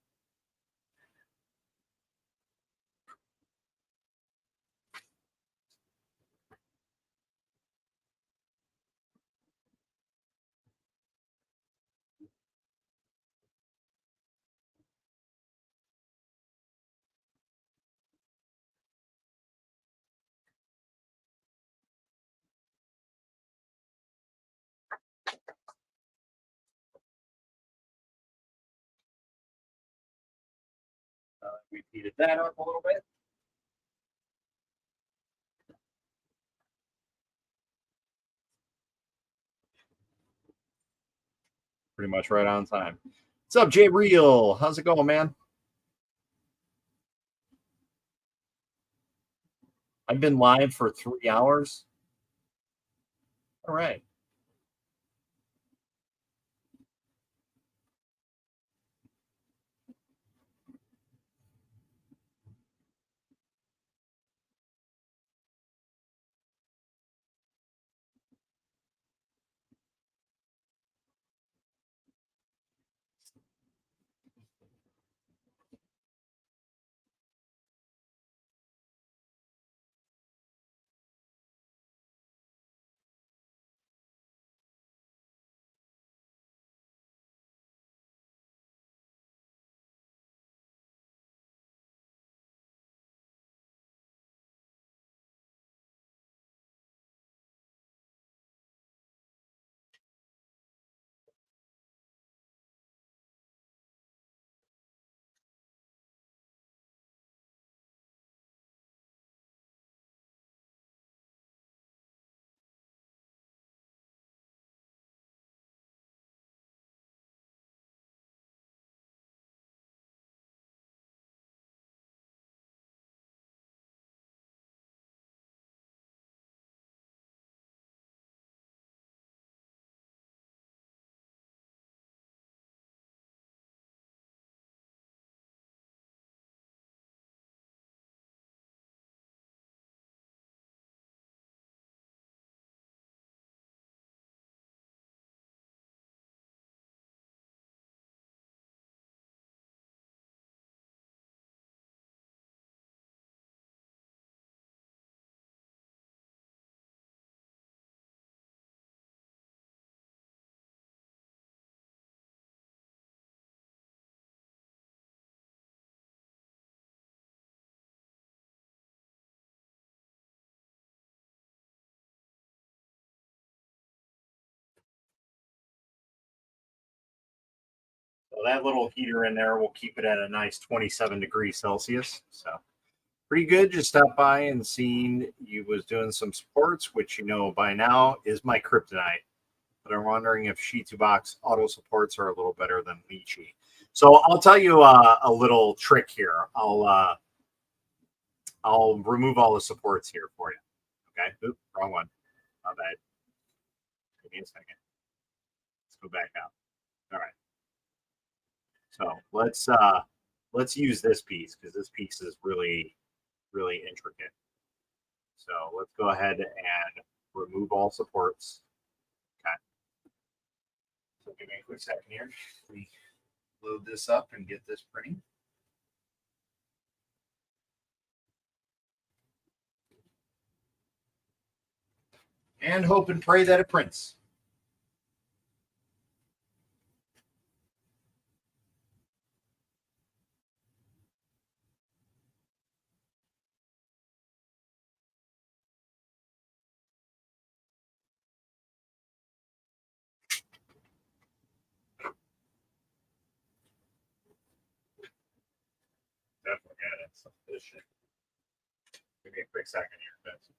We heated that up a little bit. Pretty much right on time. What's up, Jay Real? How's it going, man? I've been live for 3 hours. All right. So that little heater in there will keep it at a nice 27 degrees Celsius. So pretty good. Just stopped by and seen you was doing some supports, which you know by now is my kryptonite. But I'm wondering if Shitubox auto supports are a little better than Lychee. So I'll tell you a little trick here. I'll remove all the supports here for you. Okay. Oop, wrong one. My bad. Give me a second. Let's go back out. All right. So let's use this piece because this piece is really, really intricate. So let's go ahead and remove all supports. Okay. So give me a quick second here. We load this up and get this printing. And hope and pray that it prints. Definitely got it. Sufficient. Give me a quick second here, guys.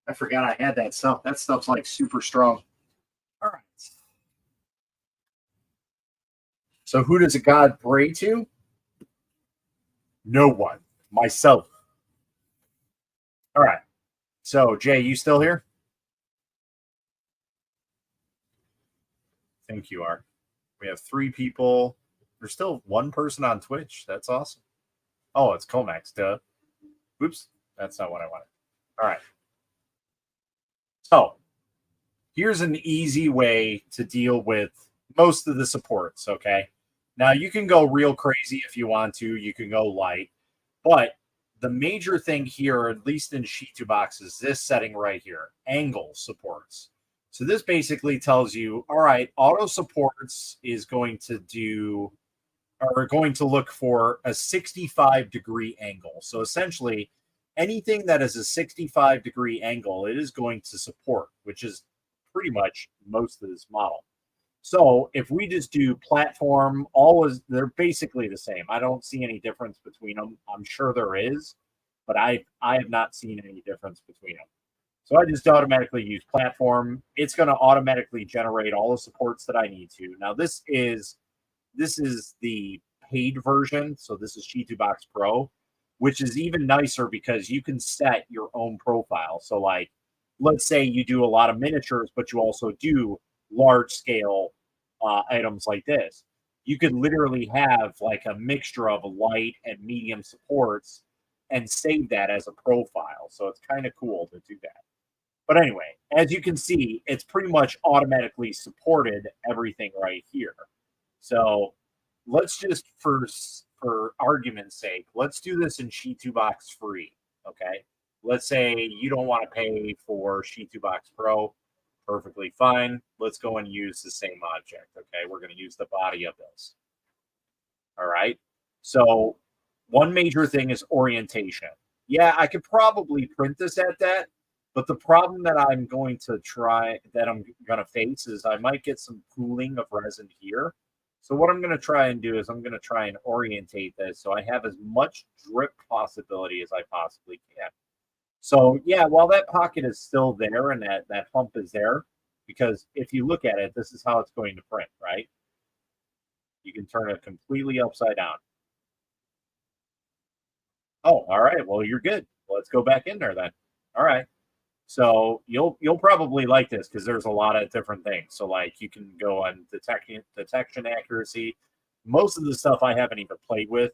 I forgot I had that stuff. That stuff's like super strong. All right. So who does a god pray to? No one. Myself. All right. So Jay, you still here? I think you are. We have 3 people. There's still 1 person on Twitch. That's awesome. Oh, it's Comax. Duh. Oops. That's not what I wanted. All right. So here's an easy way to deal with most of the supports. Okay. Now you can go real crazy if you want to. You can go light. But the major thing here, at least in Sheet2Box, is this setting right here, angle supports. So this basically tells you, all right, auto supports is going to do, or going to look for a 65-degree angle. So essentially, anything that is a 65-degree angle, it is going to support, which is pretty much most of this model. So if we just do platform, they're basically the same. I don't see any difference between them. I'm sure there is, but I have not seen any difference between them. So I just automatically use platform. It's going to automatically generate all the supports that I need to. Now this is the paid version. So this is Sheet2Box Pro, which is even nicer because you can set your own profile. So like, let's say you do a lot of miniatures, but you also do large scale items like this. You could literally have like a mixture of light and medium supports and save that as a profile. So it's kind of cool to do that. But anyway, as you can see, it's pretty much automatically supported everything right here. So let's just, for argument's sake, let's do this in Sheet2Box free. Okay. Let's say you don't want to pay for Sheet2Box Pro. Perfectly fine. Let's go and use the same object. Okay. We're going to use the body of this. All right. So one major thing is orientation. Yeah, I could probably print this at that, but the problem that I'm going to face is I might get some pooling of resin here. So what I'm going to try and do is I'm going to try and orientate this so I have as much drip possibility as I possibly can. So yeah, while that pocket is still there and that hump is there, because if you look at it, this is how it's going to print, right? You can turn it completely upside down. Oh, all right. Well, you're good. Let's go back in there then. All right. So you'll probably like this because there's a lot of different things. So like you can go on detection accuracy. Most of the stuff I haven't even played with.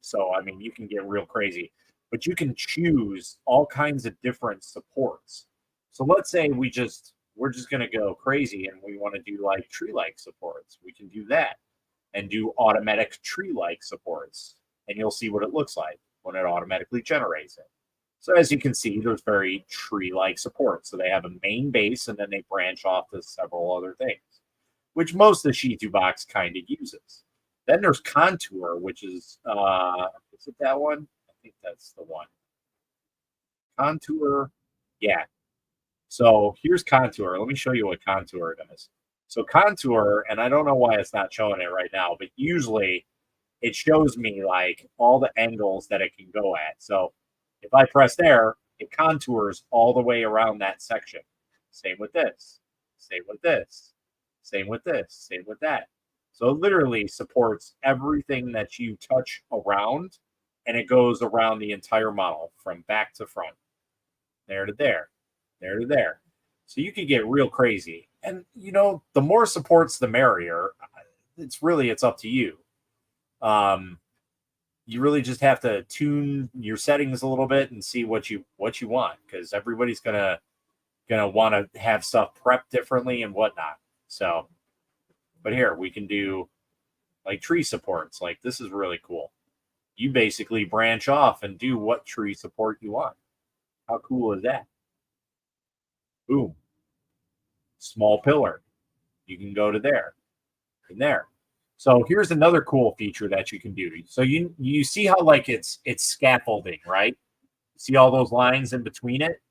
So I mean you can get real crazy, but you can choose all kinds of different supports. So let's say we just we're just going to go crazy and we want to do like tree-like supports, we can do that and do automatic tree-like supports. And you'll see what it looks like when it automatically generates it. So as you can see, there's very tree-like support. So they have a main base and then they branch off to several other things, which most of the Shih box kind of uses. Then there's Contour, which is it that one? I think that's the one. Contour, yeah. So here's Contour. Let me show you what Contour does. So Contour, and I don't know why it's not showing it right now, but usually it shows me like all the angles that it can go at. So if I press there, it contours all the way around that section. Same with this. Same with this. Same with this. Same with that. So it literally supports everything that you touch around, and it goes around the entire model from back to front. There to there. There to there. So you can get real crazy. And, you know, the more supports, the merrier. It's up to you. You really just have to tune your settings a little bit and see what you want, because everybody's gonna want to have stuff prepped differently and whatnot. So, but here we can do like tree supports. Like this is really cool. You basically branch off and do what tree support you want. How cool is that? Boom. Small pillar. You can go to there and there. So here's another cool feature that you can do. So you see how like it's scaffolding, right? See all those lines in between it?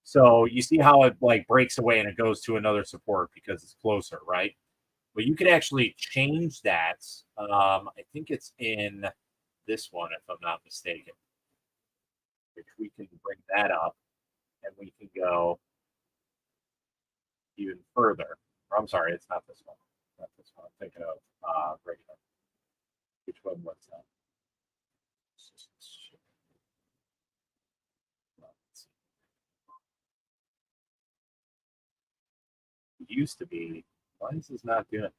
So you see how it like breaks away and it goes to another support because it's closer, right? But you could actually change that. I think it's in this one, if I'm not mistaken. Which we can bring that up and we can go even further. Or, I'm sorry, it's not this one. Not this one. I'm thinking of regular. Which one was that? It used to be. Why is this not doing this?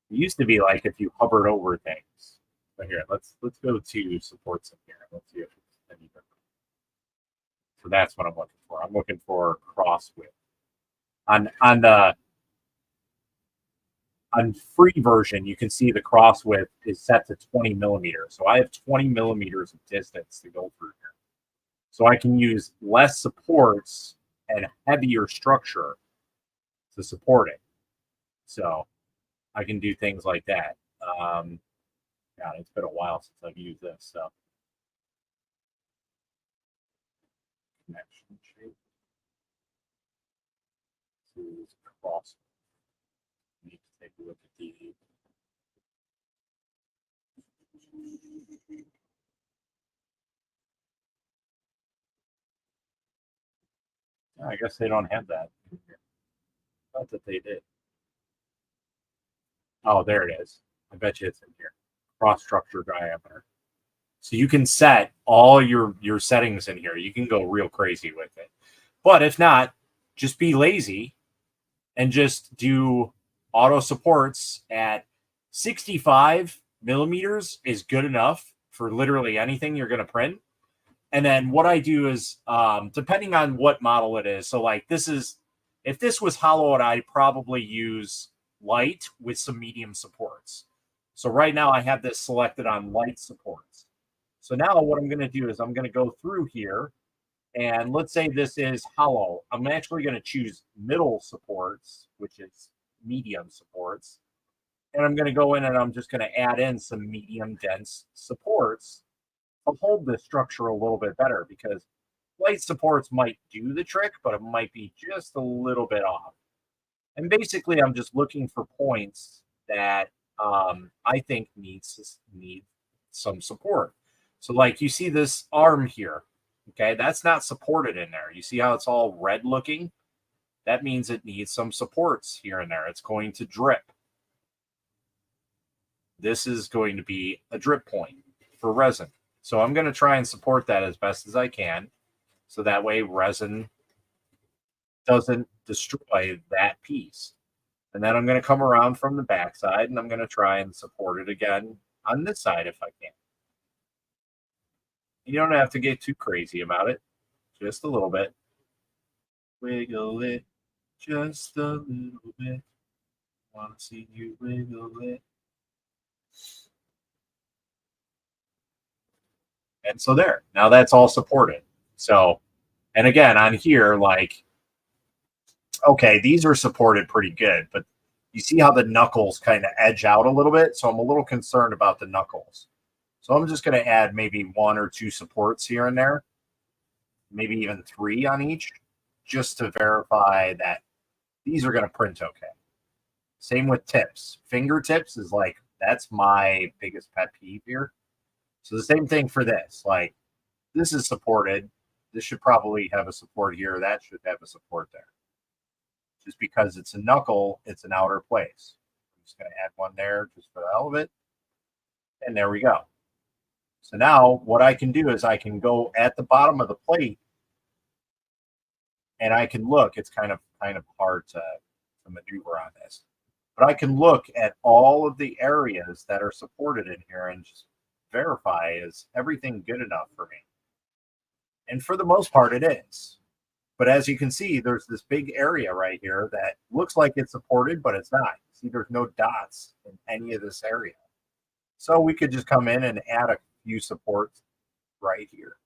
It used to be like if you hovered over things. But here, let's go to supports in here. Let's see if it's any different. So that's what I'm looking for. I'm looking for cross width. On free version, you can see the cross width is set to 20 millimeters. So I have 20 millimeters of distance to go through here. So I can use less supports and heavier structure to support it. So I can do things like that. God, it's been a while since I've used this. So connection shape. This is cross. Need to take a look at the. I guess they don't have that. Not that they did. Oh, there it is. I bet you it's in here. Cross structure diameter. So you can set all your settings in here. You can go real crazy with it. But if not, just be lazy and just do auto supports at 65 millimeters is good enough for literally anything you're going to print. And then what I do is, depending on what model it is. So like if this was hollowed, I'd probably use light with some medium supports. So right now I have this selected on light supports. So now what I'm going to do is I'm going to go through here, and let's say this is hollow. I'm actually going to choose middle supports, which is medium supports. And I'm going to go in and I'm just going to add in some medium dense supports to hold this structure a little bit better, because light supports might do the trick, but it might be just a little bit off. And basically, I'm just looking for points that I think need some support. So like you see this arm here, okay, that's not supported in there. You see how it's all red looking? That means it needs some supports here and there. It's going to drip. This is going to be a drip point for resin. So I'm going to try and support that as best as I can, so that way resin doesn't destroy that piece. And then I'm going to come around from the backside and I'm going to try and support it again on this side if I can. You don't have to get too crazy about it, just a little bit. Wiggle it, Just a little bit. Want to see you wiggle it. And so there. Now that's all supported. So, and again, on here, like, okay, these are supported pretty good, but you see how the knuckles kind of edge out a little bit? So I'm a little concerned about the knuckles. So I'm just going to add maybe 1 or 2 supports here and there, maybe even 3 on each, just to verify that these are going to print okay. Same with tips. Fingertips is like, that's my biggest pet peeve here. So the same thing for this. Like, this is supported. This should probably have a support here. That should have a support there. Just because it's a knuckle, it's an outer place. I'm just going to add 1 there just for the hell of it. And there we go. So now what I can do is I can go at the bottom of the plate and I can look. It's kind of hard to maneuver on this. But I can look at all of the areas that are supported in here and just verify, is everything good enough for me? And for the most part, it is. But as you can see, there's this big area right here that looks like it's supported, but it's not. See, there's no dots in any of this area. So we could just come in and add a few supports right here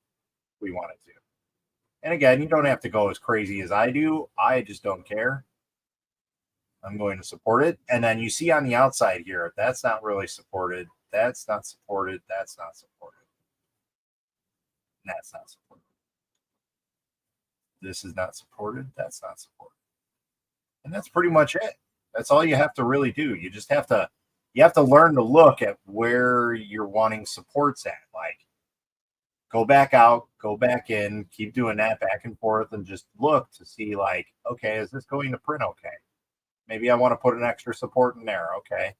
if we wanted to. And again, you don't have to go as crazy as I do. I just don't care. I'm going to support it. And then you see on the outside here, that's not really supported. That's not supported. That's not supported. And that's not supported. This is not supported. That's not supported. And that's pretty much it. That's all you have to really do. You just have to, learn to look at where you're wanting supports at. Like, go back out, go back in, keep doing that back and forth, and just look to see, like, okay, is this going to print okay? Maybe I want to put an extra support in there. Okay,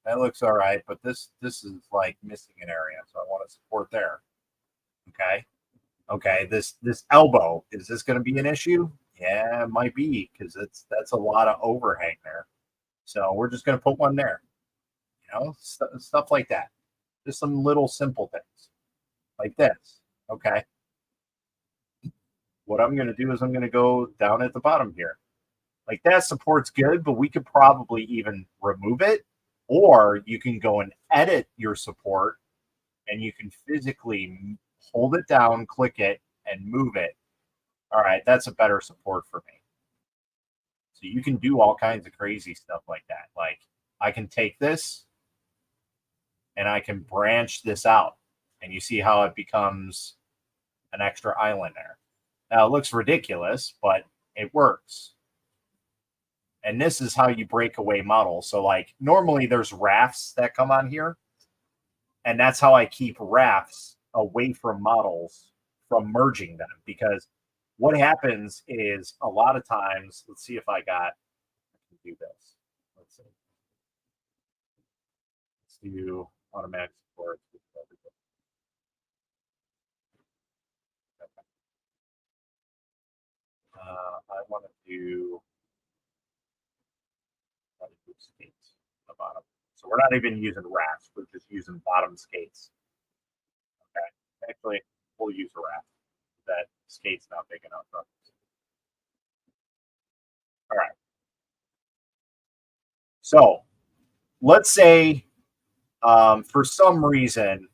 that looks all right, but this is like missing an area, so I want to support there. Okay, this elbow, is this going to be an issue? Yeah, it might be, because that's a lot of overhang there. So we're just going to put 1 there. You know, stuff like that. Just some little simple things like this. Okay. What I'm going to do is I'm going to go down at the bottom here. Like, that support's good, but we could probably even remove it, or you can go and edit your support and you can physically hold it down, click it, and move it. All right, that's a better support for me. So you can do all kinds of crazy stuff like that. Like, I can take this and I can branch this out, and you see how it becomes an extra island there. Now, it looks ridiculous, but it works. And this is how you break away models. So, like, normally there's rafts that come on here, and that's how I keep rafts away from models from merging them. Because what happens is, a lot of times, let's see if I can do this. Let's see. Let's do automatic support. I want to do skates on the bottom. So we're not even using rafts, we're just using bottom skates. Okay. Actually, we'll use a raft. That skate's not big enough. All right. So let's say for some reason,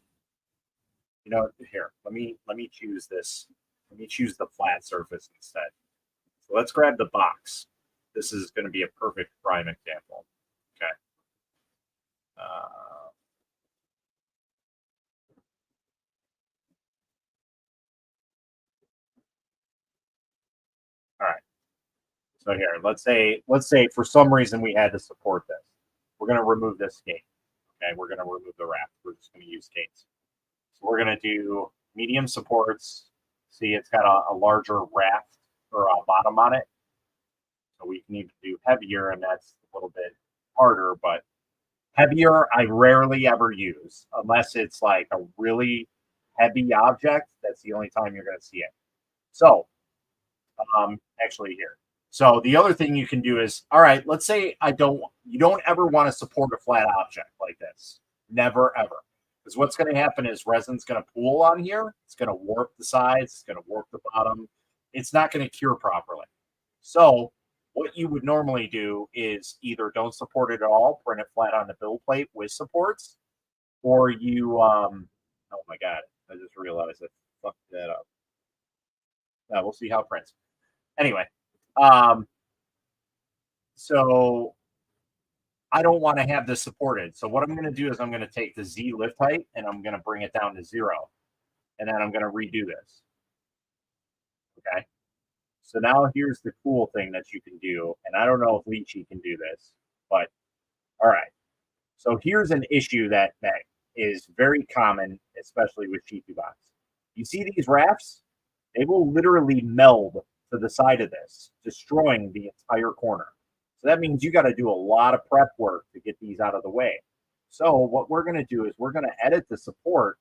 here, let me choose this. Let me choose the flat surface instead. So let's grab the box. This is going to be a perfect prime example. Okay. All right. So here, let's say for some reason we had to support this. We're going to remove this skate. Okay, we're going to remove the raft. We're just going to use skates. So we're going to do medium supports. See, it's got a larger raft or a bottom on it. So we can even do heavier, and that's a little bit harder, but heavier I rarely ever use unless it's like a really heavy object. That's the only time you're going to see it. So actually here. So the other thing you can do is, all right, let's say you don't ever want to support a flat object like this. Never, ever. Because what's going to happen is resin's going to pool on here. It's going to warp the sides. It's going to warp the bottom. It's not going to cure properly. So What you would normally do is either don't support it at all, print it flat on the build plate with supports, or you oh my god, I just realized I fucked that up. We'll see how it prints. Anyway, um, so I don't want to have this supported. So what I'm going to do is I'm going to take the Z lift height and I'm going to bring it down to 0. And then I'm going to redo this. Okay. So now here's the cool thing that you can do. And I don't know if Lychee can do this, but all right. So here's an issue that is very common, especially with Shitubox. You see these rafts? They will literally meld to the side of this, destroying the entire corner. So that means you got to do a lot of prep work to get these out of the way. So what we're going to do is we're going to edit the support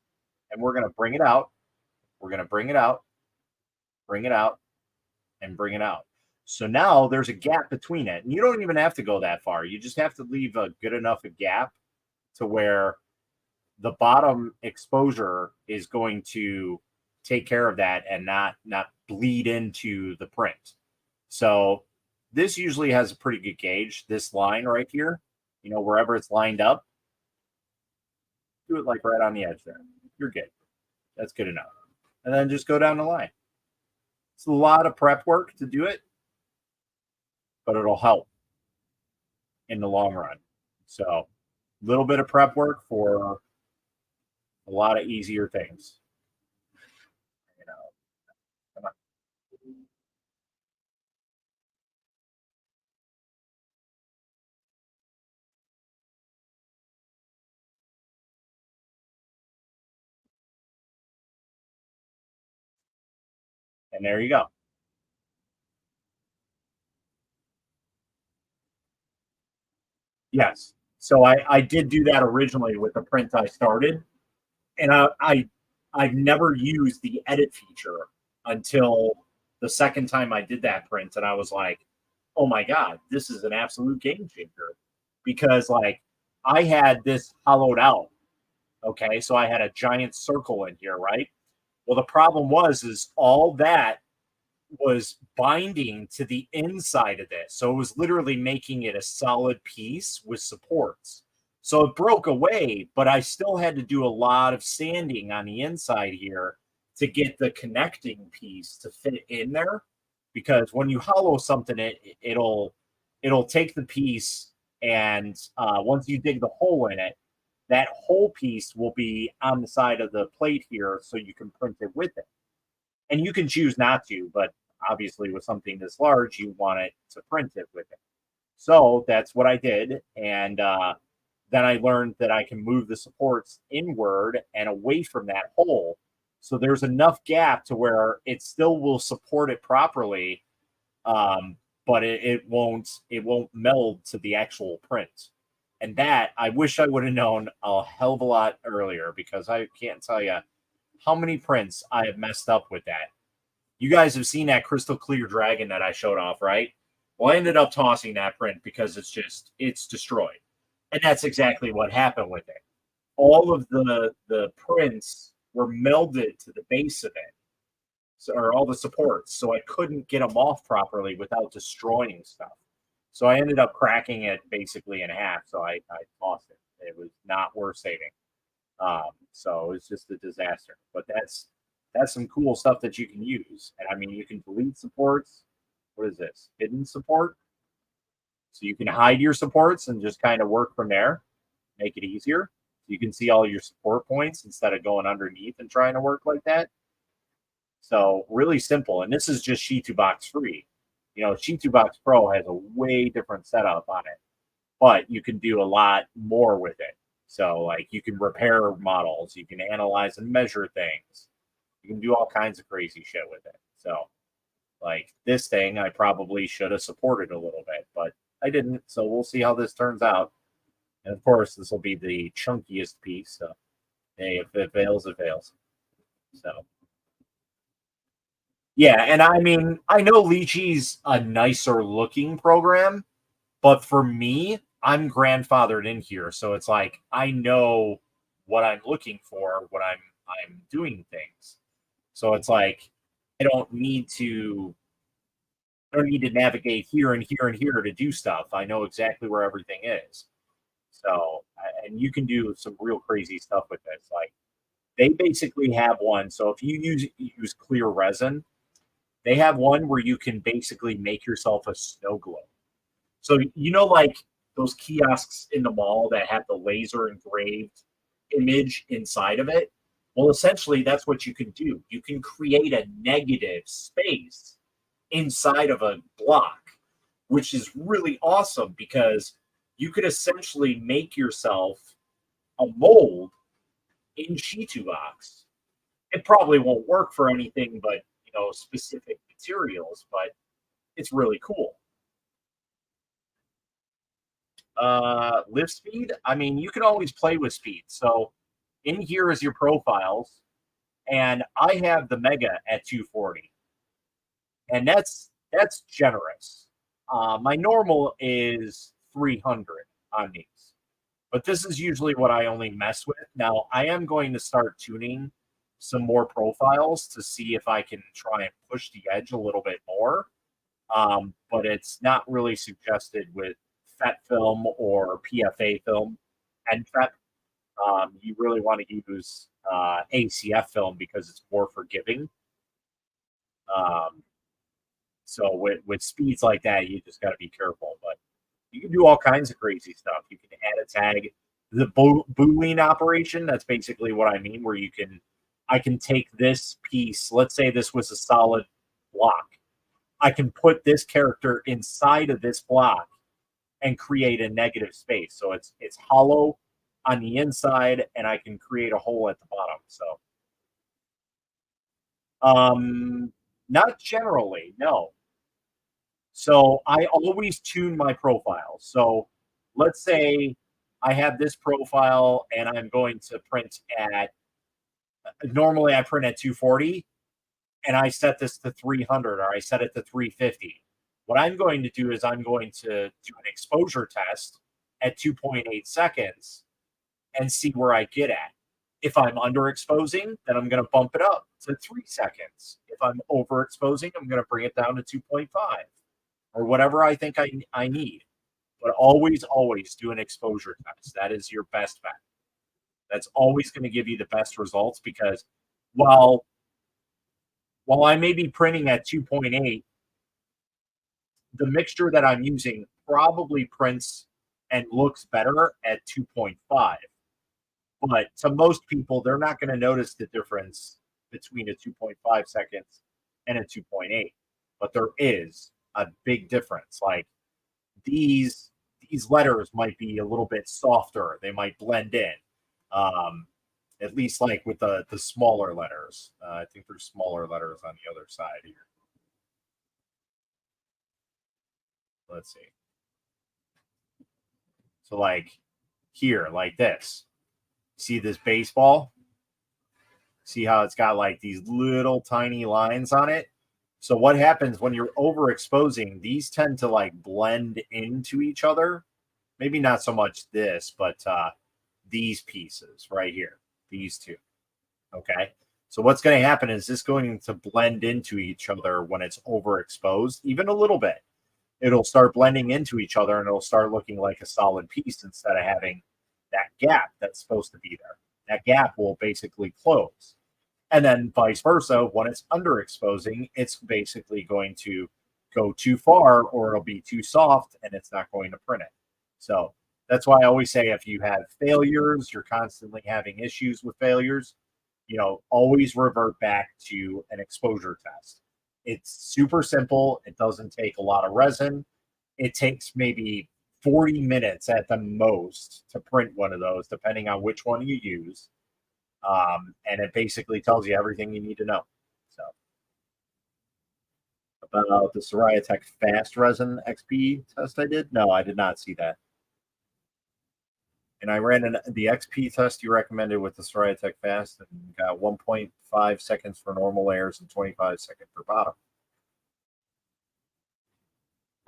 and we're going to bring it out. We're going to bring it out, bring it out, and bring it out. So now there's a gap between it. And you don't even have to go that far. You just have to leave a good enough a gap to where the bottom exposure is going to take care of that and not bleed into the print. So this usually has a pretty good gauge. This line right here, you know, wherever it's lined up, do it like right on the edge there. You're good. That's good enough. And then just go down the line. It's a lot of prep work to do it, but it'll help in the long run. So a little bit of prep work for a lot of easier things. You know, come on. And there you go. Yes. So I did do that originally with the print I started, and I've never used the edit feature until the second time I did that print, and I was like, oh my god, this is an absolute game changer because like I had this hollowed out. Okay, so I had a giant circle in here, right? Well, the problem was is all that was binding to the inside of this. So it was literally making it a solid piece with supports. So it broke away, but I still had to do a lot of sanding on the inside here to get the connecting piece to fit in there. Because when you hollow something, it'll take the piece and once you dig the hole in it, that whole piece will be on the side of the plate here, so you can print it with it. And you can choose not to, but obviously with something this large, you want it to print it with it. So that's what I did. And then I learned that I can move the supports inward and away from that hole. So there's enough gap to where it still will support it properly, but it won't meld to the actual print. And that I wish I would have known a hell of a lot earlier because I can't tell you how many prints I have messed up with that. You guys have seen that crystal clear dragon that I showed off, right? Well, I ended up tossing that print because it's destroyed. And that's exactly what happened with it. All of the prints were melded to the base of it. So, or all the supports. So I couldn't get them off properly without destroying stuff. So I ended up cracking it basically in half. So I tossed it. It was not worth saving. So it's just a disaster. But that's some cool stuff that you can use. And I mean, you can delete supports. What is this? Hidden support. So you can hide your supports and just kind of work from there, make it easier. You can see all your support points instead of going underneath and trying to work like that. So really simple. And this is just Shitubox free. You know, Shitubox Pro has a way different setup on it, but you can do a lot more with it. So like you can repair models, you can analyze and measure things. You can do all kinds of crazy shit with it. So like this thing, I probably should have supported a little bit, but I didn't. So we'll see how this turns out. And of course, this will be the chunkiest piece. So hey, if it fails, it fails. So yeah, and I mean, I know Lychee's a nicer looking program, but for me, I'm grandfathered in here, so it's like I know what I'm looking for when I'm doing things. So it's like I don't need to I don't need to navigate here and here and here to do stuff. I know exactly where everything is. So, and you can do some real crazy stuff with this. Like they basically have one. So if you use clear resin, they have one where you can basically make yourself a snow globe. So like those kiosks in the mall that have the laser engraved image inside of it. Well, essentially, that's what you can do. You can create a negative space inside of a block, which is really awesome because you could essentially make yourself a mold in Shitubox. It probably won't work for anything but specific materials, but it's really cool. Lift speed. I mean, you can always play with speed. So in here is your profiles, and I have the Mega at 240, and that's generous. My normal is 300 on these, but this is usually what I only mess with. Now I am going to start tuning some more profiles to see if I can try and push the edge a little bit more. But it's not really suggested with FET film or PFA film and FET. You really want to use ACF film because it's more forgiving. So with speeds like that, you just got to be careful. But you can do all kinds of crazy stuff. You can add a tag. The Boolean operation, that's basically what I mean, where I can take this piece, let's say this was a solid block. I can put this character inside of this block and create a negative space. So it's hollow on the inside, and I can create a hole at the bottom. So not generally, no. So I always tune my profile. So let's say I have this profile and I'm going to print at, normally I print at 240 and I set this to 300 or I set it to 350. What I'm going to do is I'm going to do an exposure test at 2.8 seconds and see where I get at. If I'm underexposing, then I'm going to bump it up to 3 seconds. If I'm overexposing, I'm going to bring it down to 2.5 or whatever I think I need. But always, always do an exposure test. That is your best bet. That's always going to give you the best results because while I may be printing at 2.8, the mixture that I'm using probably prints and looks better at 2.5. But to most people, they're not going to notice the difference between a 2.5 seconds and a 2.8. But there is a big difference. Like these letters might be a little bit softer. They might blend in. At least like with the smaller letters. I think there's smaller letters on the other side here. Let's see. So like here, like this. See this baseball? See how it's got like these little tiny lines on it? So what happens when you're overexposing, these tend to like blend into each other. Maybe not so much this, but these pieces right here, these two. Okay. So what's going to happen is this going to blend into each other when it's overexposed, even a little bit. It'll start blending into each other and it'll start looking like a solid piece instead of having that gap that's supposed to be there. That gap will basically close. And then vice versa, when it's underexposing, it's basically going to go too far or it'll be too soft and it's not going to print it. So that's why I always say if you have failures, you're constantly having issues with failures, always revert back to an exposure test. It's super simple. It doesn't take a lot of resin. It takes maybe 40 minutes at the most to print one of those, depending on which one you use. And it basically tells you everything you need to know. So about the Soraya Tech Fast Resin XP test I did? No, I did not see that. And I ran the XP test you recommended with the Soraya Tech Fast and got 1.5 seconds for normal layers and 25 seconds for bottom.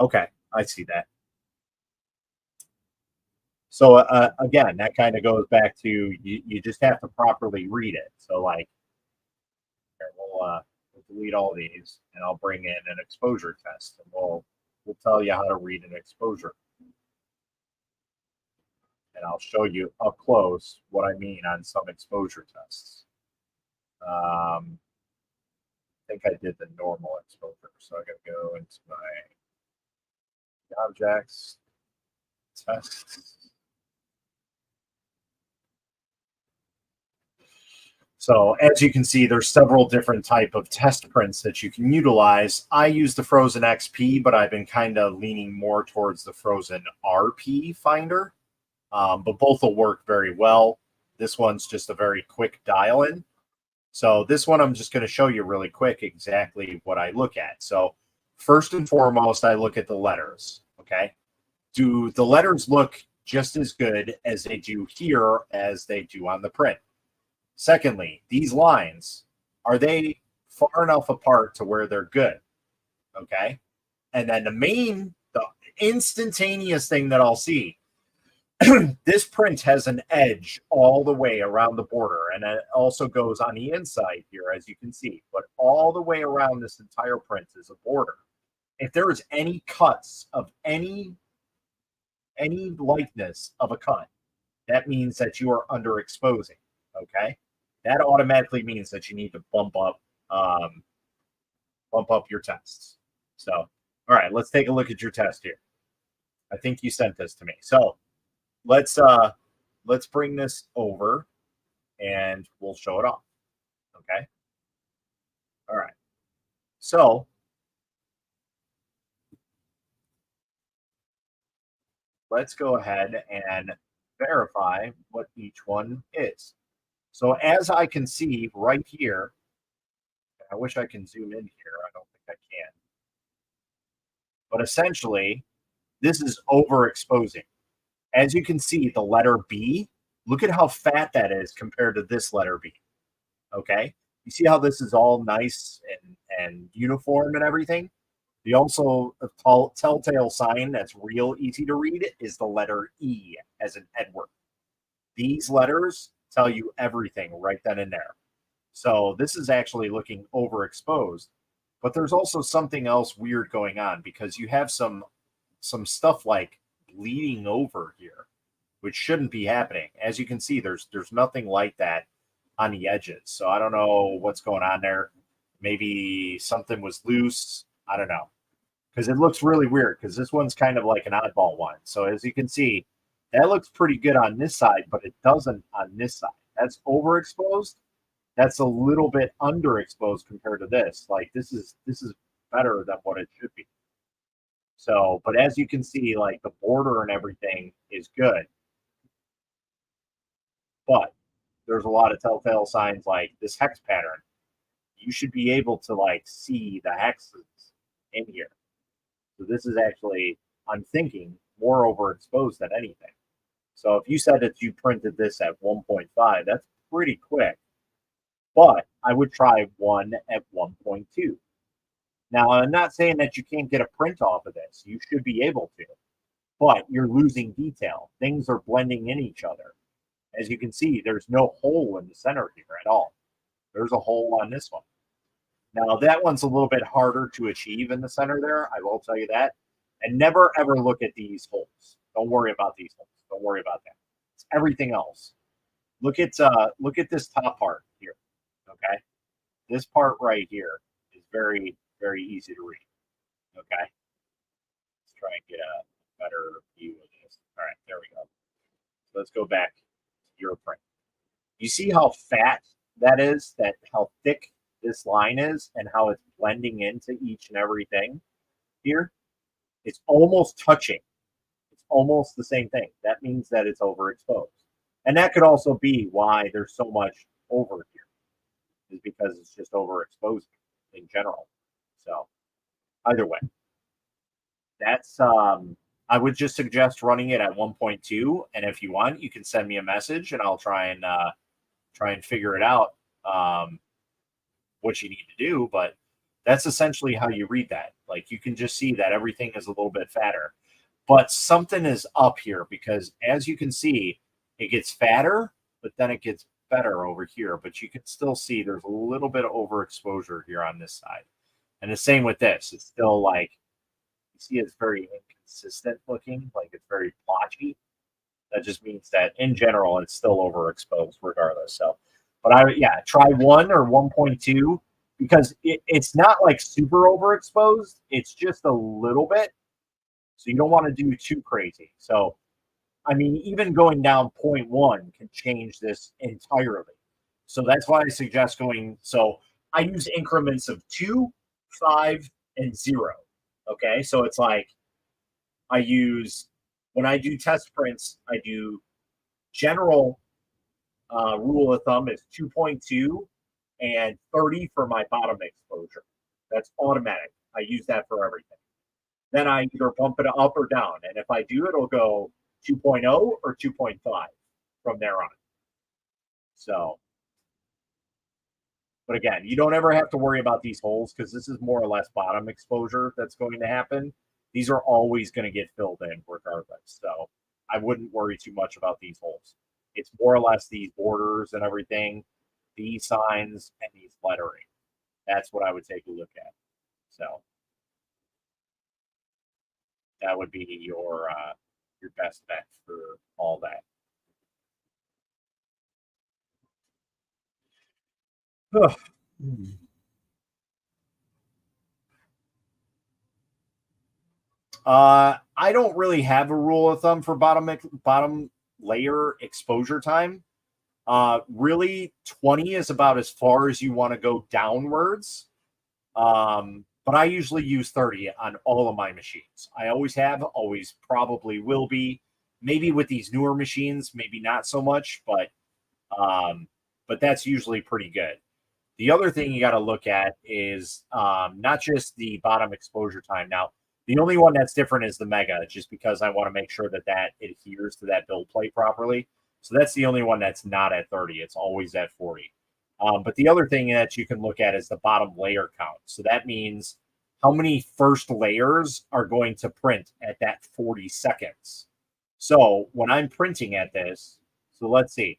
Okay, I see that. So again, that kind of goes back to you just have to properly read it. So like, we'll delete all these, and I'll bring in an exposure test, and we'll tell you how to read an exposure. And I'll show you up close what I mean on some exposure tests. I think I did the normal exposure, so I got to go into my objects, tests. So as you can see, there's several different type of test prints that you can utilize. I use the Phrozen XP, but I've been kind of leaning more towards the Phrozen RP Finder. But both will work very well. This one's just a very quick dial in. So this one, I'm just going to show you really quick exactly what I look at. So first and foremost, I look at the letters. Okay. Do the letters look just as good as they do here as they do on the print? Secondly, these lines, are they far enough apart to where they're good? Okay. And then the instantaneous thing that I'll see, this print has an edge all the way around the border, and it also goes on the inside here, as you can see. But all the way around this entire print is a border. If there is any cuts of any likeness of a cut, that means that you are underexposing. Okay, that automatically means that you need to bump up your tests. So, all right, let's take a look at your test here. I think you sent this to me. So let's bring this over and we'll show it off. Okay. All right. So let's go ahead and verify what each one is. So as I can see right here, I wish I can zoom in here. I don't think I can. But essentially, this is overexposing. As you can see, the letter B, look at how fat that is compared to this letter B. Okay? You see how this is all nice and uniform and everything? The also telltale sign that's real easy to read is the letter E as in Edward. These letters tell you everything right then and there. So this is actually looking overexposed, but there's also something else weird going on because you have some stuff like bleeding over here, which shouldn't be happening. As you can see, there's nothing like that on the edges. So I don't know what's going on there. Maybe something was loose. I don't know. Because it looks really weird because this one's kind of like an oddball one. So as you can see, that looks pretty good on this side, but it doesn't on this side. That's overexposed. That's a little bit underexposed compared to this. Like this is better than what it should be. So, but as you can see, like the border and everything is good. But there's a lot of telltale signs like this hex pattern. You should be able to like see the hexes in here. So this is actually, I'm thinking, more overexposed than anything. So if you said that you printed this at 1.5, that's pretty quick. But I would try one at 1.2. Now, I'm not saying that you can't get a print off of this. You should be able to. But you're losing detail. Things are blending in each other. As you can see, there's no hole in the center here at all. There's a hole on this one. Now, that one's a little bit harder to achieve in the center there. I will tell you that. And never, ever look at these holes. Don't worry about these holes. Don't worry about that. It's everything else. Look at this top part here. Okay? This part right here is very, very easy to read. Okay? Let's try and get a better view of this. All right, there we go. So let's go back to your print. You see how fat that is, how thick this line is, and how it's blending into each and everything here? It's almost touching. It's almost the same thing. That means that it's overexposed. And that could also be why there's so much over here, is because it's just overexposed in general. So either way, that's I would just suggest running it at 1.2, and if you want, you can send me a message and I'll try and figure it out what you need to do. But that's essentially how you read that. Like you can just see that everything is a little bit fatter, but something is up here because as you can see, it gets fatter, but then it gets better over here, but you can still see there's a little bit of overexposure here on this side. And the same with this. It's still like, you see it's very inconsistent looking, like it's very blotchy. That just means that in general, it's still overexposed regardless. So, but try 1 or 1.2 because it's not like super overexposed. It's just a little bit. So you don't want to do too crazy. So, I mean, even going down 0.1 can change this entirely. So that's why I suggest going. So I use increments of 2, 5, and 0. Okay. So it's like I use, when I do test prints, I do general rule of thumb is 2.2 and 30 for my bottom exposure. That's automatic. I use that for everything. Then I either bump it up or down. And if I do, it'll go 2.0 or 2.5 from there on. So, but again, you don't ever have to worry about these holes because this is more or less bottom exposure that's going to happen. These are always going to get filled in regardless. So I wouldn't worry too much about these holes. It's more or less these borders and everything, these signs and these lettering. That's what I would take a look at. So that would be your best bet for all that. I don't really have a rule of thumb for bottom layer exposure time. Really, 20 is about as far as you want to go downwards. But I usually use 30 on all of my machines. I always have, always probably will be. Maybe with these newer machines, maybe not so much, but that's usually pretty good. The other thing you got to look at is not just the bottom exposure time. Now, the only one that's different is the Mega, just because I want to make sure that that adheres to that build plate properly. So that's the only one that's not at 30. It's always at 40. But the other thing that you can look at is the bottom layer count. So that means how many first layers are going to print at that 40 seconds. So when I'm printing at this, so let's see,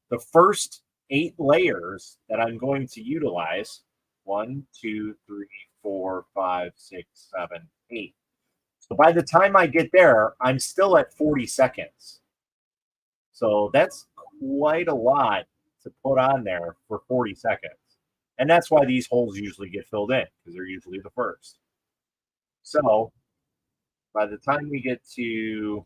the first 8 layers that I'm going to utilize, 1, 2, 3, 4, 5, 6, 7, 8. So by the time I get there, I'm still at 40 seconds. So that's quite a lot to put on there for 40 seconds. And that's why these holes usually get filled in, because they're usually the first. So by the time we get to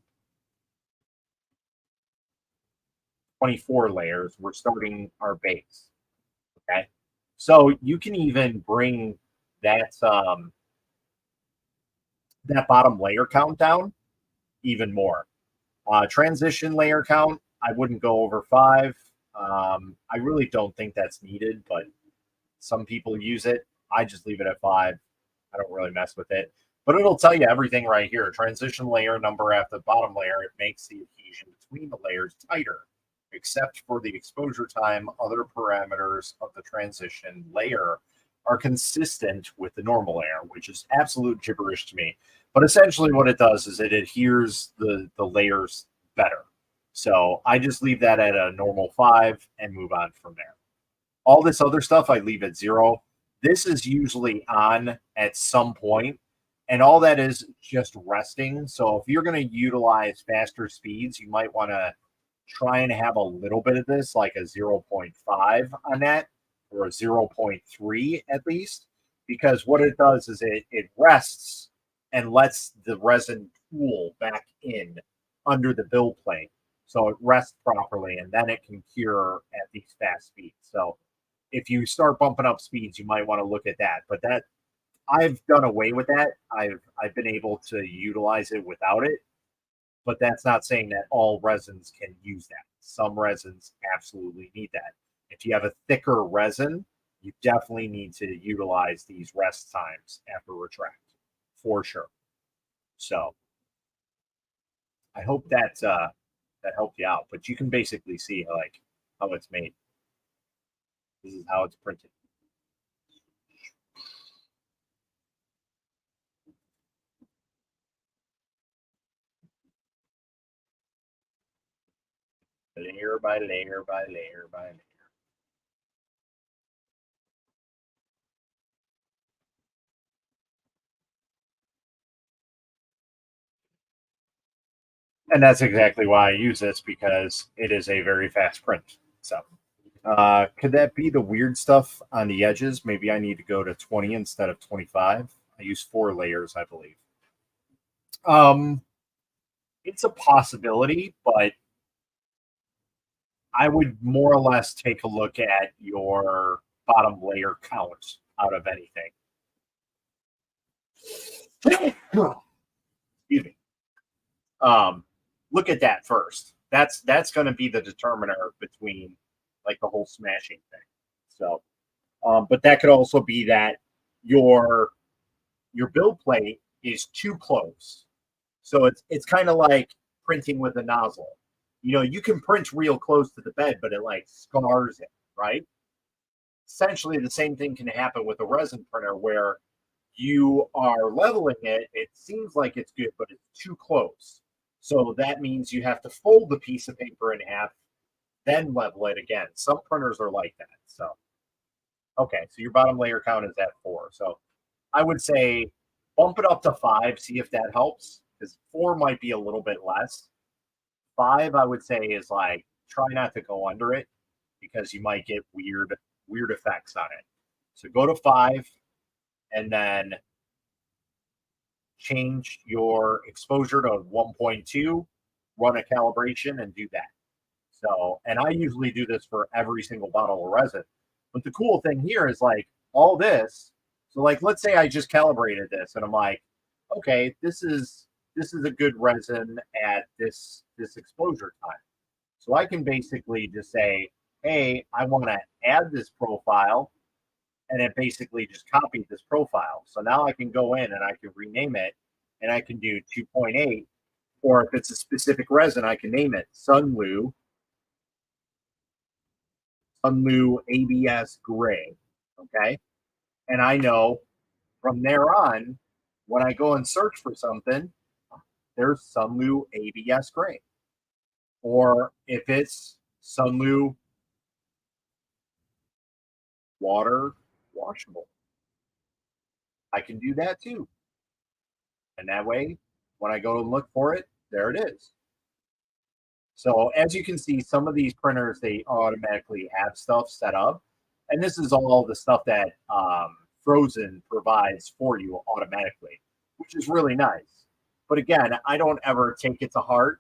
24 layers, we're starting our base. Okay. So you can even bring that that bottom layer count down even more. Transition layer count, I wouldn't go over 5. I really don't think that's needed, but some people use it. I just leave it at 5. I don't really mess with it. But it'll tell you everything right here. Transition layer number at the bottom layer, it makes the adhesion between the layers tighter. Except for the exposure time, other parameters of the transition layer are consistent with the normal layer, which is absolute gibberish to me. But essentially what it does is it adheres the layers better. So I just leave that at a normal 5 and move on from there. All this other stuff I leave at 0. This is usually on at some point, and all that is just resting. So if you're going to utilize faster speeds, you might want to try and have a little bit of this, like a 0.5 on that, or a 0.3 at least, because what it does is it rests and lets the resin cool back in under the build plate. So it rests properly, and then it can cure at these fast speeds. So if you start bumping up speeds, you might want to look at that. But that, I've done away with that. I've been able to utilize it without it. But that's not saying that all resins can use that. Some resins absolutely need that. If you have a thicker resin, you definitely need to utilize these rest times after retract for sure. So I hope that that helped you out. But you can basically see like how it's made. This is how it's printed. layer by layer by layer by layer. And that's exactly why I use this, because it is a very fast print. So, could that be the weird stuff on the edges? Maybe I need to go to 20 instead of 25. I use 4 layers, I believe. Um, it's a possibility, but I would more or less take a look at your bottom layer count out of anything. Excuse me. Look at that first. That's going to be the determiner between like the whole smashing thing. So, but that could also be that your build plate is too close. So it's kind of like printing with a nozzle. You know, you can print real close to the bed, but it like scars it, right? Essentially, the same thing can happen with a resin printer where you are leveling it. It seems like it's good, but it's too close. So that means you have to fold the piece of paper in half, then level it again. Some printers are like that. So, okay, so your bottom layer count is at 4. So I would say bump it up to 5, see if that helps, because 4 might be a little bit less. 5, I would say, is like try not to go under it because you might get weird effects on it. So go to 5 and then change your exposure to 1.2, run a calibration and do that. So, and I usually do this for every single bottle of resin. But the cool thing here is like all this. So like, let's say I just calibrated this and I'm like, okay, this is a good resin at this exposure time. So I can basically just say, hey, I want to add this profile, and it basically just copied this profile. So now I can go in and I can rename it, and I can do 2.8, or if it's a specific resin, I can name it Sunlu ABS Gray. Okay, and I know from there on, when I go and search for something, there's Sunlu ABS Gray. Or if it's Sunlu water washable, I can do that too. And that way, when I go and look for it, there it is. So as you can see, some of these printers, they automatically have stuff set up. And this is all the stuff that Phrozen provides for you automatically, which is really nice. But again, I don't ever take it to heart.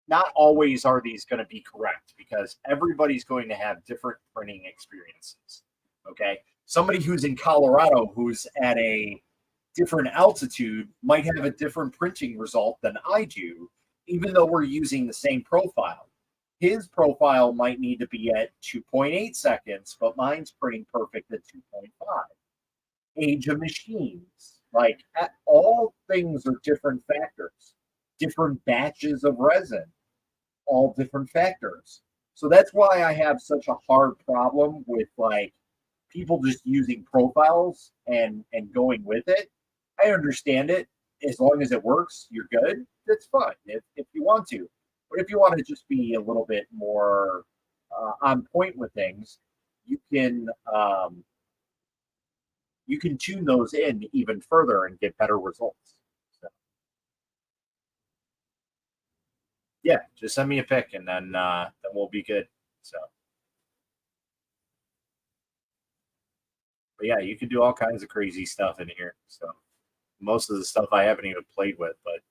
Not always are these going to be correct because everybody's going to have different printing experiences. Okay. Somebody who's in Colorado who's at a different altitude might have a different printing result than I do, even though we're using the same profile. His profile might need to be at 2.8 seconds, but mine's printing perfect at 2.5. Age of machines, like all things are different factors, different batches of resin, all different factors. So that's why I have such a hard problem with like people just using profiles and going with it. I understand it. As long as it works, you're good. That's fine if you want to. But if you want to just be a little bit more on point with things, you can tune those in even further and get better results. So, yeah, just send me a pic and then we'll be good. So, but yeah, you can do all kinds of crazy stuff in here. So most of the stuff I haven't even played with, but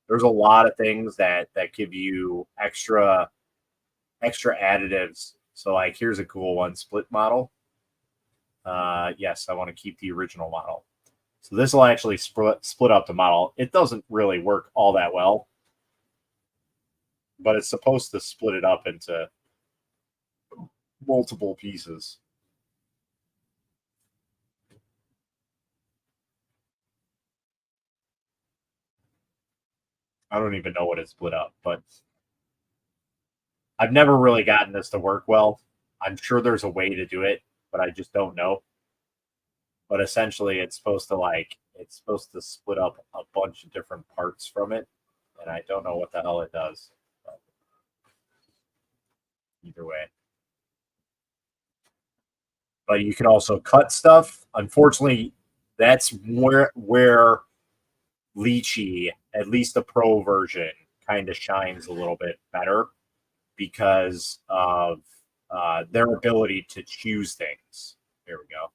there's a lot of things that give you extra additives. So like here's a cool one, split model. Yes, I want to keep the original model. So this will actually split up the model. It doesn't really work all that well, but it's supposed to split it up into multiple pieces. I don't even know what it split up, but I've never really gotten this to work well. I'm sure there's a way to do it, but I just don't know. But essentially it's supposed to split up a bunch of different parts from it, and I don't know what the hell it does. either way. But you can also cut stuff. Unfortunately, that's where Lychee, at least the pro version, kind of shines a little bit better because of their ability to choose things. There we go.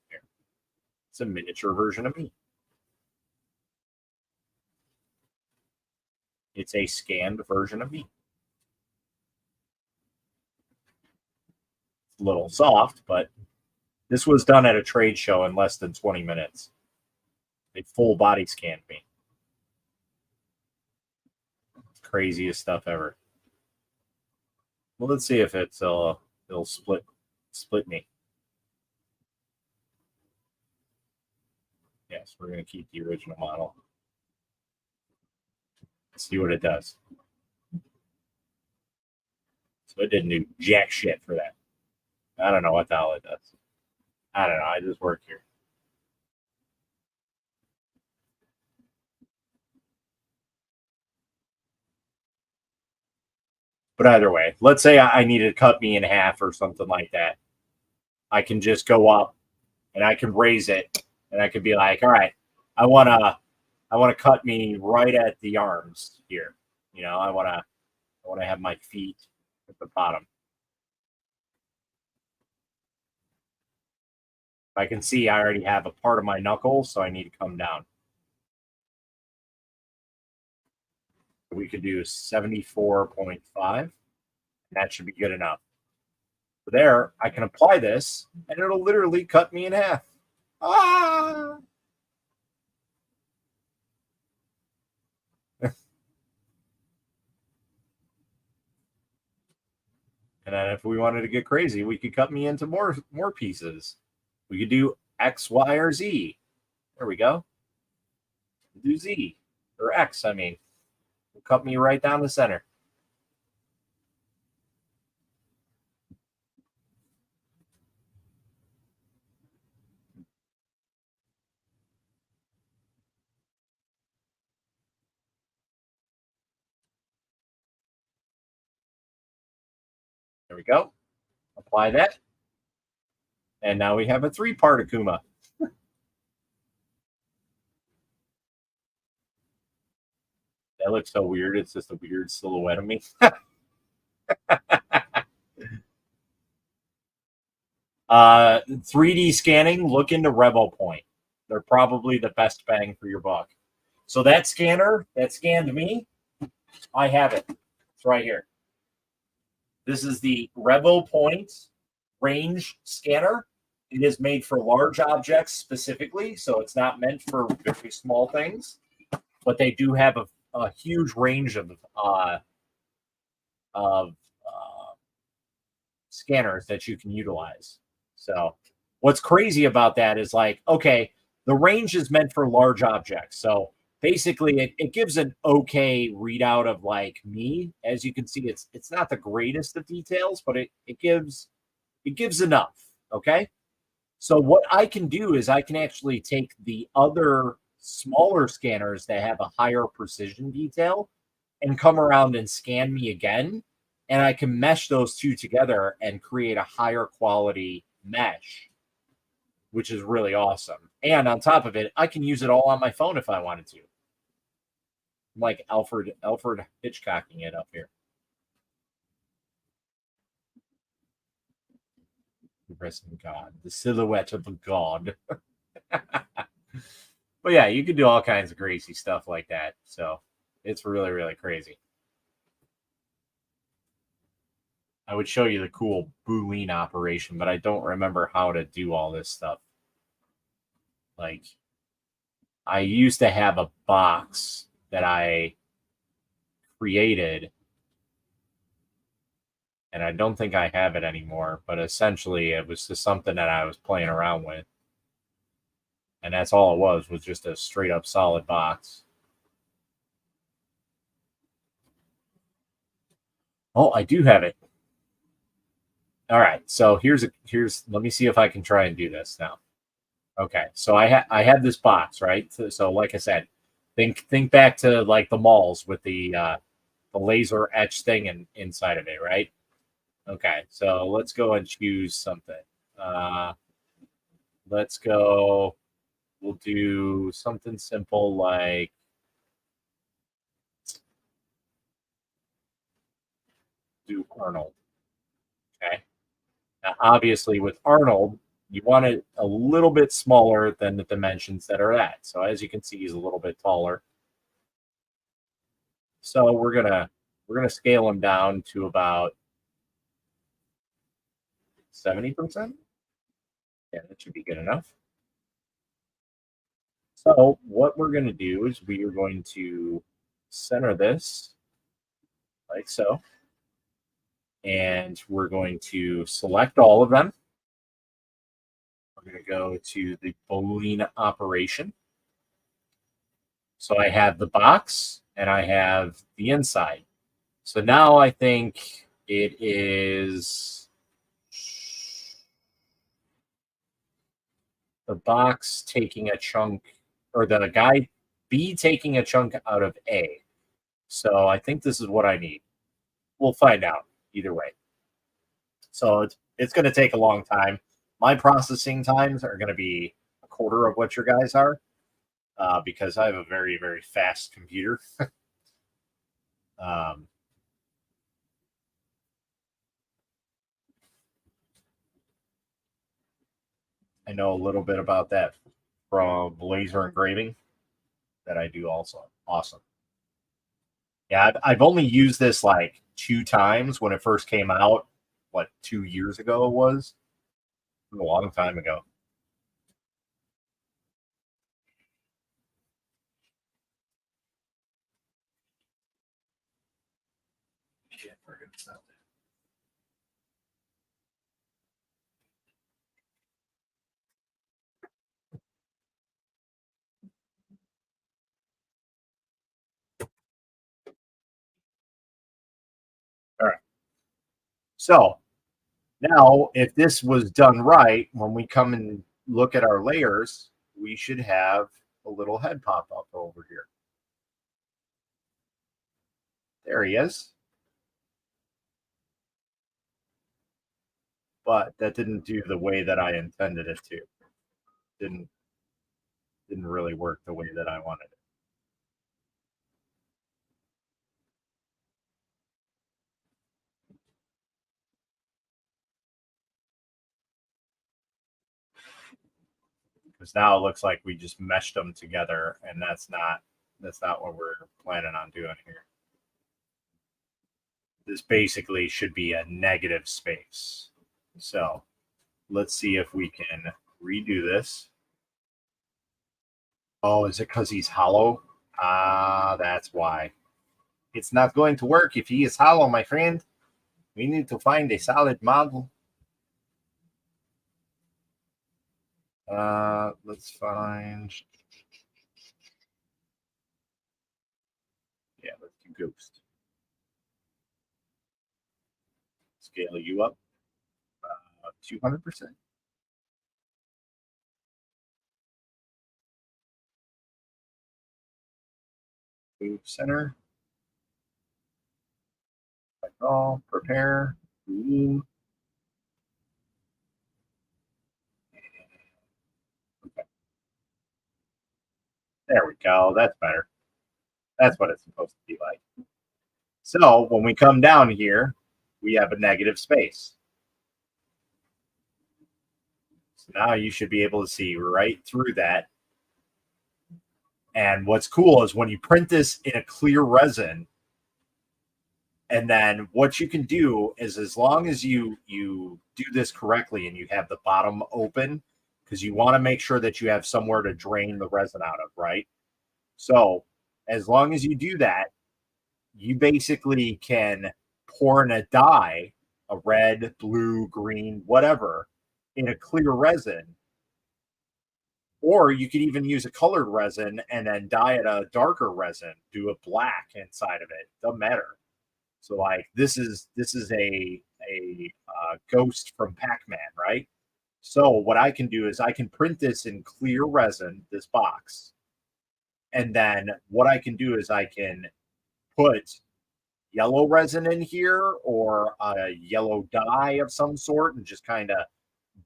Here. It's a miniature version of me. It's a scanned version of me. It's a little soft, but this was done at a trade show in less than 20 minutes. They full body scanned me. Craziest stuff ever. Well, let's see if it'll split me. Yes, we're going to keep the original model. Let's see what it does. So it didn't do jack shit for that. I don't know what the hell it does. I don't know. I just work here. But either way, let's say I needed to cut me in half or something like that. I can just go up and I can raise it and I could be like, all right, I want to cut me right at the arms here. You know, I want to have my feet at the bottom. I can see I already have a part of my knuckle, so I need to come down. We could do 74.5. That should be good enough. So there, I can apply this, and it'll literally cut me in half. Ah! And then if we wanted to get crazy, we could cut me into more pieces. We could do X, Y, or Z. There we go. Do Z. Or X, I mean. Cut me right down the center. There we go. Apply that. And now we have a 3-part Akuma. That looks so weird. It's just a weird silhouette of me. 3D scanning, look into RevoPoint. They're probably the best bang for your buck. So that scanner that scanned me, I have it. It's right here. This is the RevoPoint range scanner. It is made for large objects specifically, so it's not meant for very small things. But they do have a huge range of scanners that you can utilize. So what's crazy about that is like, okay, the range is meant for large objects. So basically it gives an okay readout of like me. As you can see, it's not the greatest of details, but it gives enough. Okay. So what I can do is I can actually take the other smaller scanners that have a higher precision detail and come around and scan me again. And I can mesh those two together and create a higher quality mesh, which is really awesome. And on top of it, I can use it all on my phone if I wanted to. I'm like Alfred Hitchcocking it up here. Repressing God, the silhouette of a god. But yeah, you can do all kinds of crazy stuff like that. So it's really, really crazy. I would show you the cool Boolean operation, but I don't remember how to do all this stuff. Like, I used to have a box that I created, and I don't think I have it anymore, but essentially it was just something that I was playing around with. And that's all it was just a straight up solid box. Oh, I do have it. All right, so here's let me see if I can try and do this now. Okay, so I had this box, right? So like I said, think back to like the malls with the the laser etch thing inside of it, right? Okay, so let's go and choose something. Let's go. We'll do something simple like do Arnold. Okay. Now, obviously, with Arnold, you want it a little bit smaller than the dimensions that are at. So as you can see, he's a little bit taller. So we're gonna scale him down to about 70%. Yeah, that should be good enough. So what we're going to do is we are going to center this like so. And we're going to select all of them. We're going to go to the Boolean operation. So I have the box and I have the inside. So now I think it is the box taking a chunk, or the guy B taking a chunk out of A. So I think this is what I need. We'll find out either way. So it's going to take a long time. My processing times are going to be a quarter of what your guys are, because I have a very, very fast computer. I know a little bit about that from laser engraving that I do also. Awesome. Yeah, I've only used this like 2 times when it first came out. What, 2 years ago it was? A long time ago. Shit, we're gonna stop it. All right. So now, if this was done right, when we come and look at our layers, we should have a little head pop up over here. There he is. But that didn't do the way that I intended it to. Didn't really work the way that I wanted it. Because now it looks like we just meshed them together, and that's not what we're planning on doing here. This basically should be a negative space. So let's see if we can redo this. Oh, is it because he's hollow? Ah, that's why. It's not going to work if he is hollow, my friend. We need to find a solid model. Let's find. Yeah, let's do Ghost. Scale you up 200%. Move center. All prepare. Ooh. Okay. There we go. That's better. That's what it's supposed to be like. So when we come down here, we have a negative space. So now you should be able to see right through that. And what's cool is when you print this in a clear resin, and then what you can do is, as long as you do this correctly and you have the bottom open, because you want to make sure that you have somewhere to drain the resin out of, right? So as long as you do that, you basically can pour in a dye, a red, blue, green, whatever, in a clear resin. Or you could even use a colored resin and then dye it a darker resin, do a black inside of it. Doesn't matter. So like this is a ghost from Pac-Man, right? So what I can do is I can print this in clear resin, this box, and then what I can do is I can put, yellow resin in here or a yellow dye of some sort and just kind of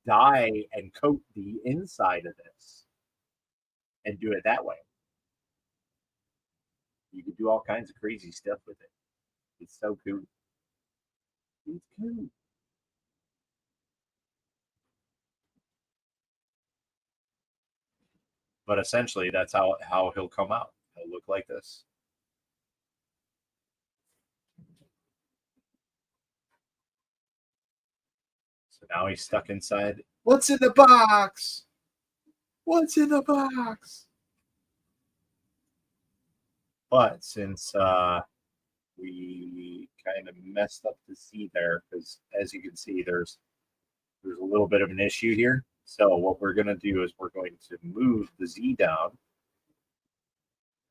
dye and coat the inside of this and do it that way. You could do all kinds of crazy stuff with it. It's so cool. It's cool. But essentially, that's how he'll come out. He'll look like this. So now he's stuck inside. What's in the box? What's in the box? But since we kind of messed up the Z there, because as you can see, there's a little bit of an issue here. So what we're going to do is we're going to move the Z down.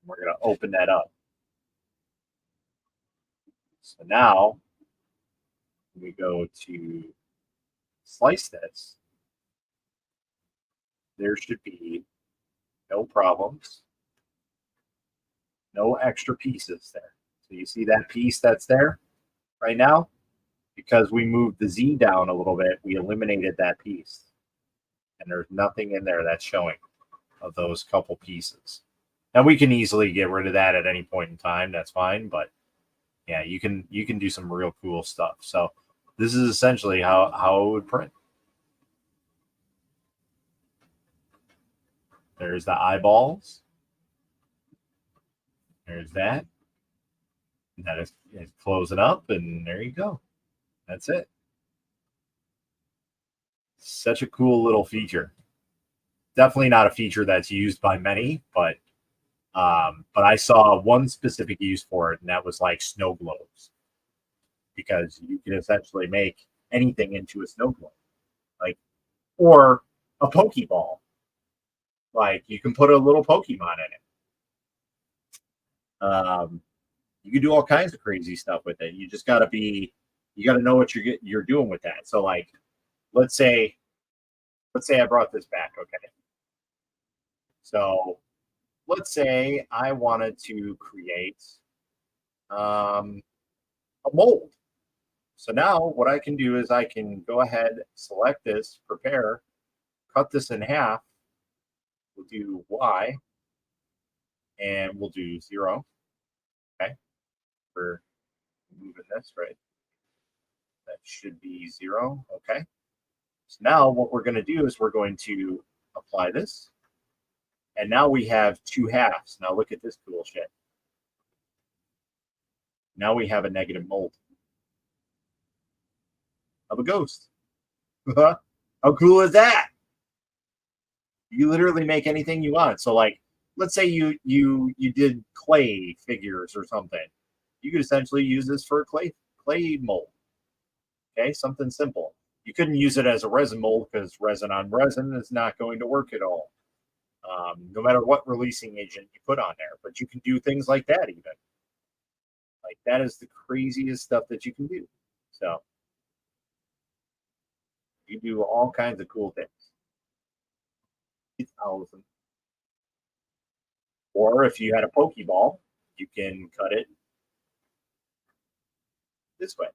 We're going to open that up. So now we go to slice this. There should be no problems, no extra pieces there. So you see that piece that's there right now? Because we moved the Z down a little bit, we eliminated that piece. And there's nothing in there that's showing of those couple pieces. Now we can easily get rid of that at any point in time. That's fine, but yeah, you can do some real cool stuff. So this is essentially how it would print. There's the eyeballs. There's that. And that is closing up, and there you go. That's it. Such a cool little feature. Definitely not a feature that's used by many, but I saw one specific use for it, and that was like snow globes, because you can essentially make anything into a snow globe, like, or a Pokeball. Like you can put a little Pokemon in it. You can do all kinds of crazy stuff with it. You just got to know what you're doing with that. So like, let's say I brought this back. Okay. So let's say I wanted to create a mold. So now what I can do is I can go ahead, select this, prepare, cut this in half. We'll do Y, and we'll do 0. Okay. For moving this, right? That should be 0. Okay. So now what we're going to do is we're going to apply this. And now we have 2 halves. Now look at this cool shit. Now we have a negative mold of a ghost. How cool is that? You literally make anything you want. So like, let's say you did clay figures or something. You could essentially use this for a clay mold. Okay, something simple. You couldn't use it as a resin mold because resin on resin is not going to work at all. No matter what releasing agent you put on there, but you can do things like that even. Like that is the craziest stuff that you can do. So you do all kinds of cool things. 8,000. Or if you had a Pokeball, you can cut it this way.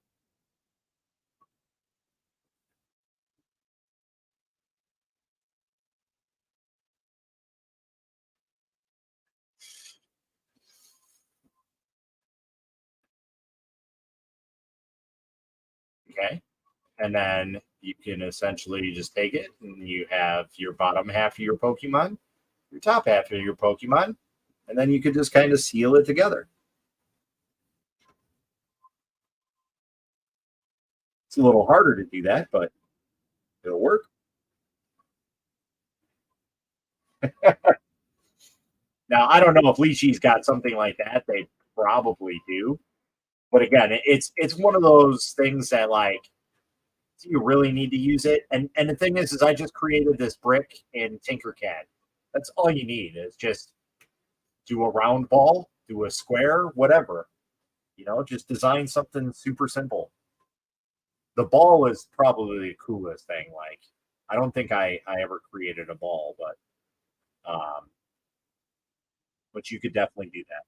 Okay. And then you can essentially just take it and you have your bottom half of your Pokemon, your top half of your Pokemon, and then you could just kind of seal it together. It's a little harder to do that, but it'll work. Now, I don't know if Lychee's got something like that. They probably do. But again, it's one of those things that like, do you really need to use it? And the thing is I just created this brick in Tinkercad. That's all you need is just do a round ball, do a square, whatever. Just design something super simple. The ball is probably the coolest thing. Like, I don't think I ever created a ball, but you could definitely do that.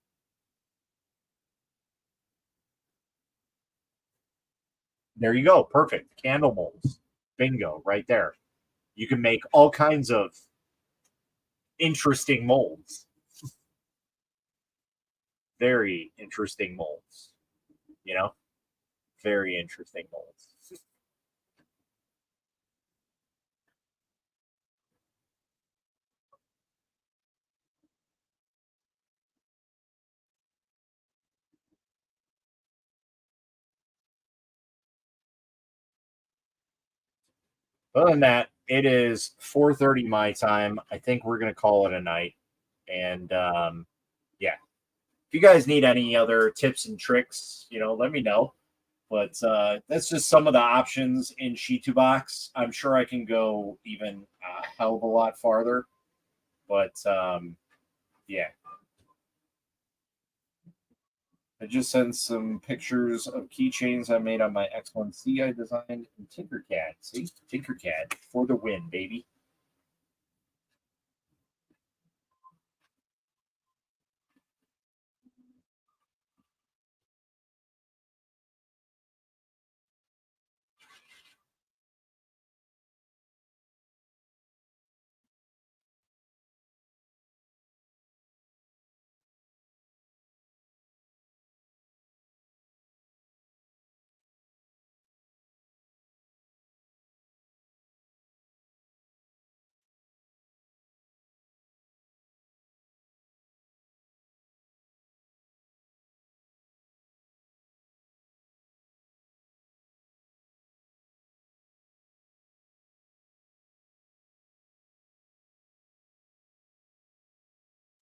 There you go. Perfect. Candle molds. Bingo, right there. You can make all kinds of interesting molds. Very interesting molds. You know, very interesting molds. Other than that, it is 4:30 my time. I think we're gonna call it a night. And yeah, if you guys need any other tips and tricks, let me know. But that's just some of the options in Shitubox. I'm sure I can go even a hell of a lot farther. But yeah, I just sent some pictures of keychains I made on my X1C I designed in Tinkercad. See, Tinkercad for the win, baby.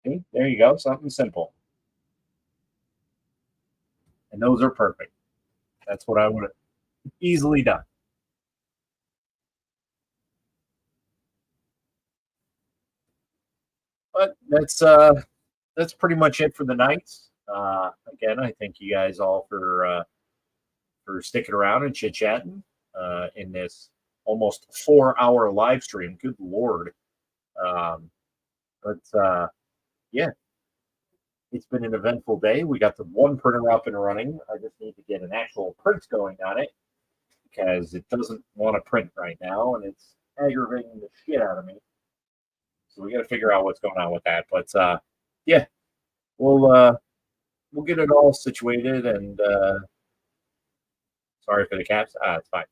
See, there you go, something simple. And those are perfect. That's what I would have easily done. But that's pretty much it for the night. Again, I thank you guys all for sticking around and chit chatting in this almost 4 hour live stream. Good lord! Um, but yeah, it's been an eventful day. We got the one printer up and running. I just need to get an actual print going on it because it doesn't want to print right now, and it's aggravating the shit out of me. So we got to figure out what's going on with that. But yeah, we'll get it all situated. And sorry for the caps. It's fine.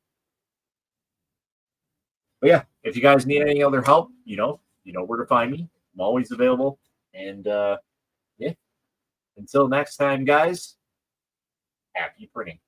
But yeah, if you guys need any other help, you know where to find me. I'm always available. And yeah, until next time, guys. Happy printing.